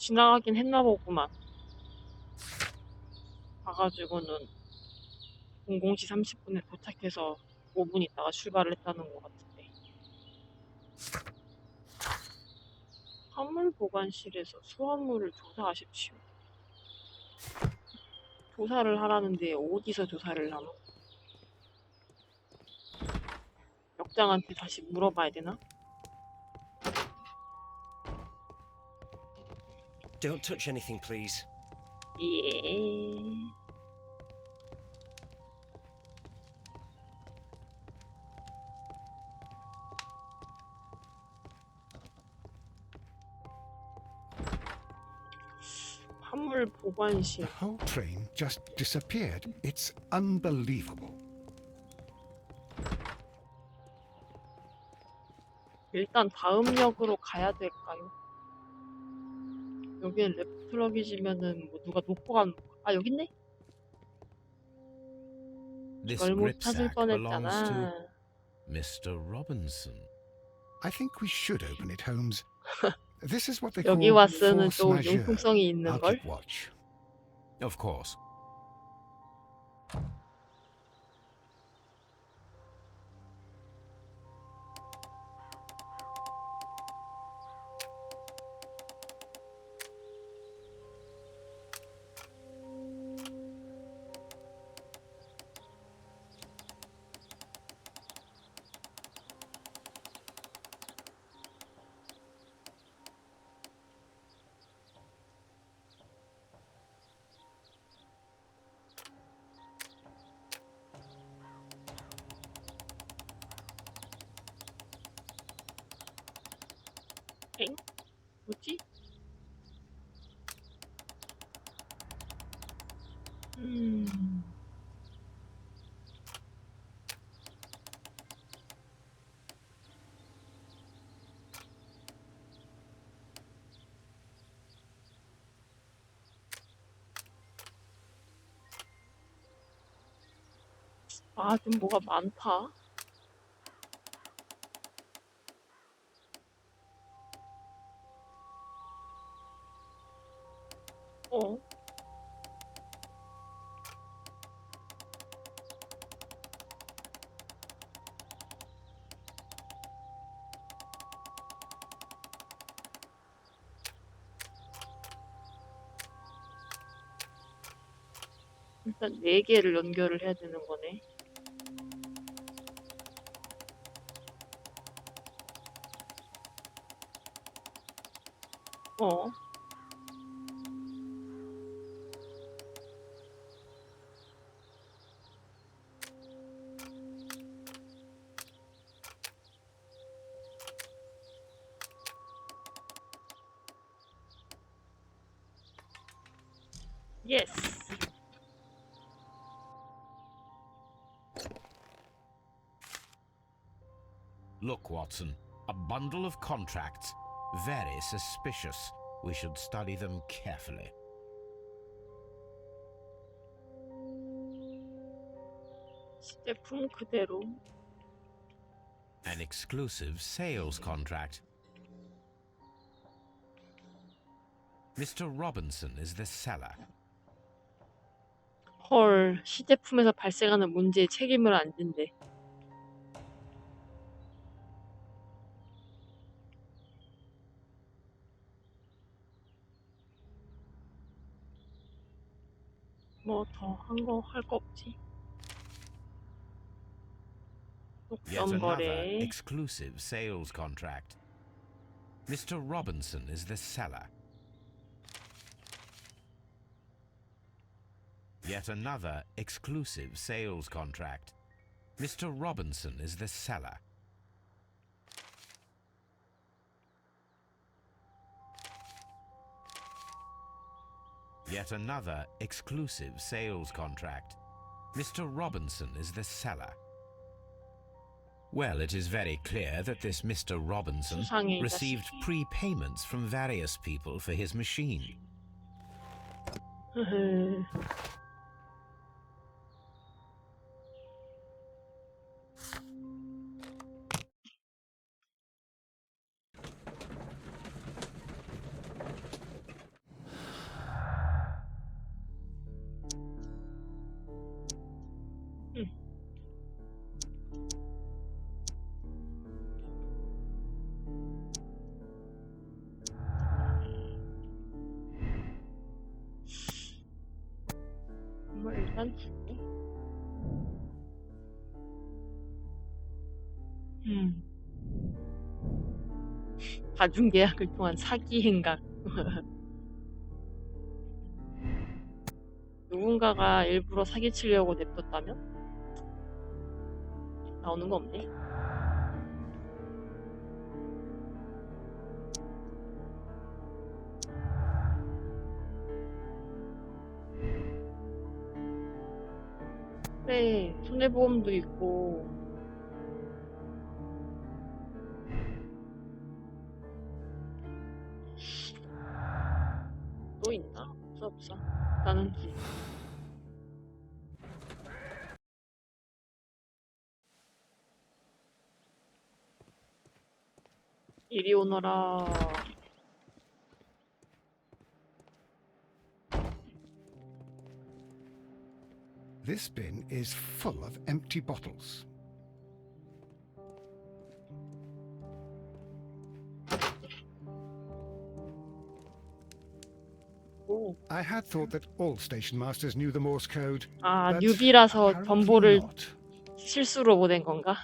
지나가긴 했나 보구만. 가가지고는 00시 30분에 도착해서 5분 있다가 출발을 했다는 것 같은데. 화물 보관실에서 수화물을 조사하십시오. 조사를 하라는데 어디서 조사를 하노? 역장한테 다시 물어봐야 되나? Don't touch anything, please. 예. 화물 보관실. The whole train just disappeared. It's unbelievable. 일단 다음 역으로 가야 될까요? 여기엔 랩트럭이지면은 뭐 누가 놓고 간... 아 여기 있네? This 이걸 못 gripsack 찾을 belongs to 뻔했잖아. Mr. Robinson. I think we should open it, Holmes. This is what they call 여기 와서는 force 또 majeure. 융통성이 I'll 있는걸? keep watch. Of course. 엥? 뭐지? 아, 좀 뭐가 많다. 어? 일단 4개를 연결을 해야 되는 거네. 어? 예스. Look, Watson, a bundle of contracts. Very suspicious. We should study them carefully. 시제품 그대로. An exclusive sales contract. Mr. Robinson is the seller. 헐, 시제품에서 발생하는 문제에 책임을 안 진대. 뭐 더 한 거 할 거 없지. Yet another 독점거래. exclusive sales contract. Mr. Robinson is the seller. Yet another exclusive sales contract. Mr. Robinson is the seller. Yet another exclusive sales contract. Mr. Robinson is the seller. Well, it is very clear that this Mr. Robinson 수상해, 이 received 자식이. prepayments from various people for his machine. 흐흐. 괜찮지. 가중계약을 통한 사기 행각. 누군가가 일부러 사기치려고 냅뒀다면? 나오는 거 없네. 그래, 손해보험도 있고. 또 있나? 없어. 나는 이리 오너라. This bin is full of empty bottles. I had thought that all station masters knew the Morse code. 아, but 뉴비라서 apparently 전보를 not. 실수로 보낸 건가?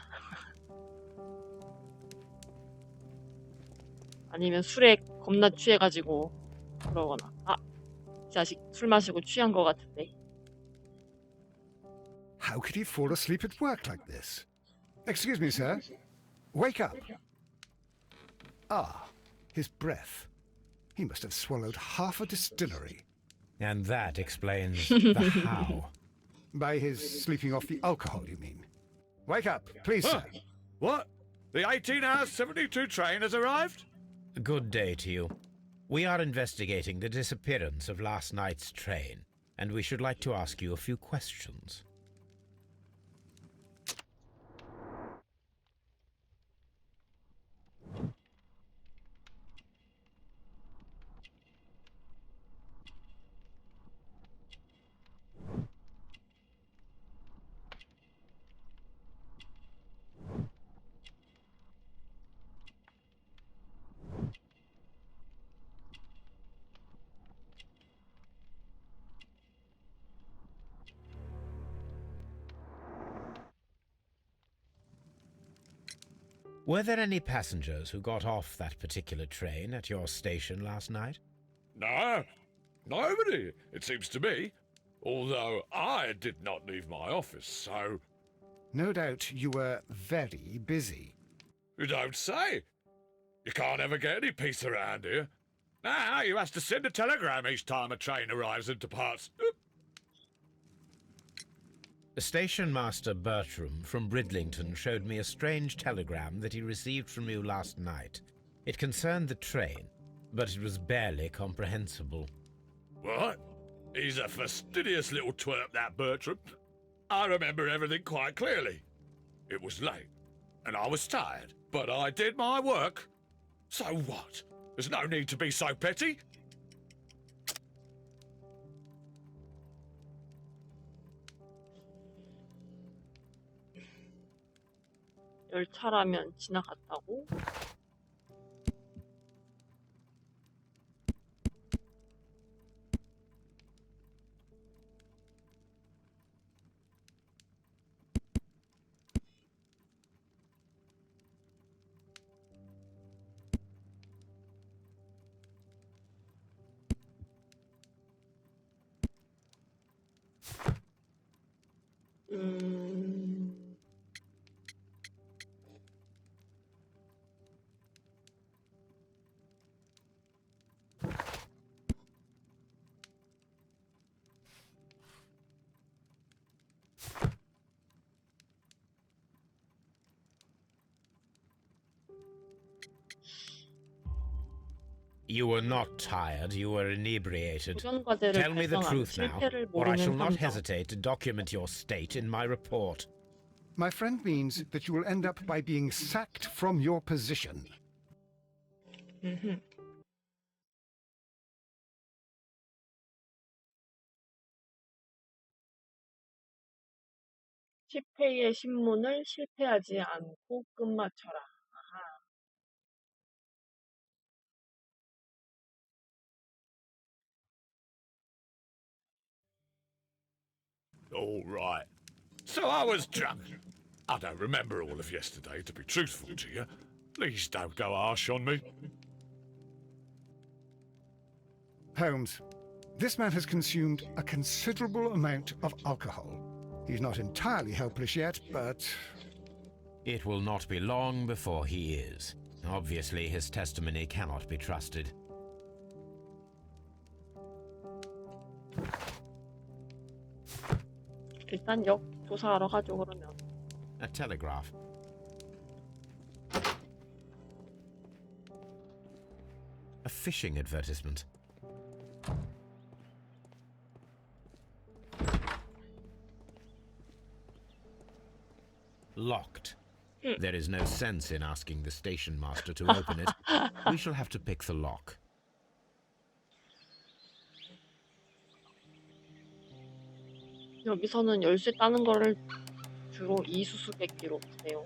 아니면 술에 겁나 취해가지고 그러거나. 아, 이 자식 술 마시고 취한 거 같은데. How could he fall asleep at work like this? Excuse me, sir. Wake up. Ah, his breath. He must have swallowed half a distillery. And that explains the how. By his sleeping off the alcohol, you mean? Wake up, please, sir. What? The 18-hour 72 train has arrived? Good day to you. We are investigating the disappearance of last night's train, and we should like to ask you a few questions. Were there any passengers who got off that particular train at your station last night? No, nobody, it seems to me. Although I did not leave my office, so... No doubt you were very busy. You don't say. You can't ever get any peace around here. Now you have to send a telegram each time a train arrives and departs. Station Master Bertram from Bridlington showed me a strange telegram that he received from you last night. It concerned the train, but it was barely comprehensible. What? He's a fastidious little twerp, that Bertram. I remember everything quite clearly. It was late, and I was tired, but I did my work. So what? There's no need to be so petty. 열차라면 지나갔다고? You were not tired, you were inebriated. 도전과제를 Tell me the 달성하면 truth now, 실패를 or I shall 모르는 not 함정. hesitate to document your state in my report. My friend means that you will end up by being sacked from your position. 실패의 신문을 실패하지 않고 끝마쳐라. 아하. All right. So I was drunk. I don't remember all of yesterday, to be truthful to you. Please don't go harsh on me. Holmes, this man has consumed a considerable amount of alcohol. He's not entirely helpless yet, but... It will not be long before he is. Obviously, his testimony cannot be trusted. 일단 역 조사하러 가죠, 그러면. A telegraph. A fishing advertisement. Locked. There is no sense in asking the station master to open it. We shall have to pick the lock. 여기서는 열쇠 따는 거를 주로 이수수께끼로 쓰네요.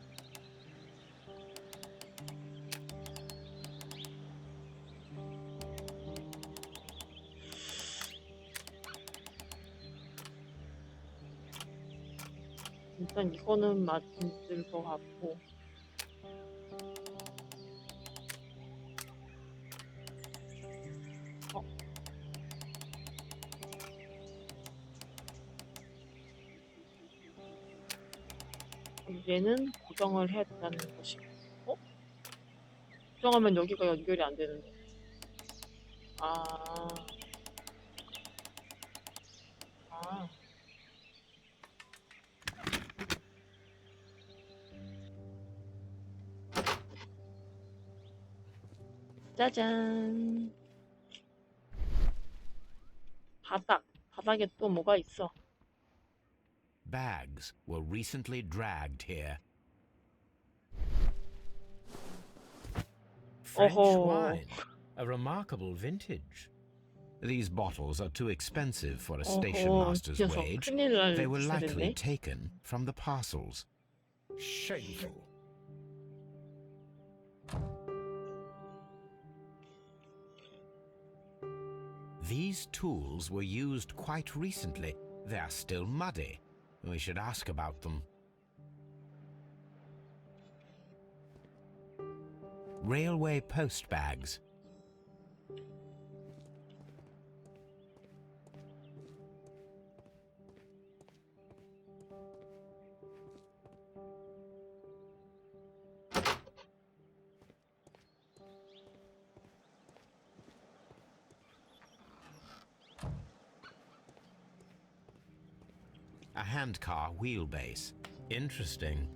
일단 이거는 맞을 것 같고. 얘는 고정을 해야 된다는 것이고. 고정하면 여기가 연결이 안 되는데. 아. 짜잔. 바닥에 또 뭐가 있어? Bags were recently dragged here. French wine, a remarkable vintage. These bottles are too expensive for a station master's wage. They were likely taken from the parcels. Shameful. These tools were used quite recently. They are still muddy. We should ask about them. Railway post bags. A handcar wheelbase. Interesting.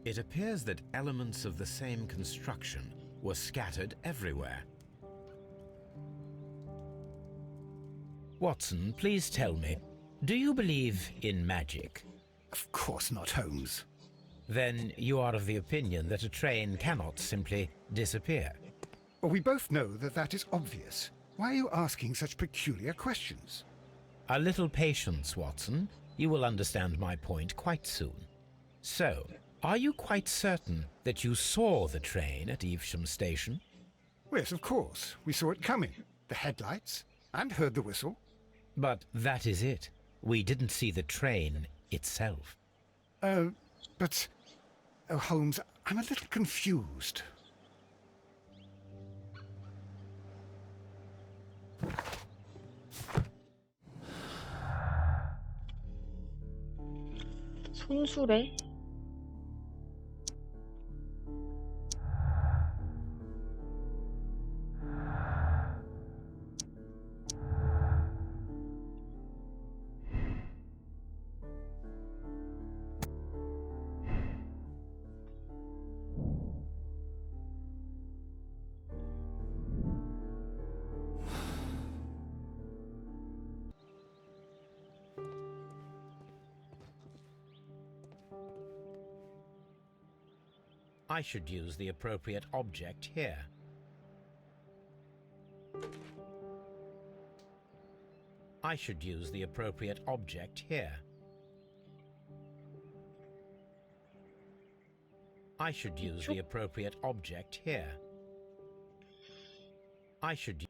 It appears that elements of the same construction were scattered everywhere. Watson, please tell me, do you believe in magic? Of course not, Holmes. Then you are of the opinion that a train cannot simply disappear? Well, we both know that that is obvious. Why are you asking such peculiar questions? A little patience, Watson. You will understand my point quite soon. So, are you quite certain that you saw the train at Evesham Station? Yes, of course. We saw it coming. The headlights, and heard the whistle. But that is it. We didn't see the train itself. But... Oh, Holmes, I'm a little confused. 손수레? I should use the appropriate object here. I should use the appropriate object here. I should use the appropriate object here. I should...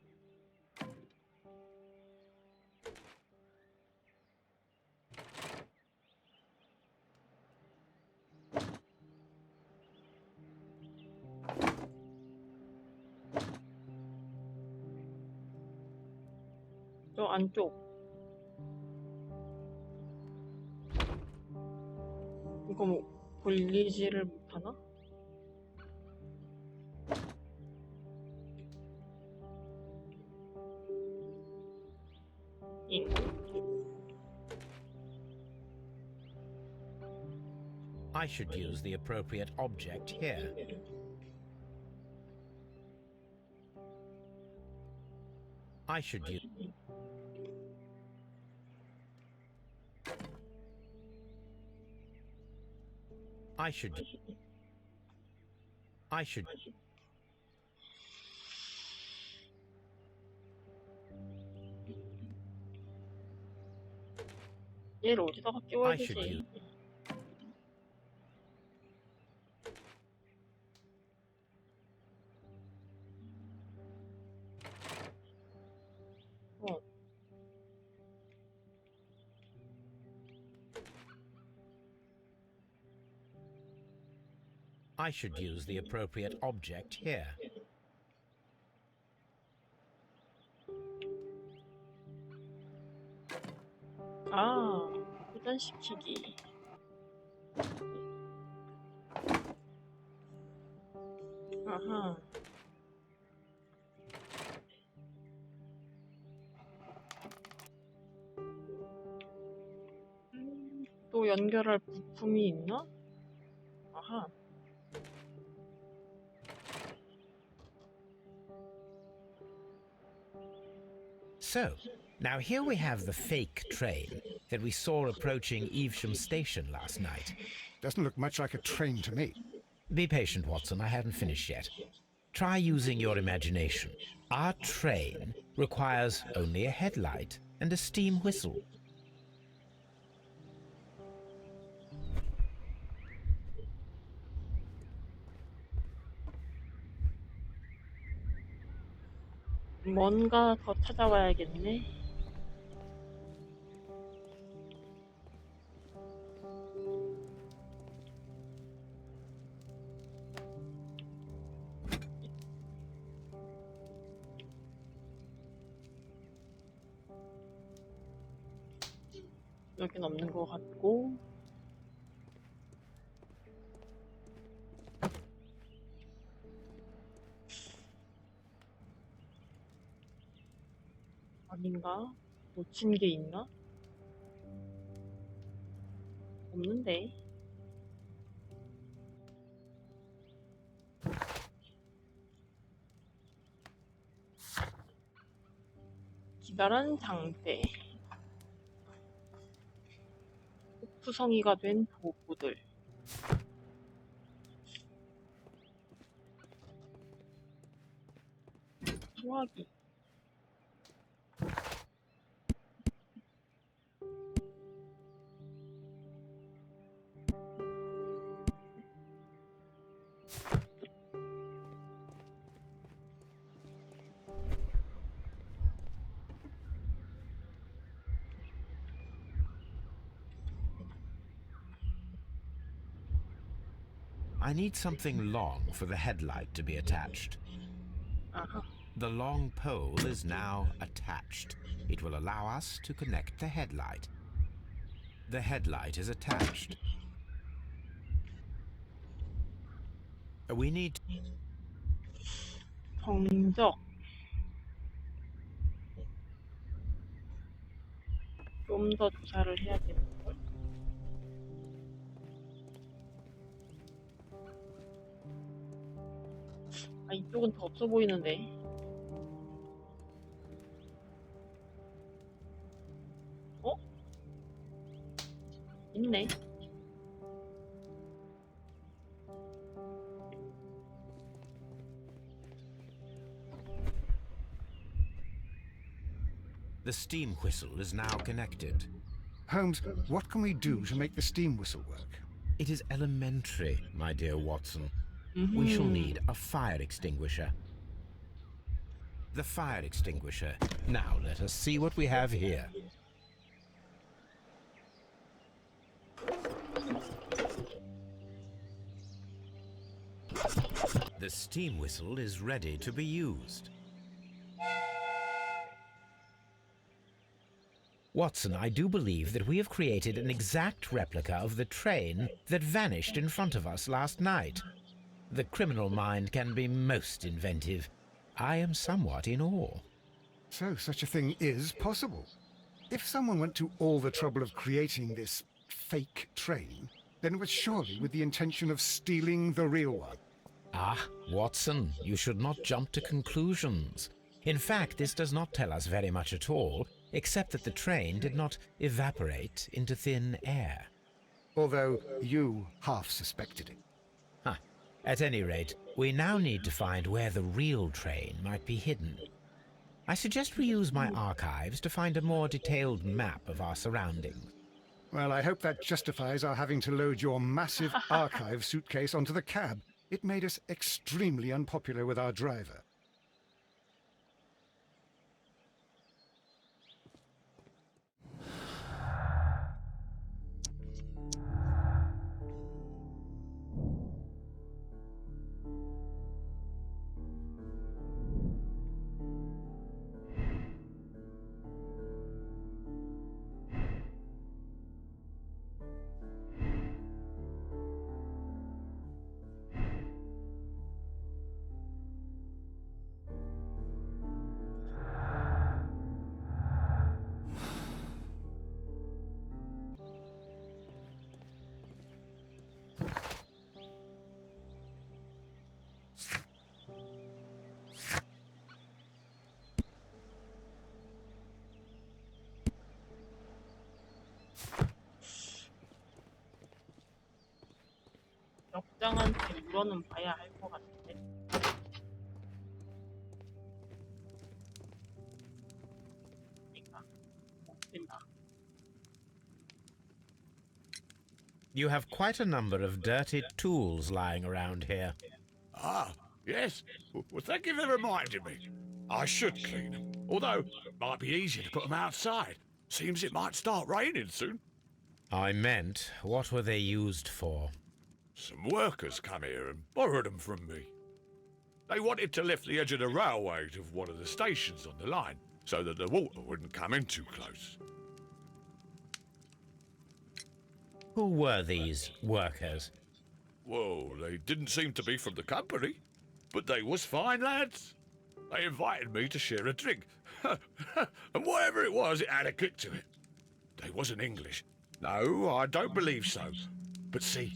저 안쪽. 이거 뭐 돌리지를 못하나? 잉. I should use the appropriate object here. I should use... I should... I should... 얘를 어디다가 끼워야 I should 되지? use... 어. I should use the appropriate object here. 아, 회전시키기. 아하. 또 연결할 부품이 있나? 아하. So, now here we have the fake train that we saw approaching Evesham Station last night. Doesn't look much like a train to me. Be patient, Watson, I haven't finished yet. Try using your imagination. Our train requires only a headlight and a steam whistle. 뭔가 더 찾아와야겠네. 여긴 없는 것 같고. 아닌가? 놓친 게 있나? 없는데. 기다란 장대. 폭투성이가 된 도구들. 소화기. I need something long for the headlight to be attached. Uh-huh. The long pole is now attached. It will allow us to connect the headlight. The headlight is attached. We need... 정적. 좀 더 조사를 해야겠는걸? 아, 이쪽은 더 없어 보이는데. 어? 있네. The steam whistle is now connected. Holmes, what can we do to make the steam whistle work? It is elementary, my dear Watson. We shall need a fire extinguisher. The fire extinguisher. Now let us see what we have here. The steam whistle is ready to be used. Watson, I do believe that we have created an exact replica of the train that vanished in front of us last night. The criminal mind can be most inventive. I am somewhat in awe. So such a thing is possible. If someone went to all the trouble of creating this fake train, then it was surely with the intention of stealing the real one. Ah, Watson, you should not jump to conclusions. In fact, this does not tell us very much at all, except that the train did not evaporate into thin air. Although you half suspected it. Huh. At any rate, we now need to find where the real train might be hidden. I suggest we use my archives to find a more detailed map of our surroundings. Well, I hope that justifies our having to load your massive archive suitcase onto the cab. It made us extremely unpopular with our driver. 역장한테 물어는 봐야 할 것 같은데. 그러니까 못 된다. You have quite a number of dirty tools lying around here. Ah, yes. Well, thank you for reminding me. I should clean them. Although, it might be easier to put them outside. Seems it might start raining soon. I meant, what were they used for? Some workers come here and borrowed them from me. They wanted to lift the edge of the railway to one of the stations on the line, so that the water wouldn't come in too close. Who were these workers? Well, they didn't seem to be from the company, but they was fine lads. They invited me to share a drink, and whatever it was, it had a kick to it. They wasn't English. No, I don't believe so. But see,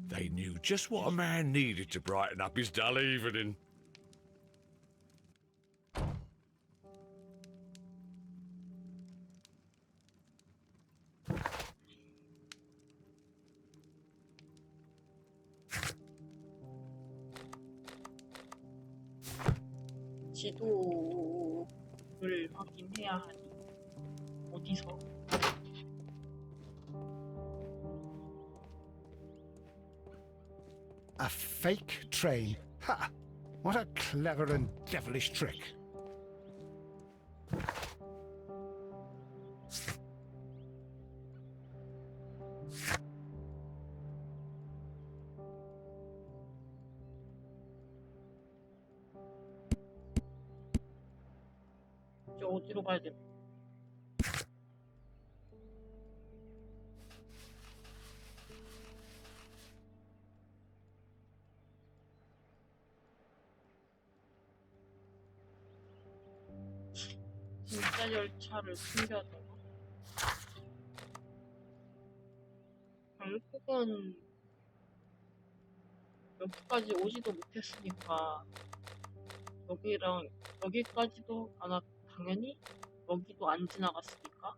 they knew just what a man needed to brighten up his dull evening. 지도를 확인해야 하니 어디서? A fake train. Ha! What a clever and devilish trick. 이제 어디로 가야 돼? 진짜 열차를 숨겨야 되나? 결국은 여기까지 오지도 못했으니까 여기랑 여기까지도 당연히 여기도 안 지나갔으니까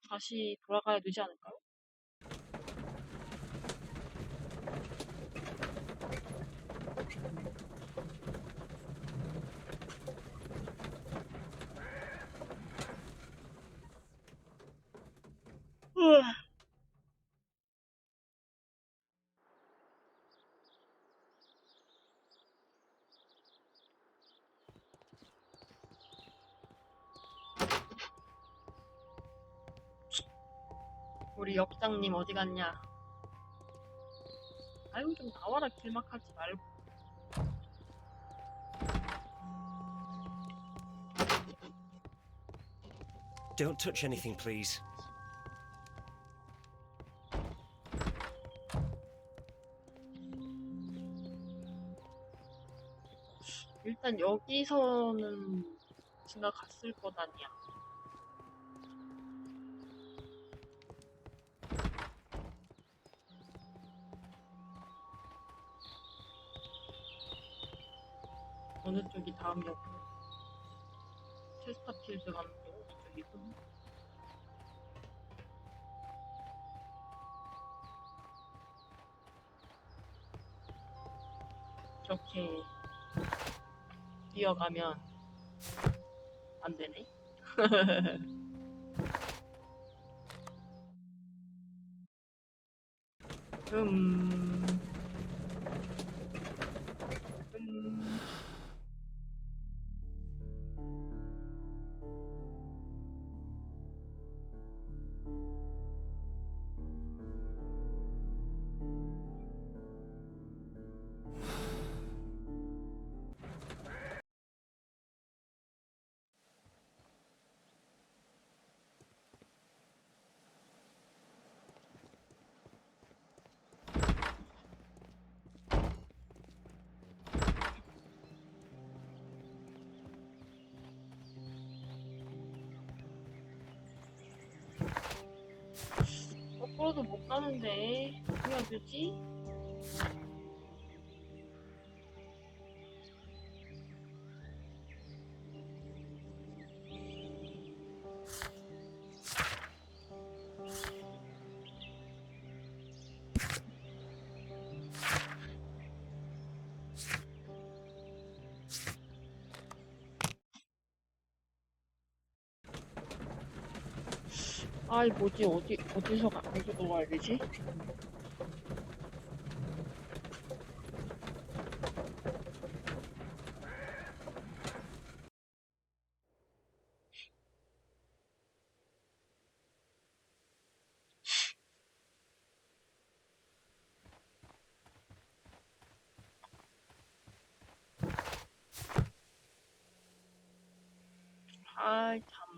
다시 돌아가야 되지 않을까요? 우리 역장님 어디 갔냐? 아유 좀 나와라 길막하지 말고. Don't touch anything, please. 일단 여기서는 지나갔을 것 아니야. 어느 쪽이 다음 역으로? 체스터필드 가는 게 어느 쪽이군? 이렇게 뛰어가면 안 되네. 음. 거꾸로도 못 가는데 어떻게 해야 되지? 아이 뭐지 어디서 가야 되지? 아이 참.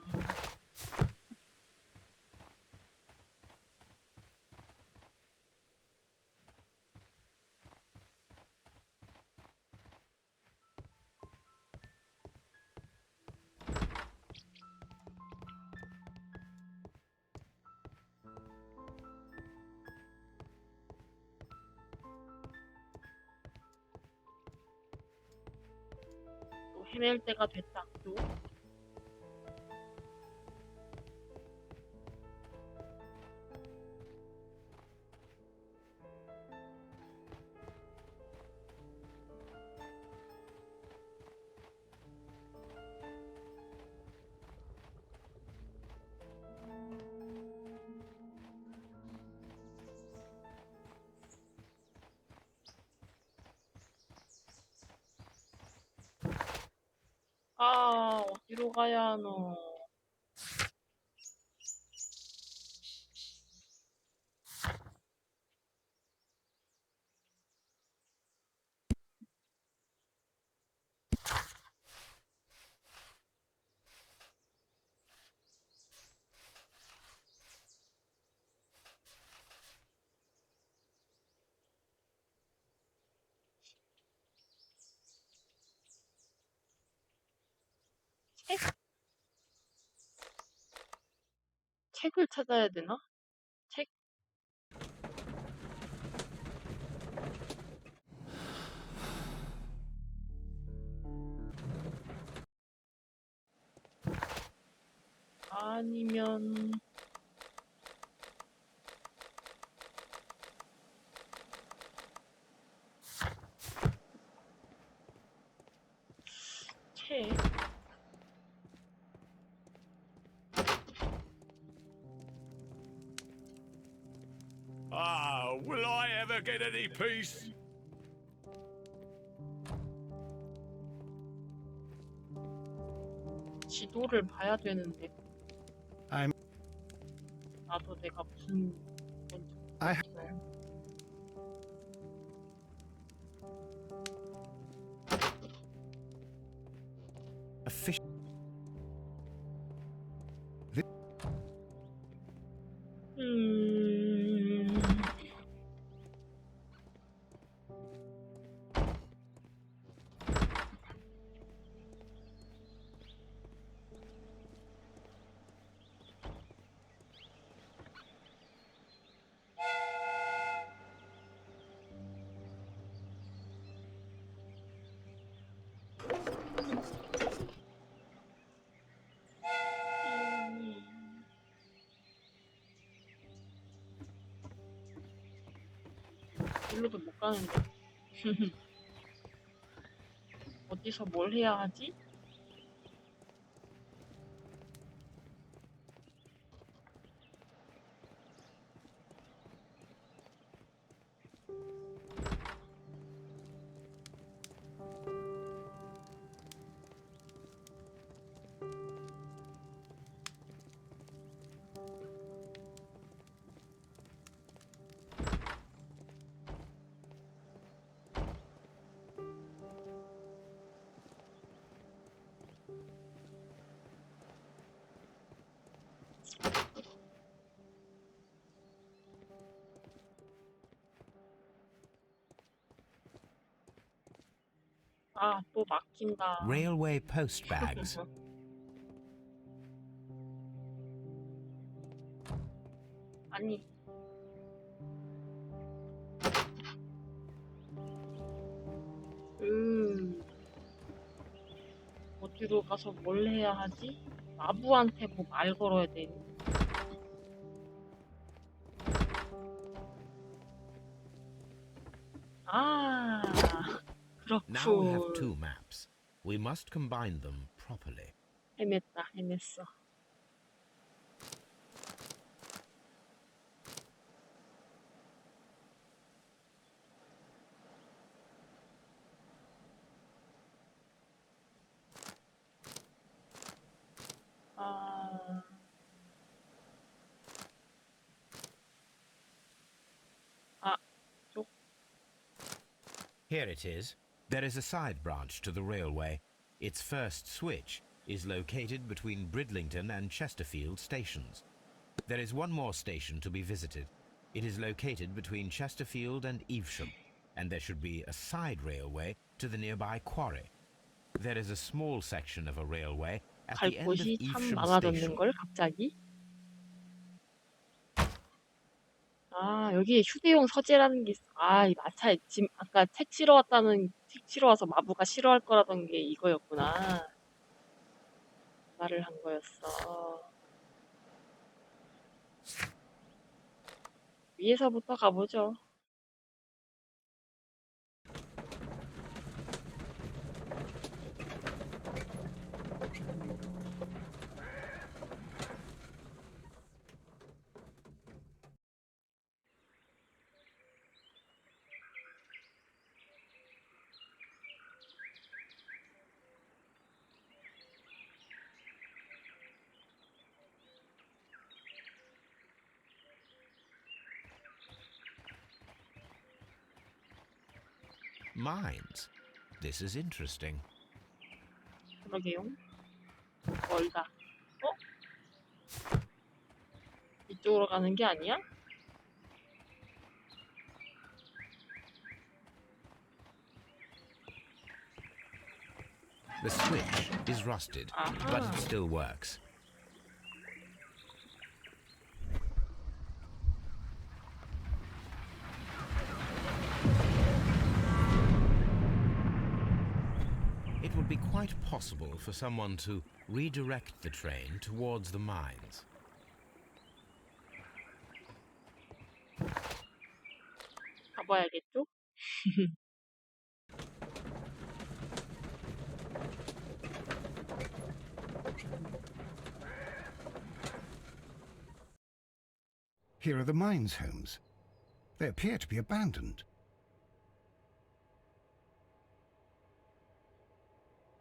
또 헤맬 때가 됐다. 또. 아 어디로 가야 하노? 책을 찾아야 되나? 책? 아니면 책? Ah, will I ever get any peace? 지도를 봐야 되는데. I'm. 나도 내가 무슨 I. A fish. This 일로도 못 가는데. 어디서 뭘 해야 하지? 아, 또 막힌다. Railway post bags. 아니. 어디로 가서 뭘 해야 하지? 마부한테 뭐 말 걸어야 되니? 아, Now we have 그렇군. two maps. We must combine them properly. 헤맸어. Here it is. There is a side branch to the railway. Its first switch is located between Bridlington and Chesterfield stations. There is one more station to be visited. It is located between Chesterfield and Evesham, and there should be a side railway to the nearby quarry. There is a small section of a railway at 갈 the end of 곳이 참 Evesham 많아졌는 station. 걸 갑자기? 아, 여기에 휴대용 서재라는 게 있어. 아, 이 마차 지금 아까 책 치러 와서 마부가 싫어할 거라던 게 이거였구나. 말을 한 거였어. 위에서부터 가보죠. Mines. This is interesting. 그러게요. 멀다. 이쪽으로 가는 게 아니야? The switch is rusted, but it still works. It would be quite possible for someone to redirect the train towards the mines. 가봐야겠죠? Here are the mines, Holmes. They appear to be abandoned.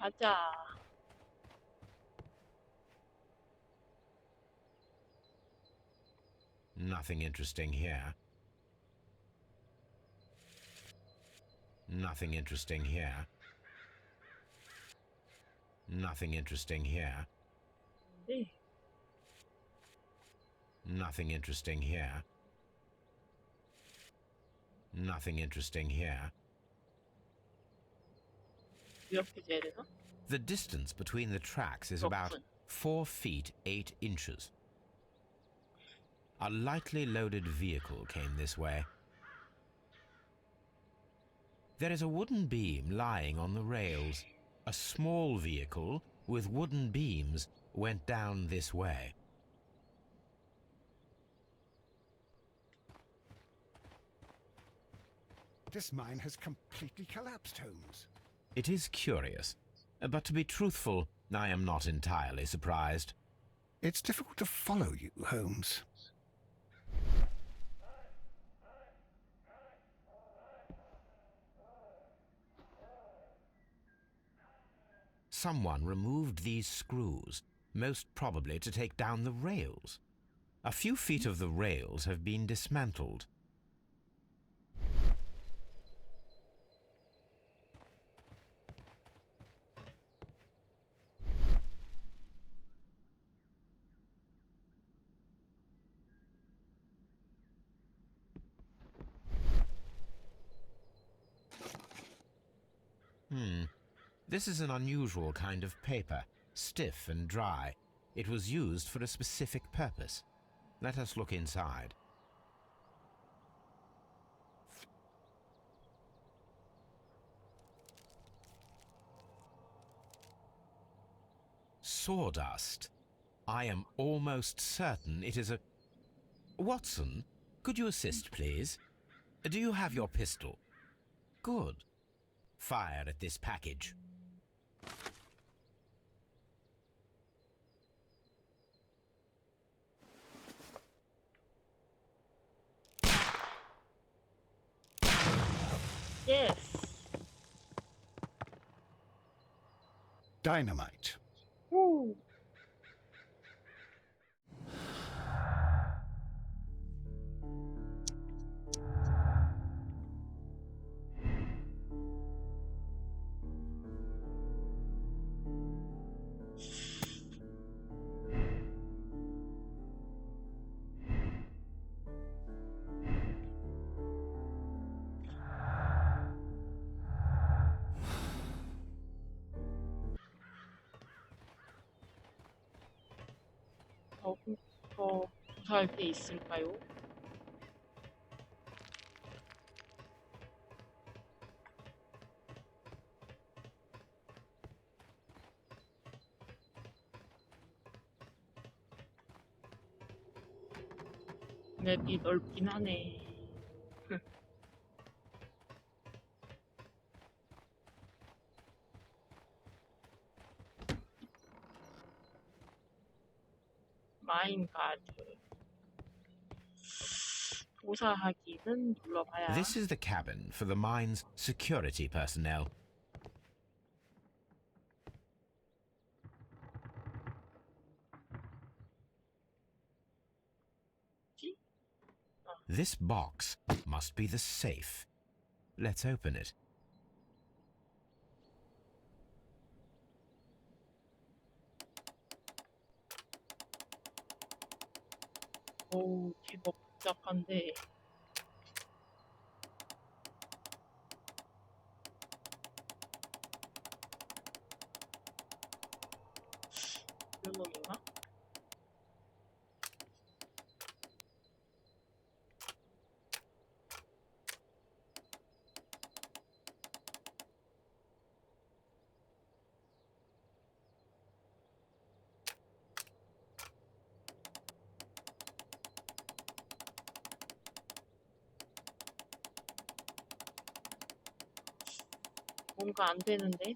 가자. Nothing interesting here. Nothing interesting here. Nothing interesting here. 네. Nothing interesting here. Nothing interesting here. 이렇게 돼야 되나? The distance between the tracks is about 4 feet 8 inches. A lightly loaded vehicle came this way. There is a wooden beam lying on the rails. A small vehicle with wooden beams went down this way. This mine has completely collapsed, Holmes. It is curious, but to be truthful, I am not entirely surprised. It's difficult to follow you, Holmes. Someone removed these screws, most probably to take down the rails. A few feet of the rails have been dismantled. This is an unusual kind of paper, stiff and dry. It was used for a specific purpose. Let us look inside. Sawdust. I am almost certain it is a... Watson, could you assist, please? Do you have your pistol? Good. Fire at this package. Yes. Dynamite. Woo. 더 조사할 게 있을까요? 맵이 넓긴 하네. 마인가드. 조사하기는 눌러봐야. This is the cabin for the mine's security personnel. This box must be the safe. Let's open it. 오, 제법 복잡한데. 이런 놈인가? 뭔가 안 되는데?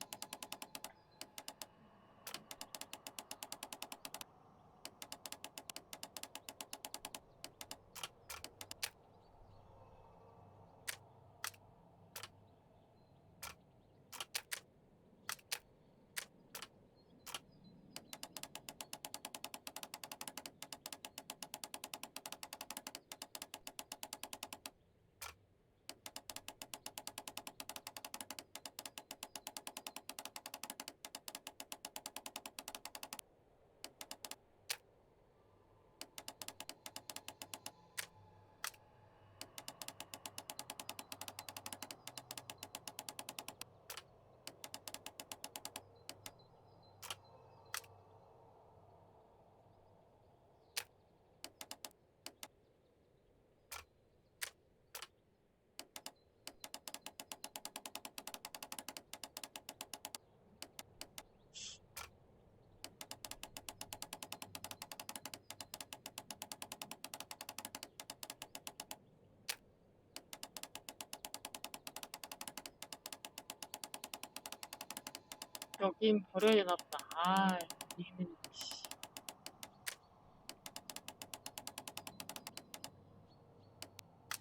여긴 버려야 되나 보다. 아, 얘는 씨.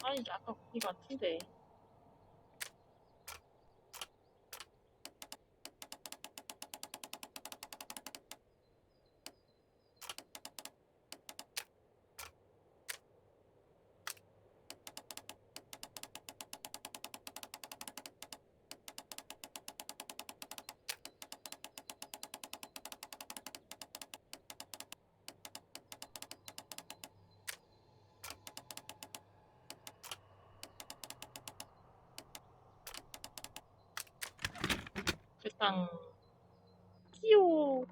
아니, 아까 거기 같은데. 일단 끼오.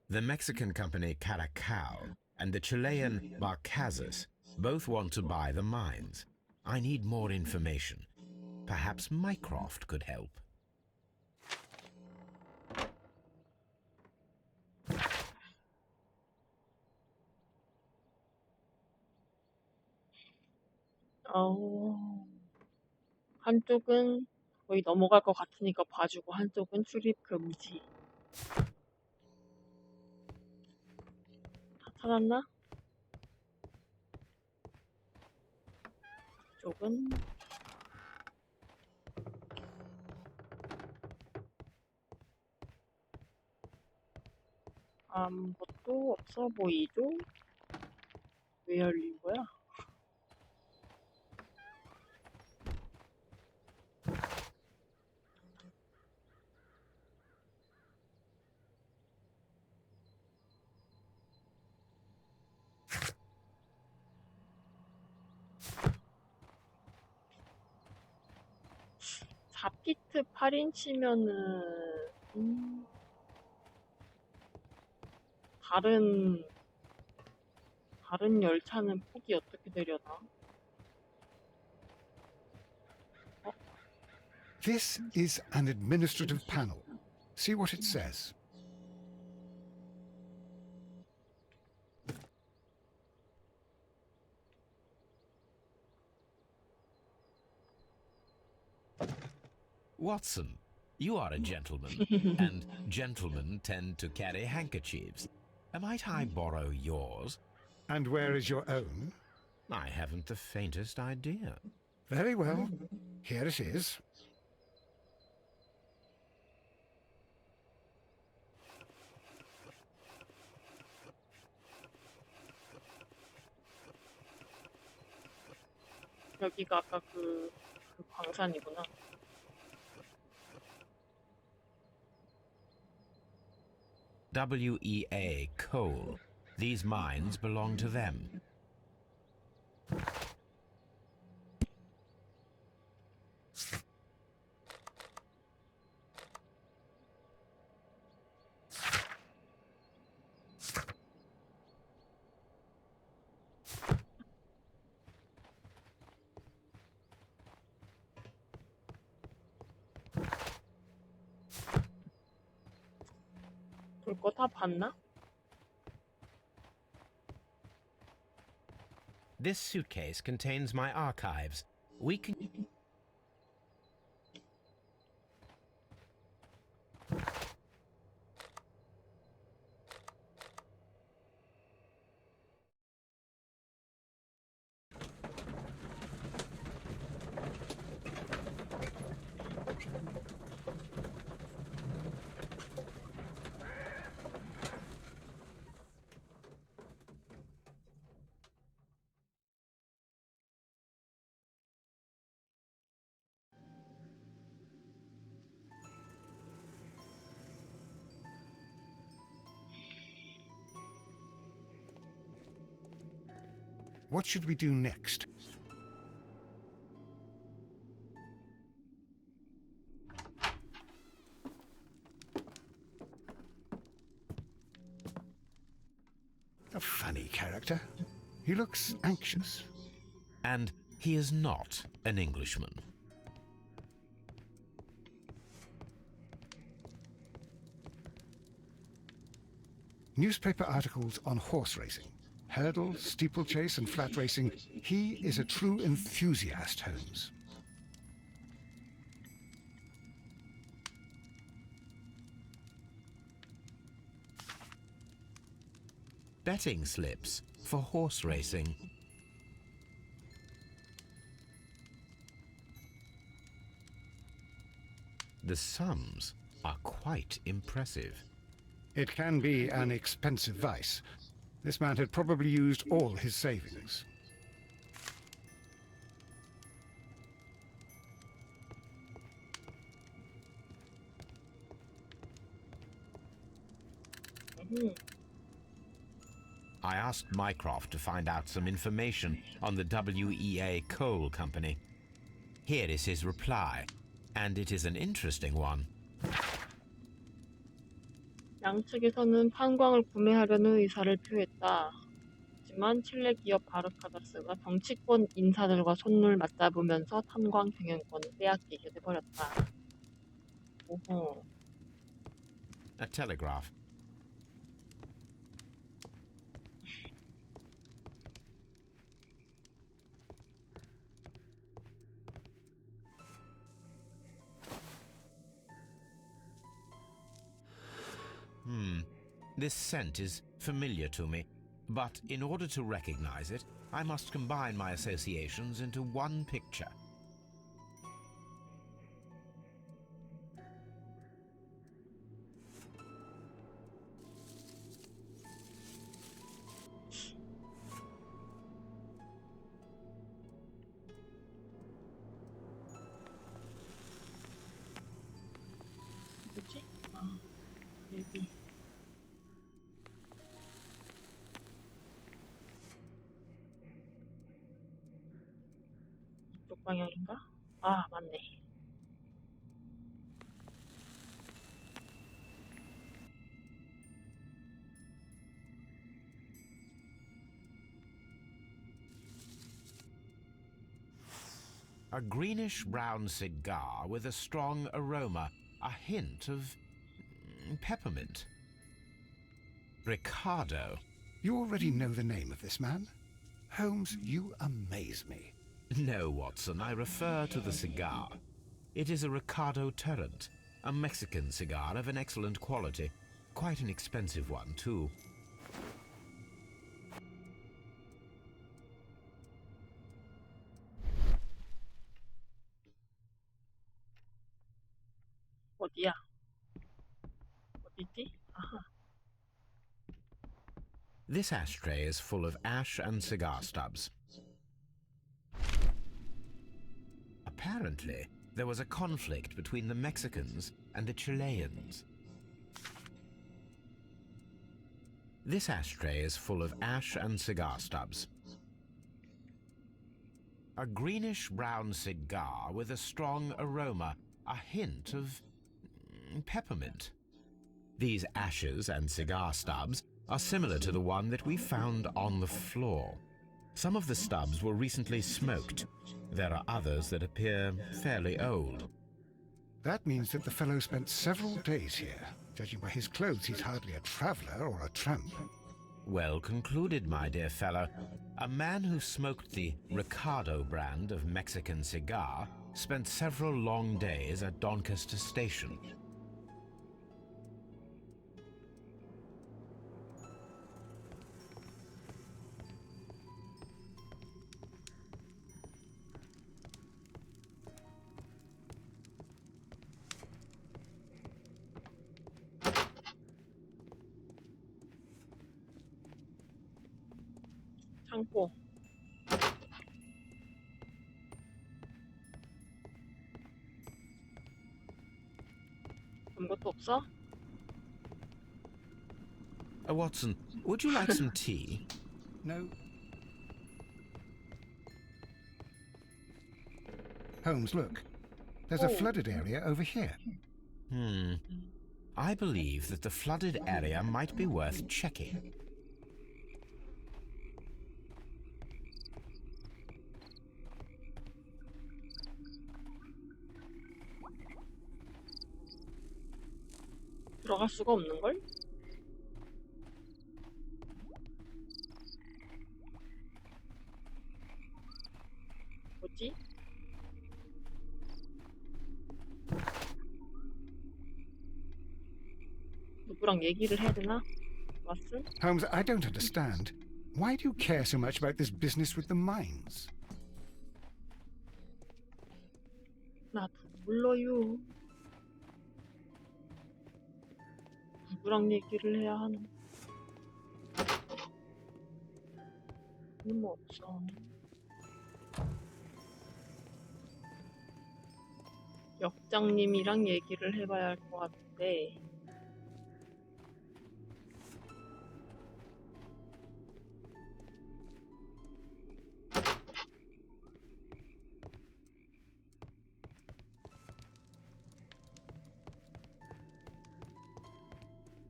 The Mexican company Caracao and the Chilean Barcazas both want to buy the mines. I need more information. Perhaps Mycroft could help. 한쪽은 거의 넘어갈 것 같으니까 봐주고 한쪽은 출입 금지. 다 찾았나? 이쪽은 아무것도 없어 보이죠? 왜 열린 거야? 사 피트 8인치면은 다른 열차는 폭이 어떻게 되려나? This is an administrative panel. See what it says. Watson, you are a gentleman, and gentlemen tend to carry handkerchiefs. Might I borrow yours? And where is your own? I haven't the faintest idea. Very well. Here it is. 여기가 아까 그 광산이구나. WEA Coal. These mines belong to them. 볼 거 다 봤나? This suitcase contains my archives. We can... What should we do next? A funny character. He looks anxious. And he is not an Englishman. Newspaper articles on horse racing. Hurdle, steeplechase, and flat racing. He is a true enthusiast, Holmes. betting slips for horse racing. The sums are quite impressive. It can be an expensive vice. This man had probably used all his savings. I asked Mycroft to find out some information on the WEA Coal Company. Here is his reply, and it is an interesting one. 양측에서는 탄광을 구매하려는 의사를 표했다. 하지만 칠레 기업 바르카다스가 정치권 인사들과 손을 맞잡으면서 탄광 경영권을 빼앗기게 돼버렸다. 오호. A telegraph. This scent is familiar to me, but in order to recognize it, I must combine my associations into one picture. 뭐지? 아, 여기. 이쪽 방향인가? 아, 맞네. A greenish-brown cigar with a strong aroma, a hint of peppermint. Ricardo. You already know the name of this man? Holmes, you amaze me. No, Watson, I refer to the cigar. It is a Ricardo Turrent, a Mexican cigar of an excellent quality. Quite an expensive one, too. 어디야? 어디지? 아하. This ashtray is full of ash and cigar stubs. Apparently, there was a conflict between the Mexicans and the Chileans. This ashtray is full of ash and cigar stubs. A greenish-brown cigar with a strong aroma, a hint of peppermint. These ashes and cigar stubs are similar to the one that we found on the floor. Some of the stubs were recently smoked. There are others that appear fairly old. That means that the fellow spent several days here. Judging by his clothes, he's hardly a traveller or a tramp. Well concluded, my dear fellow. A man who smoked the Ricardo brand of Mexican cigar spent several long days at Doncaster Station. 창고. 아무것도 없어? Watson, would you like some tea? No. Holmes, look. There's a flooded area over here. I believe that the flooded area might be worth checking. 들어갈 수가 없는걸? 뭐지? 누구랑 얘기를 해야 되나? 왔음? Holmes, I don't understand. Why do you care so much about this business with the mines? 나도 몰라요. 누구랑 얘기를 해야 하는? 뭐 없어. 역장님이랑 얘기를 해봐야 할 것 같은데.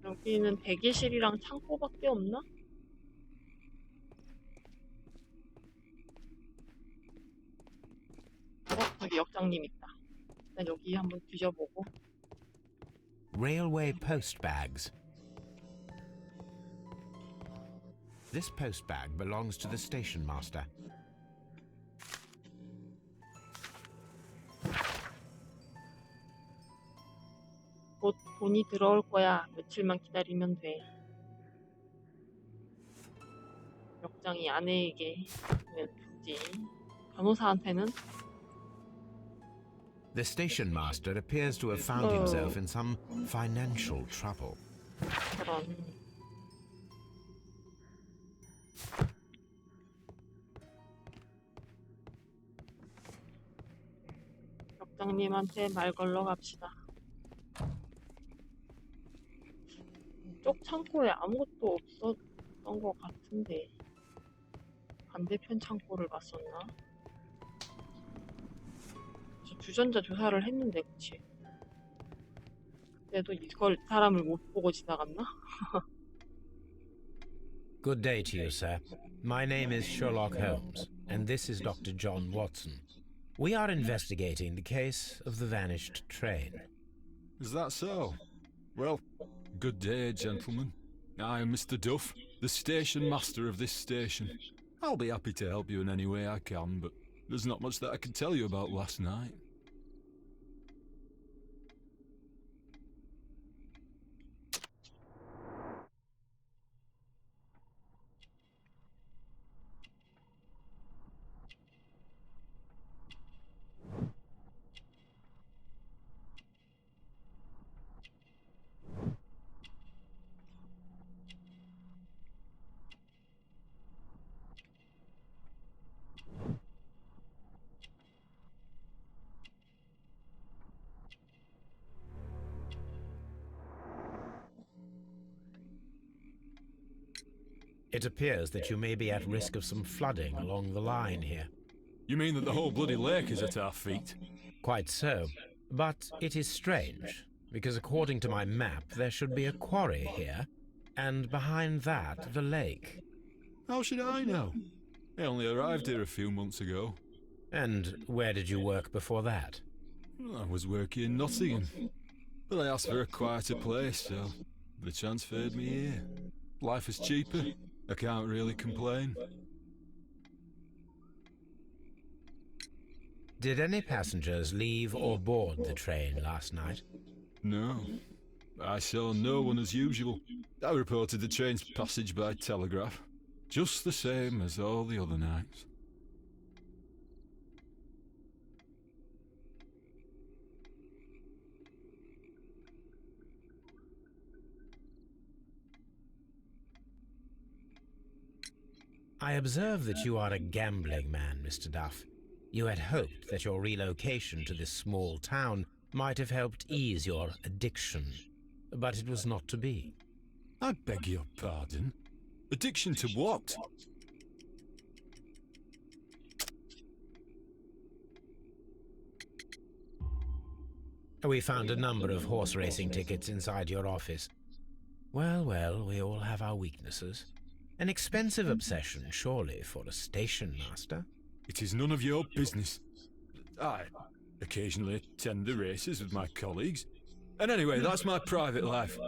여기는 대기실이랑 창고밖에 없나? 여기 역장님 있다. 일단 여기 한번 뒤져보고. Railway post bags. This post bag belongs to the station master. 곧 돈이 들어올 거야. 며칠만 기다리면 돼. 역장이 아내에게 주지. 변호사한테는 The station master appears to have found himself in some financial trouble. 그런. 역장님한테 말 걸러 갑시다. 이쪽 창고에 아무것도 없었던 것 같은데 반대편 창고를 봤었나? 주전자 조사를 했는데 그치? 그때도 이 사람을 못 보고 지나갔나? Good day to you, sir. My name is Sherlock Holmes, and this is Dr. John Watson. We are investigating the case of the vanished train. Is that so? Well, good day, gentlemen. I am Mr. Duff, the station master of this station. I'll be happy to help you in any way I can, but there's not much that I can tell you about last night. It appears that you may be at risk of some flooding along the line here. You mean that the whole bloody lake is at our feet? Quite so. But it is strange, because according to my map, there should be a quarry here, and behind that, the lake. How should I know? I only arrived here a few months ago. And where did you work before that? I was working in Nottingham, but I asked for a quieter place, so they transferred me here. Life is cheaper. I can't really complain. Did any passengers leave or board the train last night? No. I saw no one as usual. I reported the train's passage by telegraph, just the same as all the other nights. I observe that you are a gambling man, Mr. Duff. You had hoped that your relocation to this small town might have helped ease your addiction, but it was not to be. I beg your pardon? Addiction to what? We found a number of horse racing tickets inside your office. Well, well, we all have our weaknesses. An expensive obsession, surely, for a station master. It is none of your business. I occasionally attend the races with my colleagues. And anyway, that's my private life.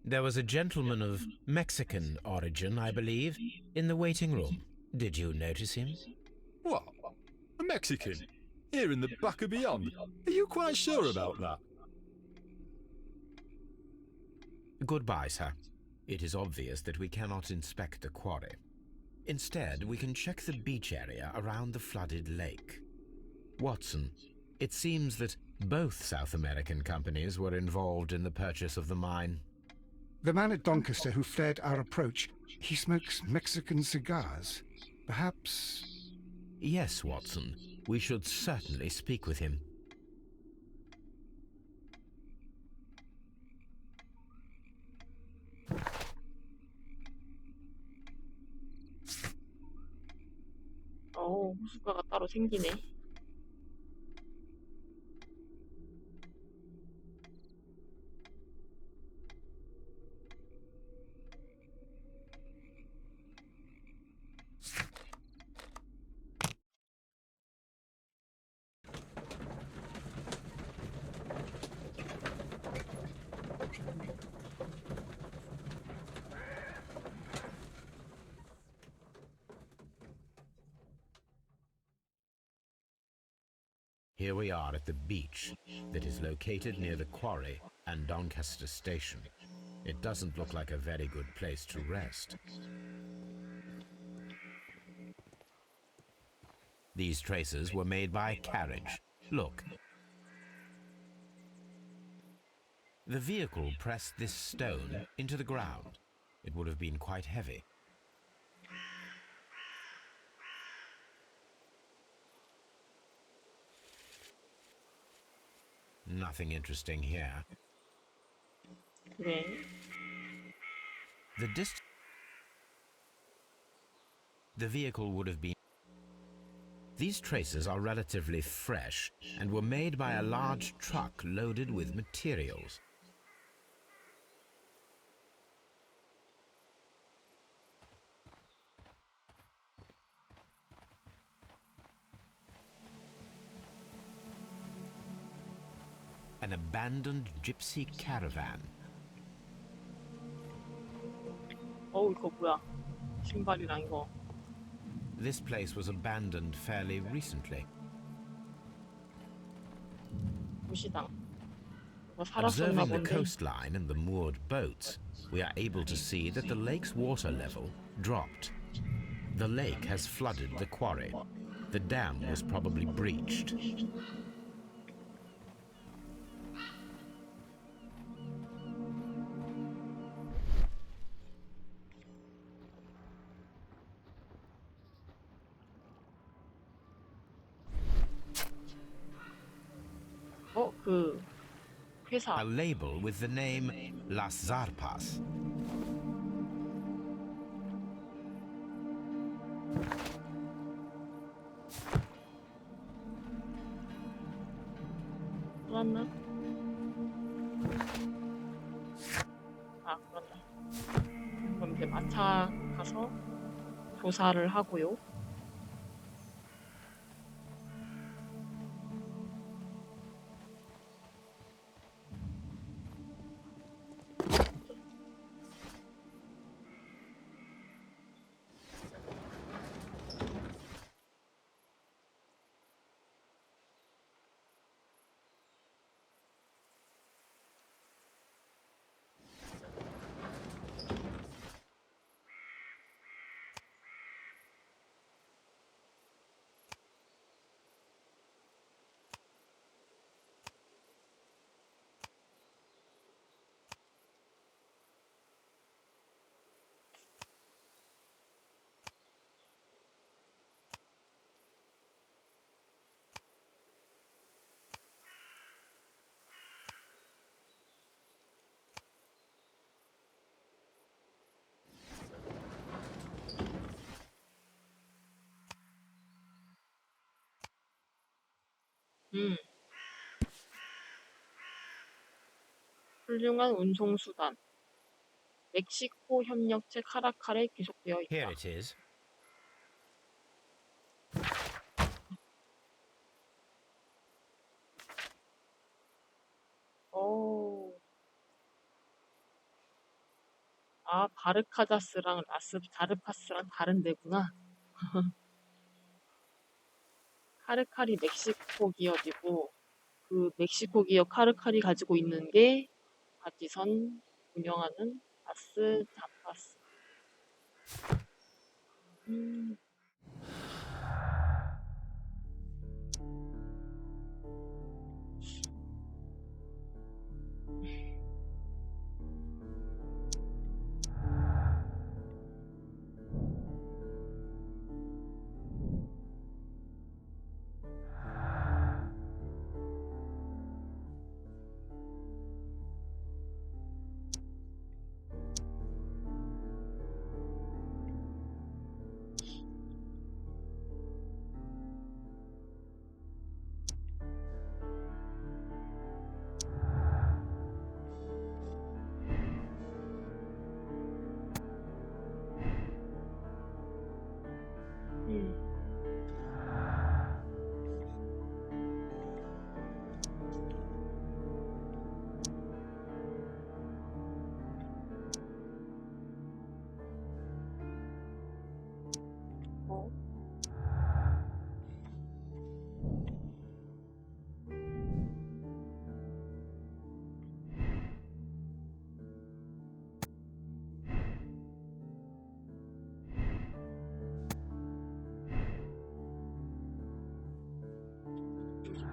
There was a gentleman of Mexican origin, I believe, in the waiting room. Did you notice him? What? A Mexican? Here in the back of beyond? Are you quite sure about that? Goodbye, sir. It is obvious that we cannot inspect the quarry. Instead, we can check the beach area around the flooded lake. Watson, it seems that both South American companies were involved in the purchase of the mine. The man at Doncaster who fled our approach, he smokes Mexican cigars. Perhaps... Yes, Watson. We should certainly speak with him. 호숫가가 따로 생기네. Here we are at the beach that is located near the quarry and Doncaster Station. It doesn't look like a very good place to rest. These traces were made by carriage. Look. The vehicle pressed this stone into the ground. It would have been quite heavy. Nothing interesting here. 그래. The vehicle would have been... These traces are relatively fresh and were made by a large truck loaded with materials. An abandoned gypsy caravan. 이거 뭐야? 신발이랑 이거. This place was abandoned fairly recently. 무시당. 이거 살았었나 Observing the 본데. coastline and the moored boats, we are able to see that the lake's water level dropped. The lake has flooded the quarry. The dam was probably breached. 그 회사. A label with the name Las Zarpas. 맞나? 그렇네. 그럼 이제 마차 가서 조사를 하고요. 훌륭한 운송수단. 멕시코 협력체 카라칼에 귀속되어 있다. Here it is. 바르카자스랑 라스 자르파스랑 다른 데구나. 카르칼이 멕시코 기업이고 그 멕시코 기업 카르칼이 가지고 있는 게 바지선 운영하는 바스 자파스.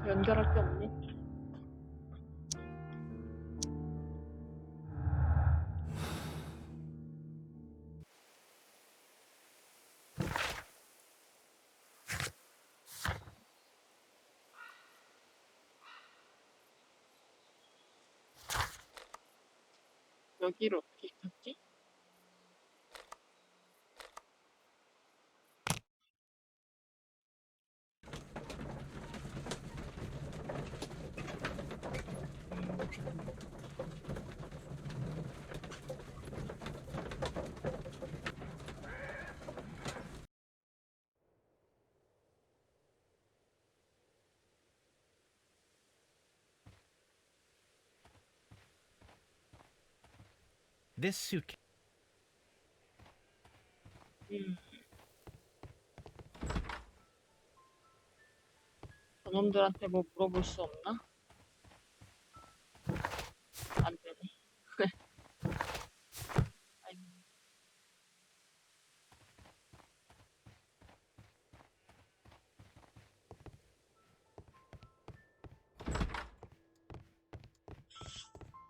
연결할 게 없네. 여기를 어떻게 시켰지? This suitcase. 저놈들한테 뭐 물어볼 수 없나? 안 되네. 아이고.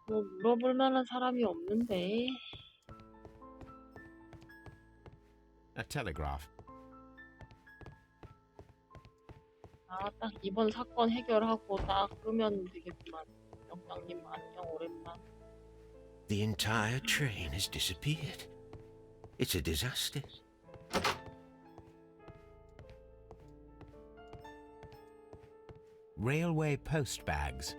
뭐 물어볼 만한 사람이 없는데. A telegraph. 아, 딱 이번 사건 해결하고 딱 끄면 되겠구만. 영장님 안녕 오랜만. The entire train has disappeared. It's a disaster. Railway post bags.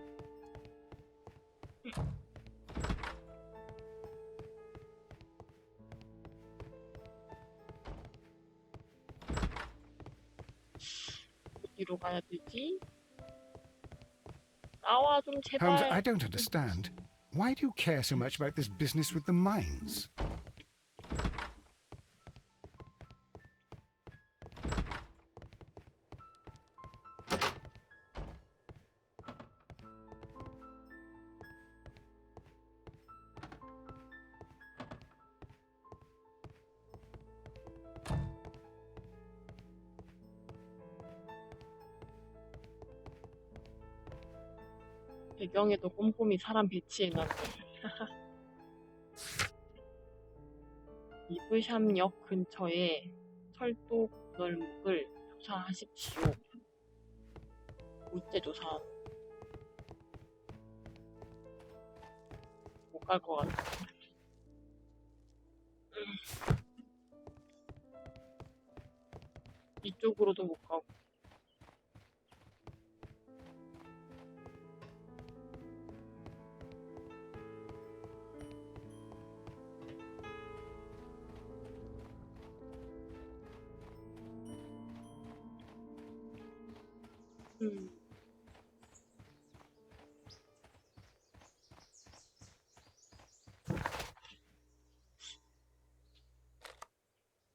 어디로 가야 되지? 나와 좀 제발. Holmes, I don't understand. Why do you care so much about this business with the mines? 배경에도 꼼꼼히 사람 배치해놨네. 이브샴역 근처에 철도 건널목을 조사하십시오. 물체 조사. 못 갈 것 같아. 이쪽으로도 못 가고.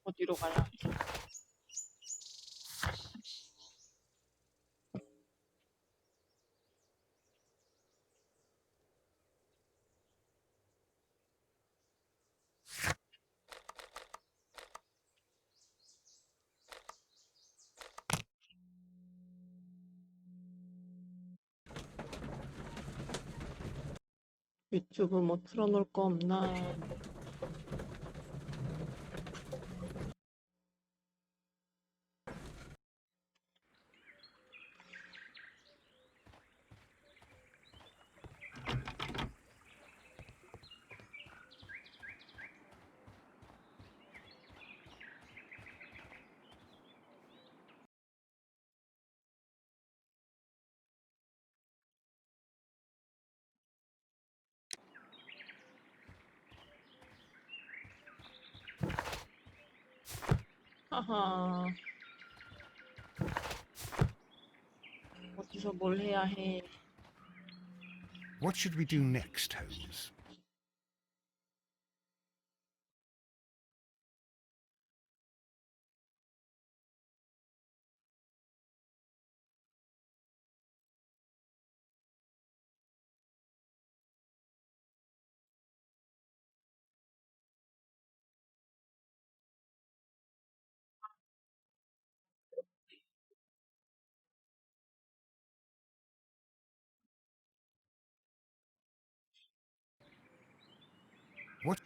어디로 가야 하지? 유튜브 뭐 틀어놓을 거 없나? 하하. 어디서 뭘 해야 해? What should we do next, Holmes? What?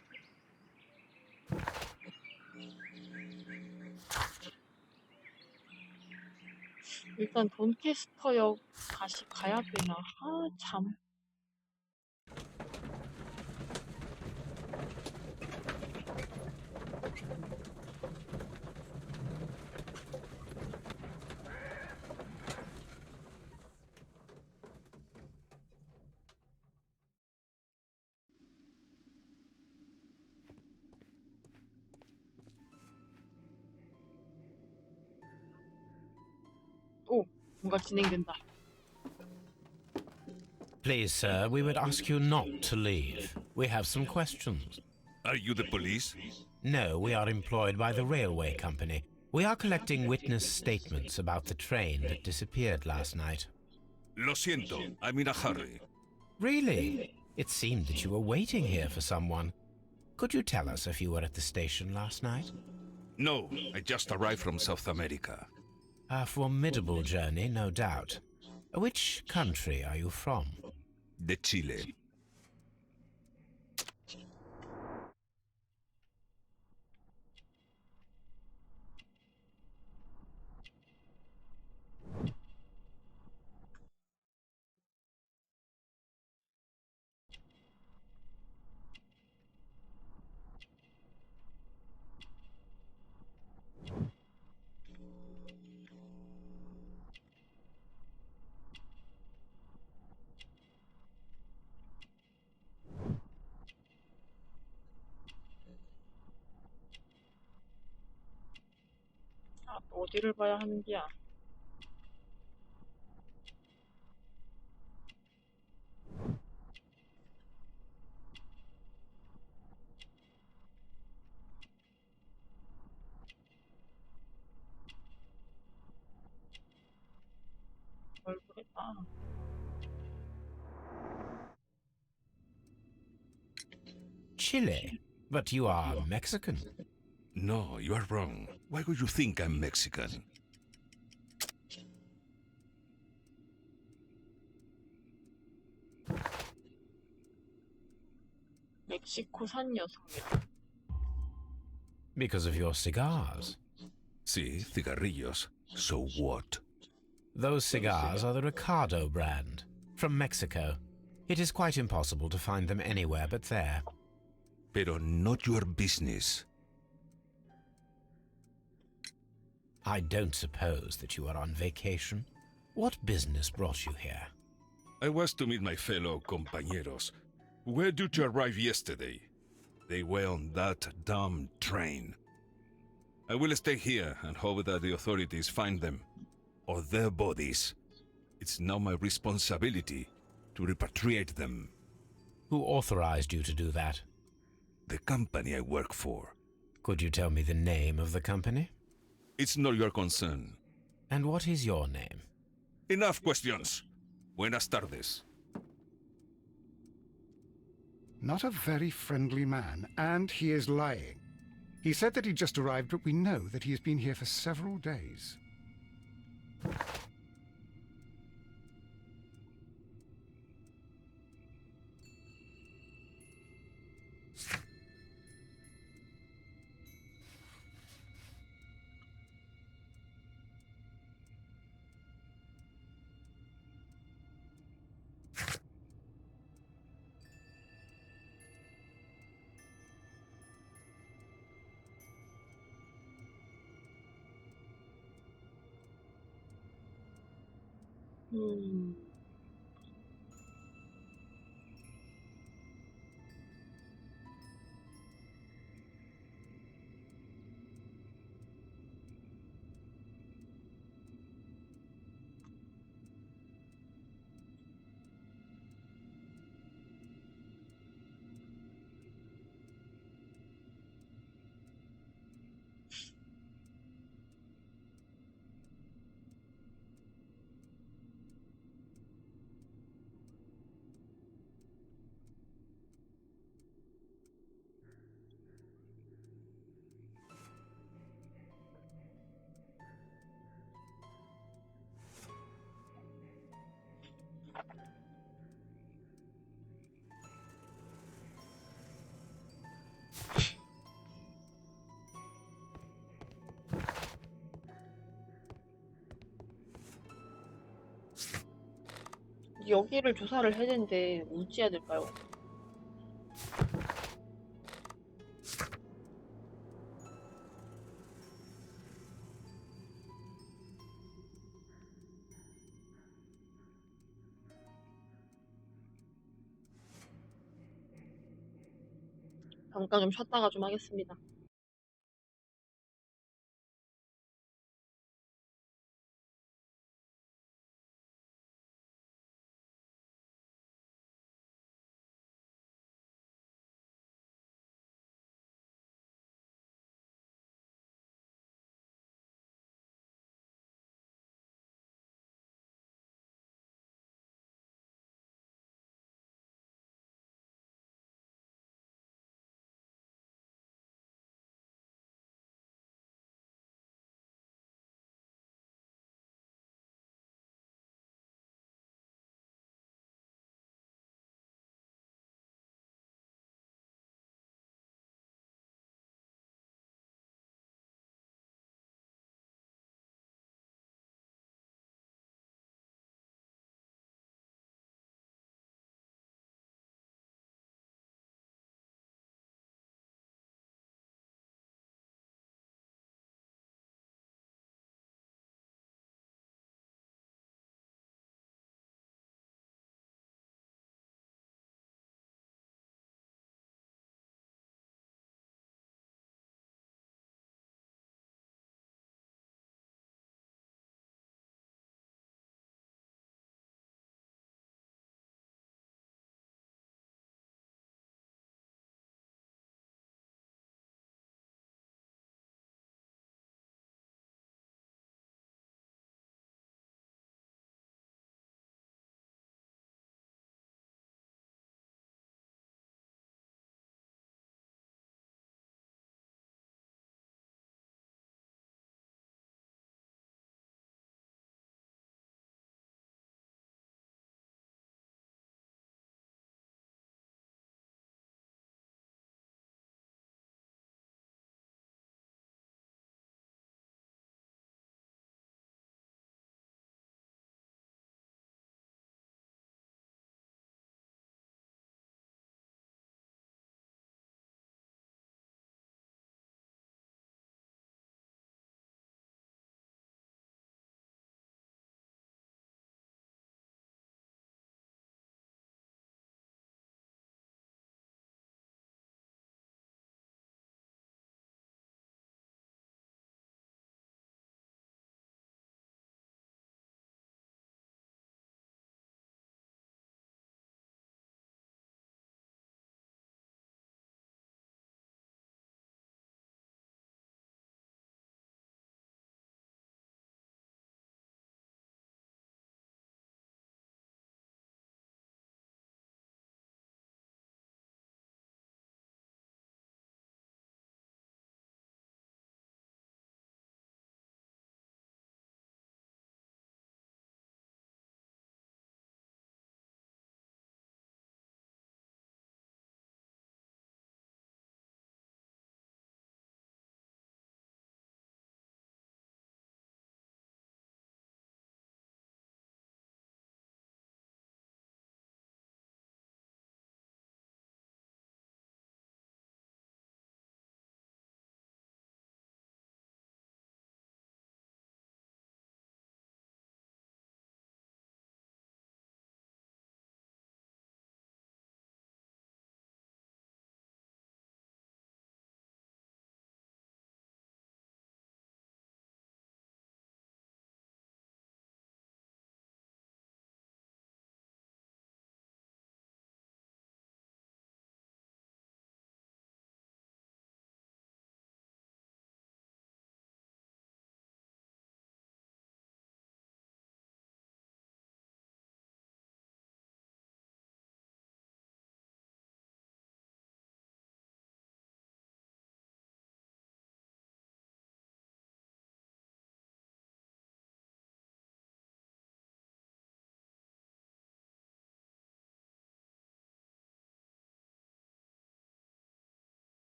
일단 돈캐스터역 다시 가야 되나? 아, 참. 오, 뭔가 진행된다. Please, sir, we would ask you not to leave. We have some questions. Are you the police? No, we are employed by the railway company. We are collecting witness statements about the train that disappeared last night. Lo siento, I'm in a hurry. Really? It seemed that you were waiting here for someone. Could you tell us if you were at the station last night? No, I just arrived from South America. A formidable journey, no doubt. Which country are you from? De Chile. 아, 또 어디를 봐야 하는지야? 얼굴에 봐. Chile? But you are Mexican. No, you are wrong. Why would you think I'm Mexican? 멕시코산 여성이야. Because of your cigars. Sí, cigarrillos. So what? Those cigars are the Ricardo brand, from Mexico. It is quite impossible to find them anywhere but there. Pero not your business. I don't suppose that you are on vacation. What business brought you here? I was to meet my fellow compañeros, who were due to arrive yesterday. They were on that damn train. I will stay here and hope that the authorities find them, or their bodies. It's now my responsibility to repatriate them. Who authorized you to do that? The company I work for. Could you tell me the name of the company? It's not your concern. And what is your name? Enough questions. Buenas tardes. Not a very friendly man, and he is lying. He said that he just arrived, but we know that he has been here for several days. 음. 여기를 조사를 해야 되는데 어찌해야 될까요? 잠깐 좀 쉬었다가 좀 하겠습니다.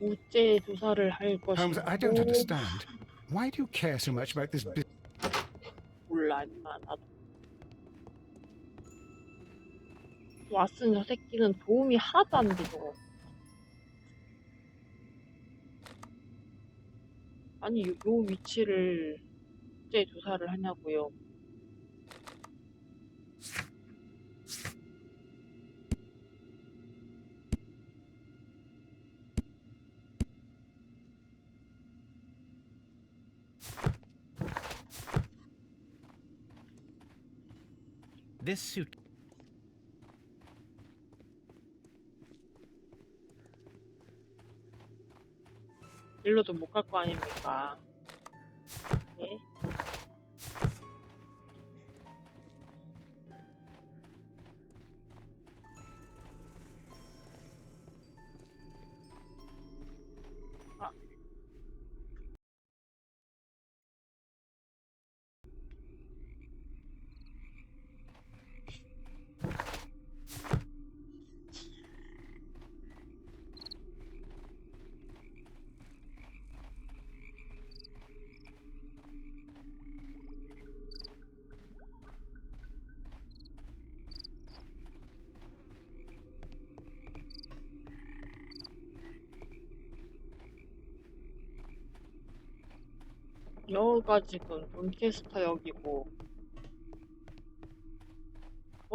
우째 조사를 할 Holmes, I don't 것이고 understand. Why do you care so much about this business? 몰라 임마 나도. 왓슨 저 새끼는 도움이 하나도 안 돼 저거. 아니 요 위치를 우째 조사를 하냐고요. This suit. 일로도 못 갈 거 아닙니까? 네. 아. 여기가 지금 돈캐스터 역이고.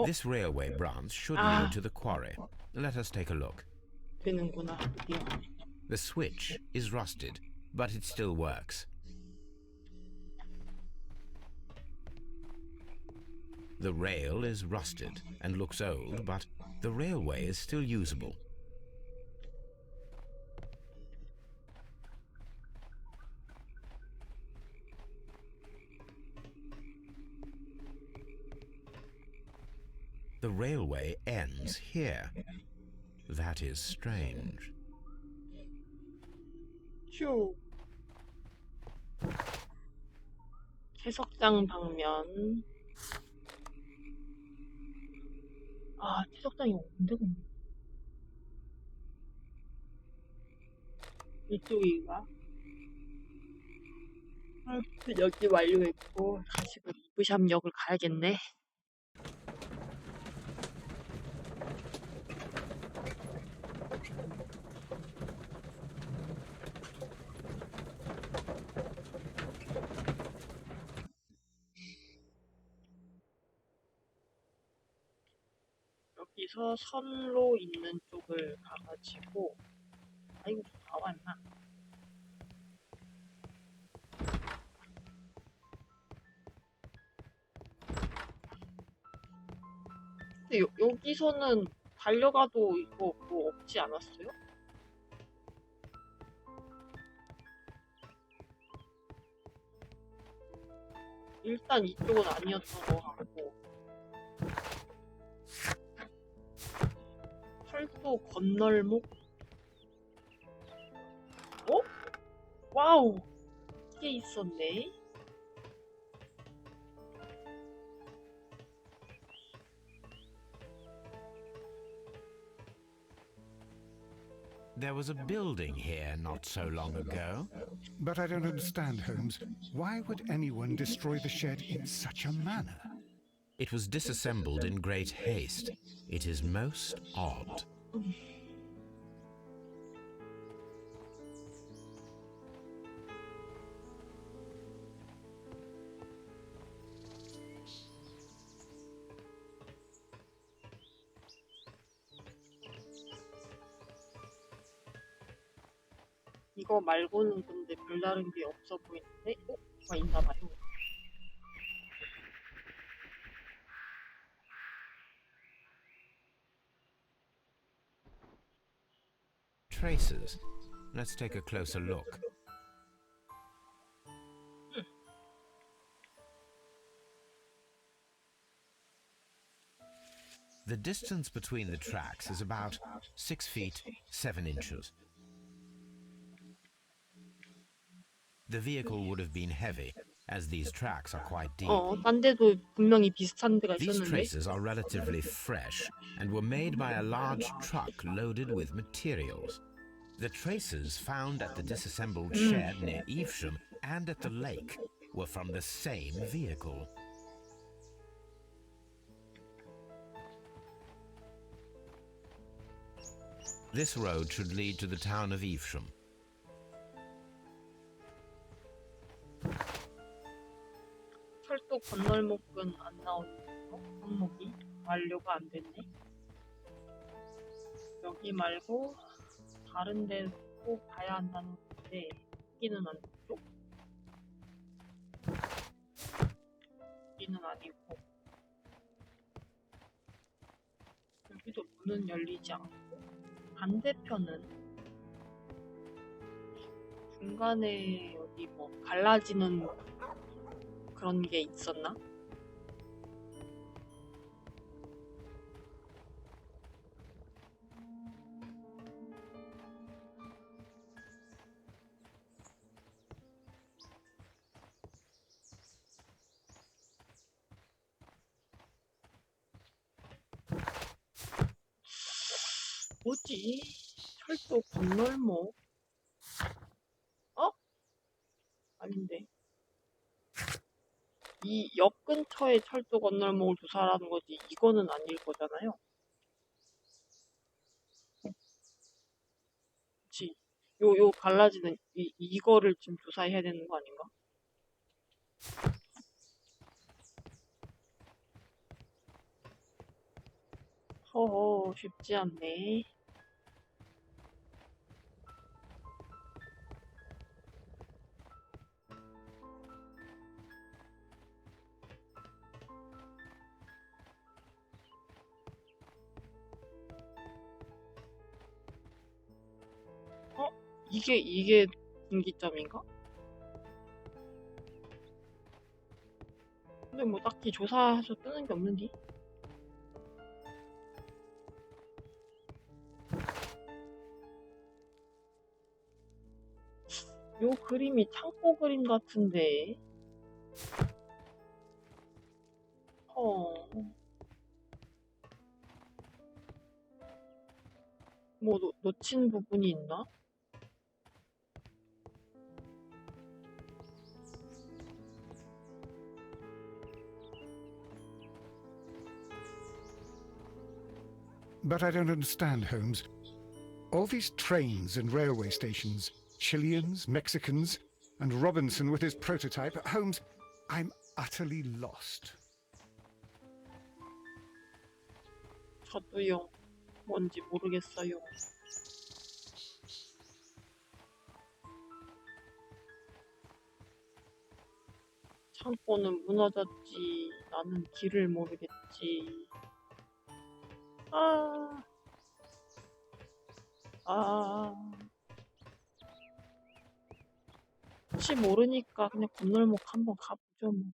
This railway branch should Ah. lead to the quarry. Let us take a look. 되는구나 드디어. The switch is rusted, but it still works. The rail is rusted and looks old, but the railway is still usable. The railway ends here. That is strange. 휴. 채석장 방면. 아, 채석장이 언제 갔냐? 이쪽인가? 하여튼 여기 완료했고 다시 그 이브샴역을 가야겠네. 여기서 선로 있는 쪽을 가가지고 아이고 나와 임마. 근데 여기서는 달려가도 이거 뭐 없지 않았어요? 일단 이쪽은 아니었던 것 같고 철도 건널목? 어? 와우! 이게 있었네? There was a building here not so long ago. But I don't understand, Holmes. Why would anyone destroy the shed in such a manner? It was disassembled in great haste. It is most odd. 이거 말고는 근데 별다른 게 없어 보이는데? 어? 뭐가 있나봐요. Traces. Let's take a closer look. The distance between the tracks is about 6 feet 7 inches. The vehicle would have been heavy as these tracks are quite deep. 딴 데도 분명히 비슷한 데가 These 있었는데. traces are relatively fresh and were made by a large truck loaded with materials. The traces found at the disassembled shed near Evesham and at the lake were from the same vehicle. This road should lead to the town of Evesham. 철도 건널목은 안 나오네. 항목이 완료가 안 됐네. 여기 말고 다른 데도 꼭 가야 한다는 건데 여기는 아니고 여기는 아니고 여기도 문은 열리지 않고 반대편은 중간에 어디 뭐 갈라지는 그런 게 있었나? 뭐지? 철도 건널목? 아닌데. 이 역 근처에 철도 건널목을 조사하라는 거지. 이거는 아닐 거잖아요. 그치? 요 갈라지는 이거를 지금 조사해야 되는 거 아닌가? 허허, 쉽지 않네. 이게 분기점인가? 근데 뭐 딱히 조사해서 뜨는 게 없는디? 요 그림이 창고 그림 같은데. 뭐 놓친 부분이 있나? But I don't understand, Holmes. All these trains and railway stations, Chileans, Mexicans, and Robinson with his prototype. Holmes, I'm utterly lost. 저도요. 뭔지 모르겠어요. 창고는 무너졌지. 나는 길을 모르겠지. 혹시 모르니까 그냥 건널목 한번 가보죠 뭐.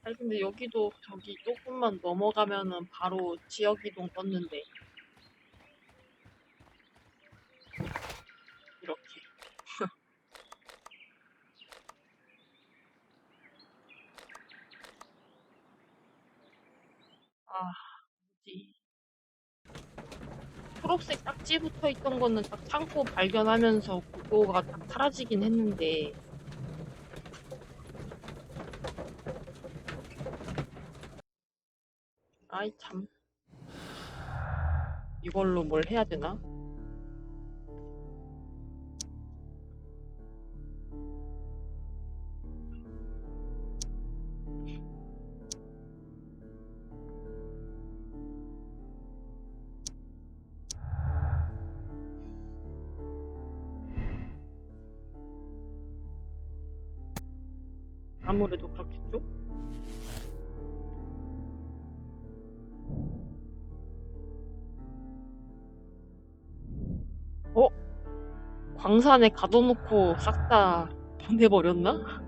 아니 근데 여기도 저기 조금만 넘어가면은 바로 지역이동 떴는데 이렇게 뭐지? 초록색 딱지 붙어 있던 거는 딱 창고 발견하면서 그거가 딱 사라지긴 했는데 아이 참 이걸로 뭘 해야 되나? 아무래도 그렇겠죠? 어? 광산에 가둬놓고 싹 다 보내버렸나?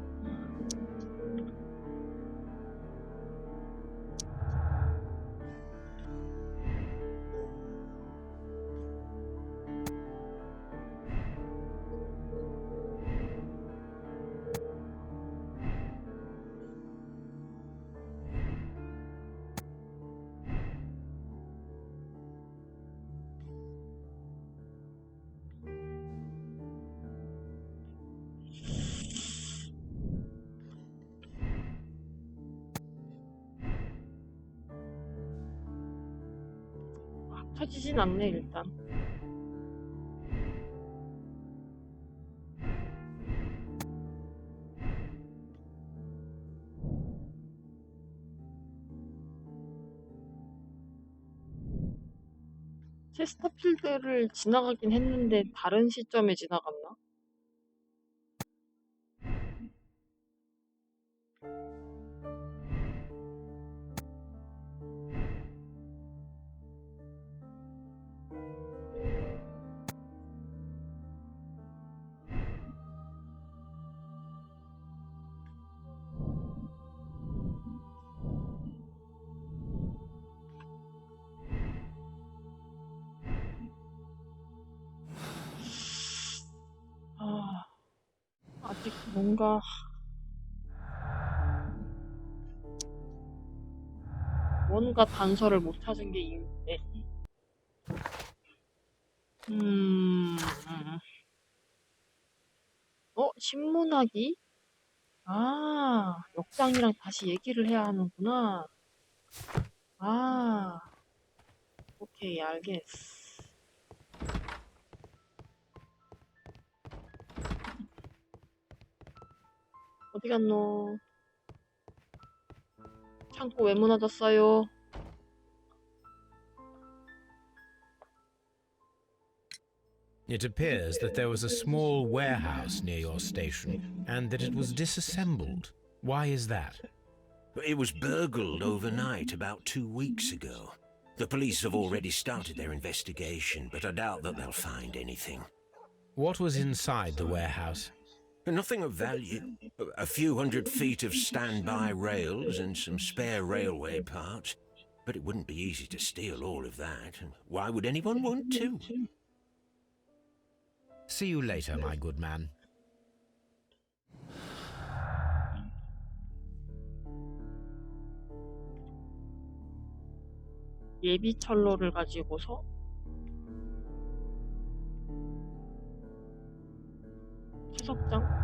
합쳐지진 않네 일단. 체스터필드를 지나가긴 했는데 다른 시점에 지나갔나? 아직 뭔가 단서를 못 찾은 게 이유인데. 신문하기? 역장이랑 다시 얘기를 해야 하는구나. 오케이, 알겠어. 어디 갔노? 창고 왜 무너졌어요? It appears that there was a small warehouse near your station and that it was disassembled. Why is that? It was burgled overnight about 2 weeks ago. The police have already started their investigation, but I doubt that they'll find anything. What was inside the warehouse? Nothing of value. A few 100 feet of standby rails and some spare railway parts. But it wouldn't be easy to steal all of that. Why would anyone want to? See you later, my good man. 예비 철로를 가지고서 채석장?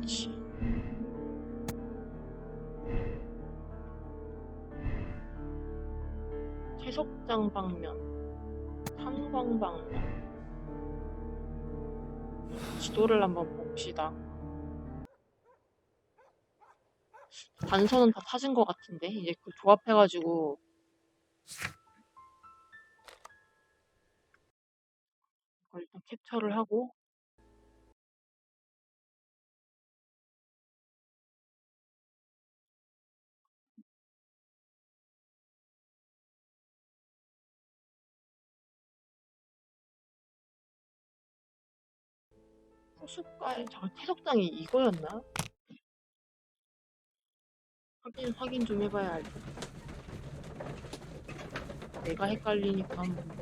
그치. 채석장 방면, 탐광 방면. 지도를 한번 봅시다. 단서는 다 찾은 것 같은데 이제 그 조합해가지고 이걸 일단 캡처를 하고 호숫가에 저 채석장이 이거였나? 확인 좀 해봐야 알지. 내가 헷갈리니까 한번.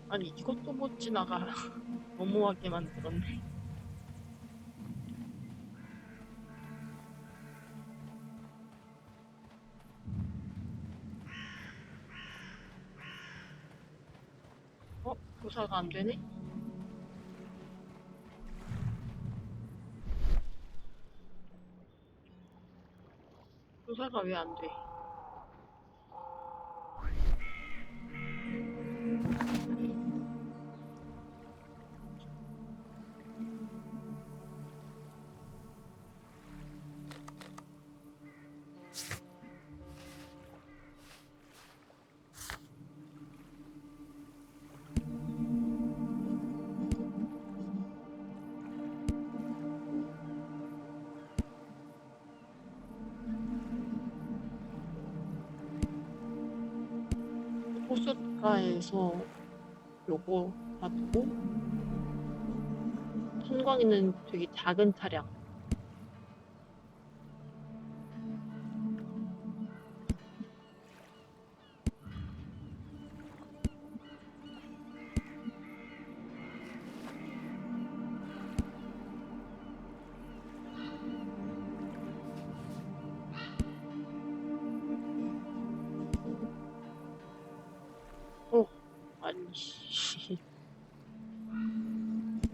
아니 이것도 못 지나가. 너무하게 만들었네. 조사가 안 되네? 조사가 왜 안 돼? 호숫가에서 요거 놔두고 선광이는 되게 작은 차량. 아니 씨.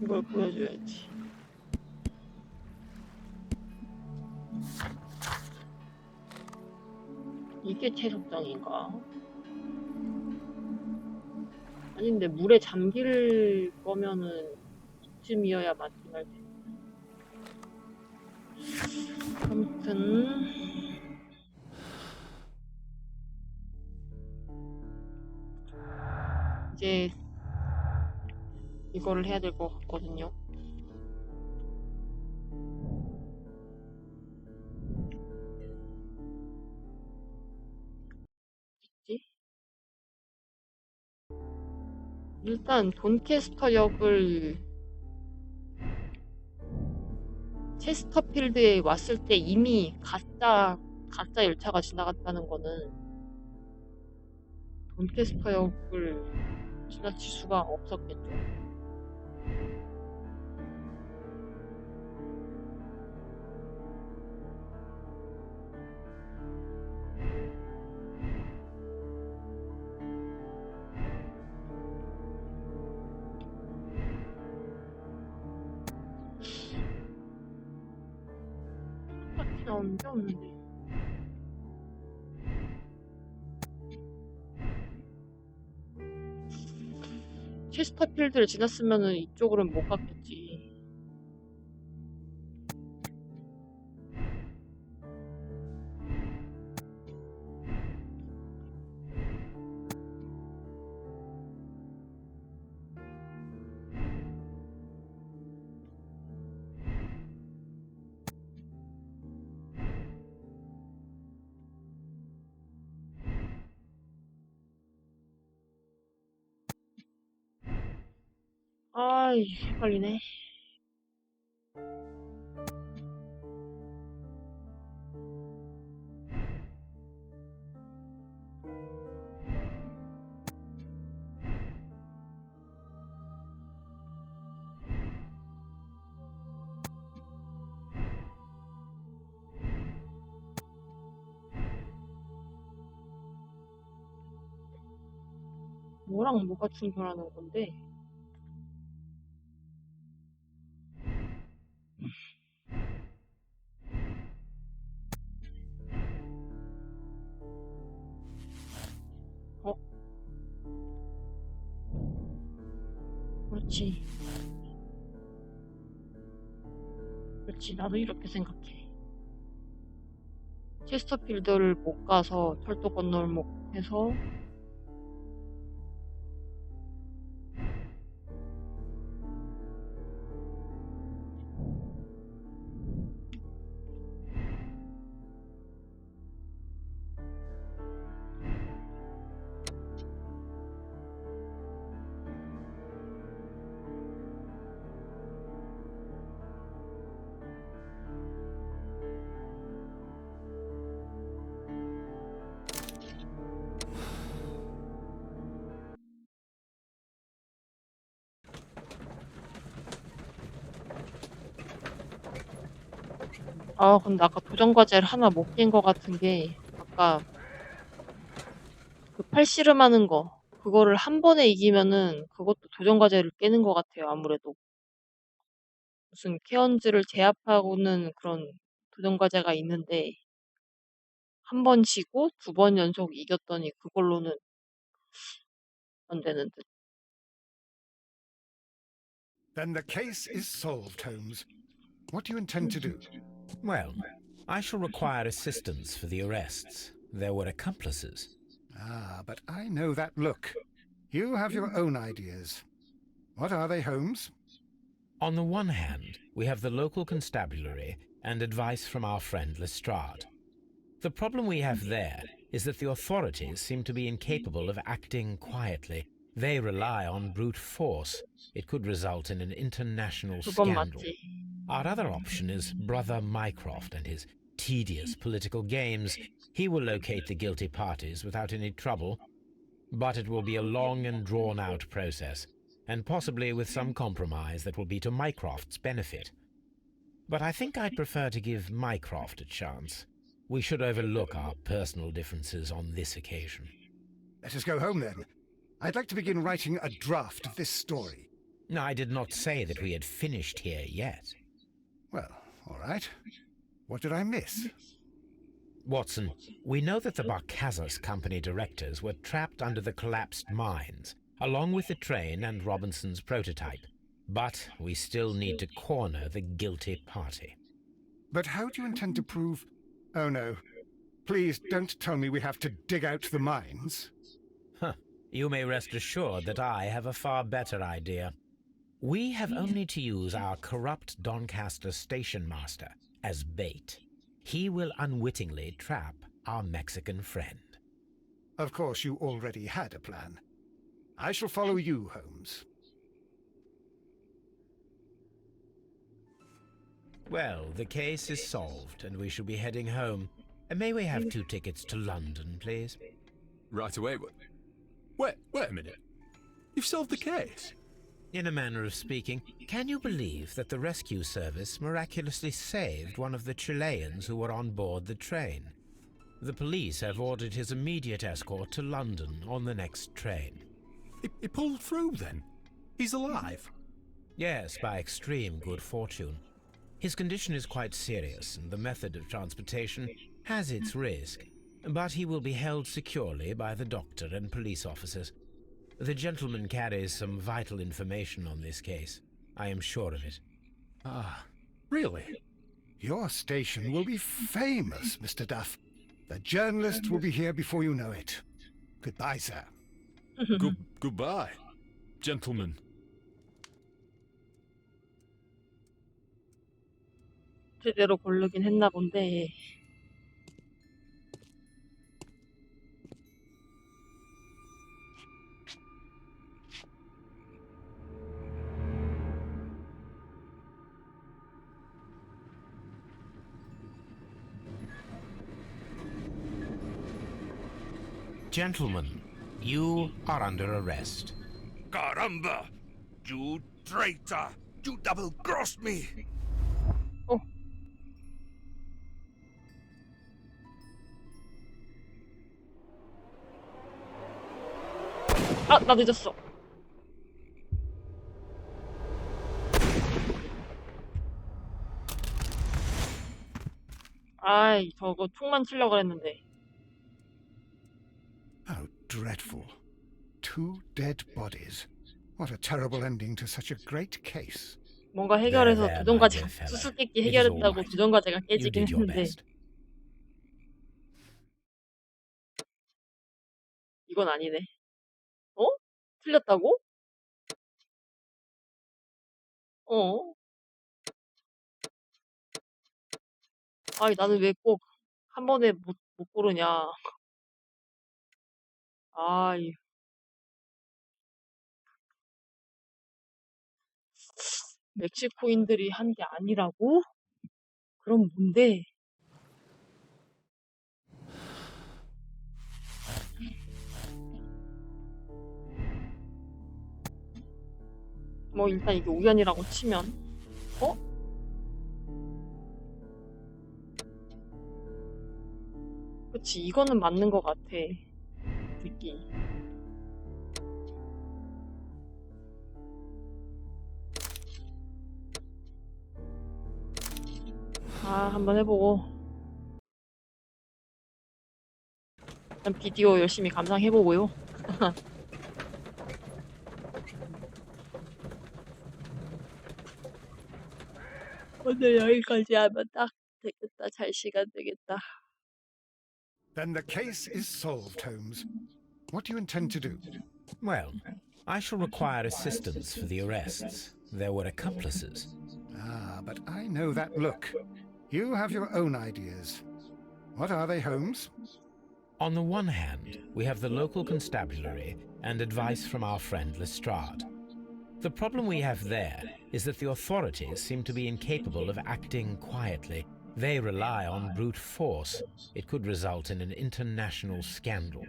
이걸 보여줘야지. 이게 채석장인가? 아닌데 물에 잠길 거면은 이쯤이어야 맞긴 할 텐데. 아무튼 이제 이거를 해야 될 것 같거든요. 뭐지? 일단 돈캐스터 역을 체스터필드에 왔을 때 이미 가짜 열차가 지나갔다는 거는 돈캐스터 역을 지나칠 수가 없었겠죠. 똑같이 나오는 게 없는데. 체스터필드를 지났으면은 이쪽으로는 못 갔겠지. 아이, 헷갈리네. 뭐랑 뭐가 충돌하는 건데? 어? 그렇지. 그렇지. 나도 이렇게 생각해. 체스터필드를 못 가서 철도 건널목해서 근데 아까 도전과제를 하나 못 깬 것 같은 게 아까 그 팔씨름 하는 거 그거를 한 번에 이기면은 그것도 도전과제를 깨는 것 같아요. 아무래도 무슨 케언즈를 제압하고는 그런 도전과제가 있는데 한 번 지고 두 번 연속 이겼더니 그걸로는 안 되는 듯. Then the case is solved, Holmes. What do you intend to do? Well, I shall require assistance for the arrests. There were accomplices. Ah, but I know that look. You have your own ideas. What are they, Holmes? On the one hand, we have the local constabulary and advice from our friend Lestrade. The problem we have there is that the authorities seem to be incapable of acting quietly. They rely on brute force. It could result in an international 그건 scandal. 맞지. Our other option is Brother Mycroft and his tedious political games. He will locate the guilty parties without any trouble, but it will be a long and drawn-out process, and possibly with some compromise that will be to Mycroft's benefit. But I think I'd prefer to give Mycroft a chance. We should overlook our personal differences on this occasion. Let us go home, then. I'd like to begin writing a draft of this story. I did not say that we had finished here yet. Well, all right. What did I miss? Watson, we know that the Barcazas Company directors were trapped under the collapsed mines, along with the train and Robinson's prototype. But we still need to corner the guilty party. But how do you intend to prove... Oh, no. Please don't tell me we have to dig out the mines. You may rest assured that I have a far better idea. We have only to use our corrupt Doncaster station master as bait. He will unwittingly trap our Mexican friend. Of course, you already had a plan. I shall follow you, Holmes. Well, the case is solved, and we shall be heading home. May we have 2 tickets to London, please? Right away. Wait a minute. You've solved the case? In a manner of speaking, can you believe that the rescue service miraculously saved one of the Chileans who were on board the train? The police have ordered his immediate escort to London on the next train. He pulled through, then? He's alive? Yes, by extreme good fortune. His condition is quite serious, and the method of transportation has its risk, but he will be held securely by the doctor and police officers. The gentleman carries some vital information on this case. I am sure of it. Ah, really? Your station will be famous, Mr. Duff. The journalists will be here before you know it. Goodbye, sir. Goodbye, gentlemen. 제대로 고르긴 했나 본데. Gentlemen, you are under arrest. Caramba! You traitor! You double-crossed me! 아, 나 늦었어. 아이, 저거 총만 치려고 했는데. How dreadful. 2 dead bodies. What a terrible ending to such a great case. 뭔가 해결해서 There, 도전과제 my dear fellow. 수수께끼 It is all 해결했다고 right. 도전과제가 You 깨지긴 did your 했는데 best. 이건 아니네. 어? 틀렸다고? 어? 아이, 나는 왜 꼭 한 번에 못 고르냐. 아이. 멕시코인들이 한 게 아니라고? 그럼 뭔데? 뭐 일단 이게 우연이라고 치면 어? 그치, 이거는 맞는 것 같아. 느낌. 한번 해보고 일단 비디오 열심히 감상해보고요. 오늘 여기까지 하면 딱 되겠다. 잘 시간 되겠다. Then the case is solved, Holmes. What do you intend to do? Well, I shall require assistance for the arrests. There were accomplices. Ah, but I know that look. You have your own ideas. What are they, Holmes? On the one hand, we have the local constabulary and advice from our friend Lestrade. The problem we have there is that the authorities seem to be incapable of acting quietly. They rely on brute force. It could result in an international scandal.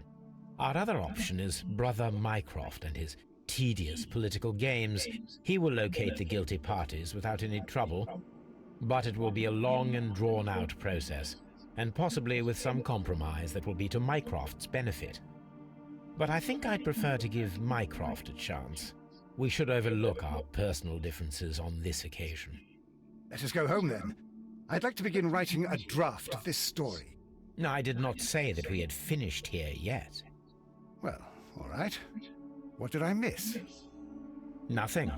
Our other option is Brother Mycroft and his tedious political games. He will locate the guilty parties without any trouble, but it will be a long and drawn-out process, and possibly with some compromise that will be to Mycroft's benefit. But I think I'd prefer to give Mycroft a chance. We should overlook our personal differences on this occasion. Let us go home, then. I'd like to begin writing a draft of this story. I did not say that we had finished here yet. Well, all right. What did I miss? Nothing.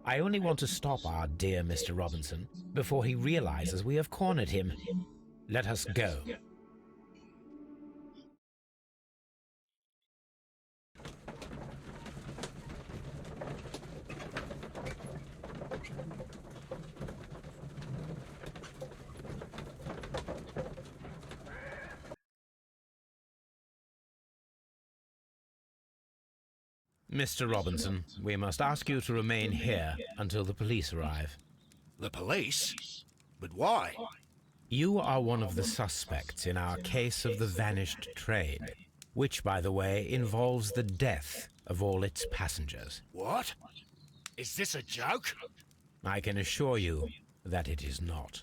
I only want to stop our dear Mr. Robinson before he realizes we have cornered him. Let us go. Mr. Robinson, we must ask you to remain here until the police arrive. The police? But why? You are one of the suspects in our case of the vanished train, which, by the way, involves the death of all its passengers. What? Is this a joke? I can assure you that it is not.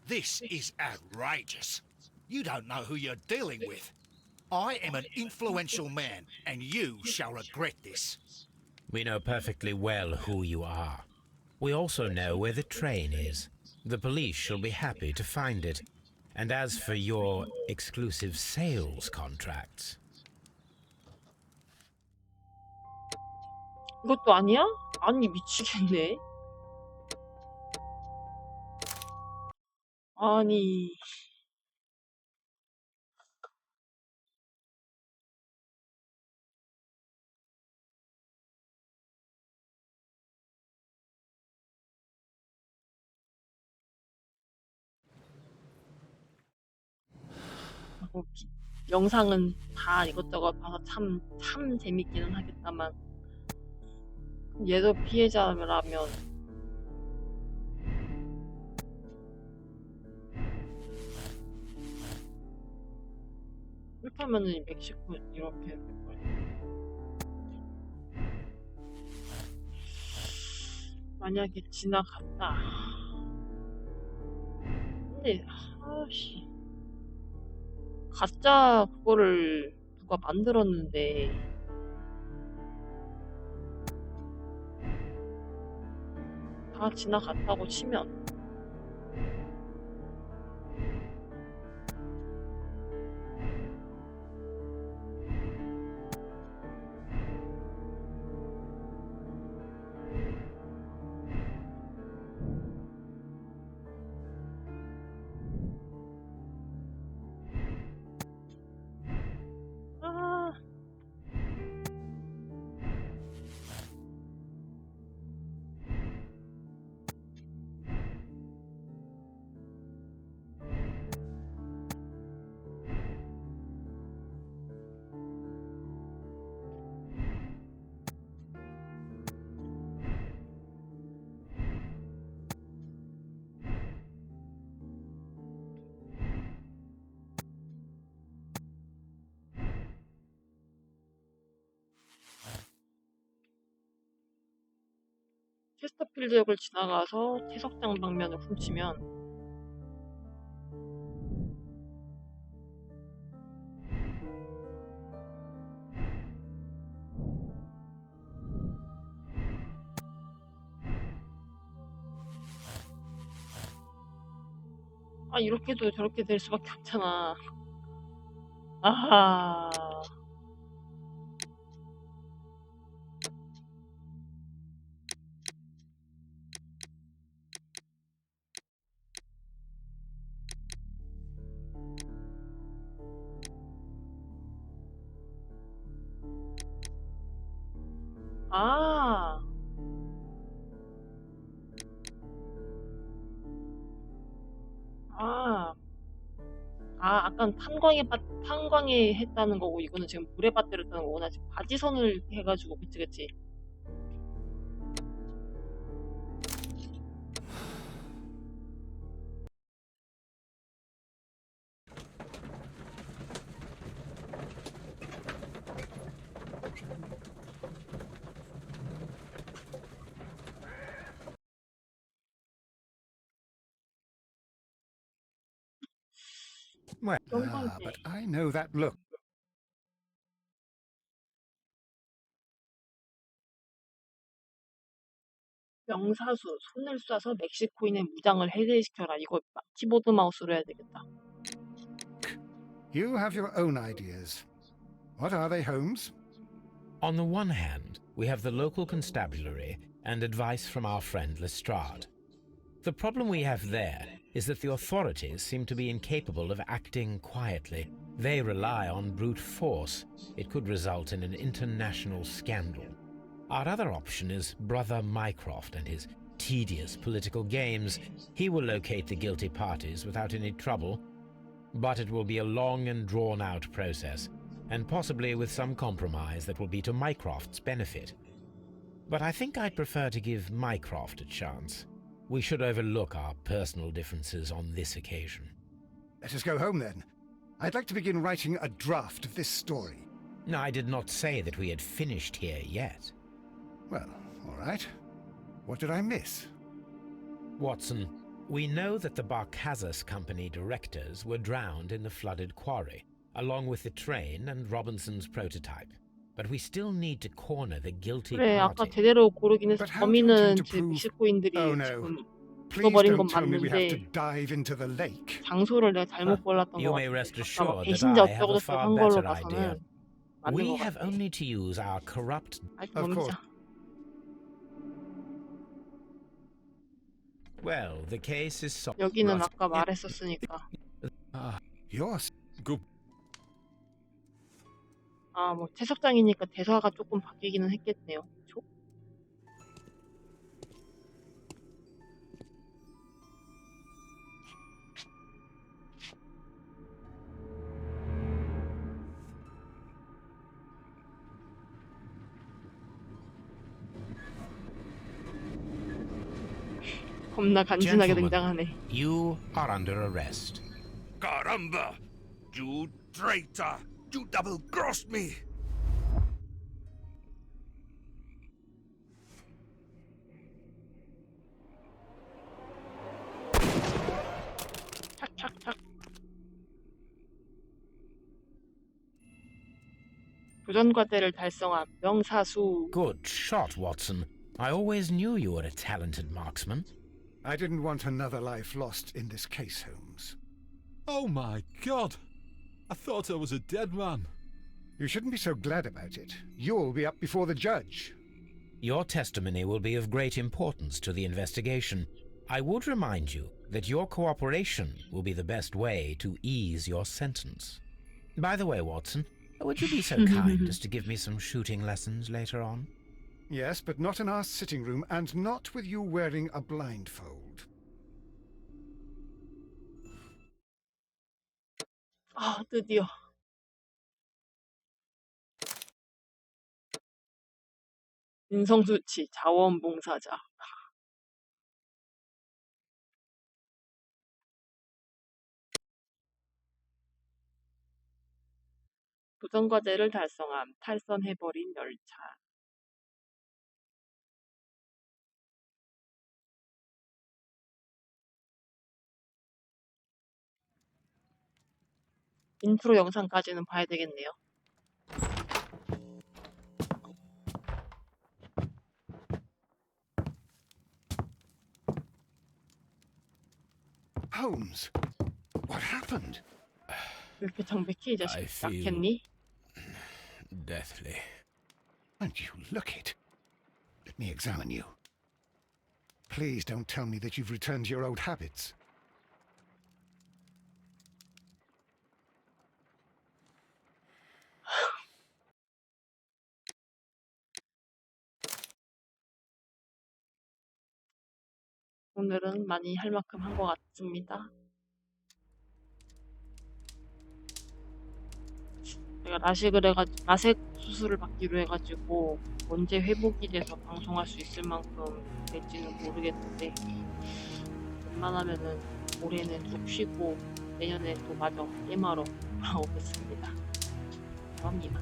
This is outrageous. You don't know who you're dealing with. I am an influential man, and you shall regret this. We know perfectly well who you are. We also know where the train is. The police shall be happy to find it. And as for your exclusive sales contracts... 이것도 아니야? 아니 미치겠네. 아니... 영상은 다 이것저것 봐서 참 재밌기는 하겠다만 얘도 피해자라면 그렇다면은 멕시코 이렇게 될 거예요. 만약에 지나갔다. 근데 아씨 가짜 그거를 누가 만들었는데 다 지나갔다고 치면 체스터필드역을 지나가서 채석장 방면을 훔치면 아, 이렇게도 저렇게 될 수밖에 없잖아. 아하. 아. 아. 아, 아깐 탄광에 했다는 거고, 이거는 지금 물에 빠뜨렸다는 거구나. 지금 바지선을 해가지고, 그치, 그치. Well, 도전과제. but I know that look. 명사수, 손을 쏴서 멕시코인의 무장을 해제시켜라. 이거 키보드 마우스로 해야 되겠다. You have your own ideas. What are they, Holmes? On the one hand, we have the local constabulary and advice from our friend Lestrade. The problem we have there is that the authorities seem to be incapable of acting quietly. They rely on brute force. It could result in an international scandal. Our other option is Brother Mycroft and his tedious political games. He will locate the guilty parties without any trouble, but it will be a long and drawn-out process, and possibly with some compromise that will be to Mycroft's benefit. But I think I'd prefer to give Mycroft a chance. We should overlook our personal differences on this occasion. Let us go home, then. I'd like to begin writing a draft of this story. I did not say that we had finished here yet. Well, all right. What did I miss? Watson, we know that the Barkazas Company directors were drowned in the flooded quarry, along with the train and Robinson's prototype. But we still need to corner the guilty 그래, 아까 party. 제대로 고르긴 했어. But how do you 범인은 intend to 지금 prove- 멕시코인들이 Oh, no. 지금 Please 죽어버린 건 don't tell me we have to 맞는데 dive into the lake. 장소를 내가 잘못 골랐던 You 것 may 같아. rest 아까 assured 막 that 배신자 I have a 어쩌고저쩌고 far 한 걸로 better idea. 봐서는 맞는 We 것 have 같아. only to use our corrupt... 아이고, Of course. 넘기자. Well, the case is solved. 여기는 아까 말했었으니까. Yours. Good. 아, 뭐 채석장이니까 대사가 조금 바뀌기는 했겠네요. 그쵸? 겁나 간지나게 Gentlemen, 등장하네. you are under arrest. Caramba! You traitor! You double-crossed me! 착착착. 도전과제를 달성한 명사수. Good shot, Watson. I always knew you were a talented marksman. I didn't want another life lost in this case, Holmes. Oh my God! I thought I was a dead man. You shouldn't be so glad about it. You'll be up before the judge. Your testimony will be of great importance to the investigation. I would remind you that your cooperation will be the best way to ease your sentence. By the way, Watson, would you be so kind as to give me some shooting lessons later on? Yes, but not in our sitting room, and not with you wearing a blindfold. 아, 드디어. 인성수치, 자원봉사자. 도전과제를 달성함. 탈선해버린 열차. 인트로 영상까지는 봐야 되겠네요. Holmes, What happened? 왜 이렇게 장백해 이 자식? I feel 약했니? deathly. And you look it. Let me examine you. Please don't tell me that you've returned to your old habits. 오늘은 많이 할 만큼 한 것 같습니다. 제가 라섹 수술을 받기로 해가지고 언제 회복이 돼서 방송할 수 있을 만큼 될지는 모르겠는데 웬만하면은 올해는 쭉 쉬고 내년에 또 마저 게임하러 돌아오겠습니다. 감사합니다.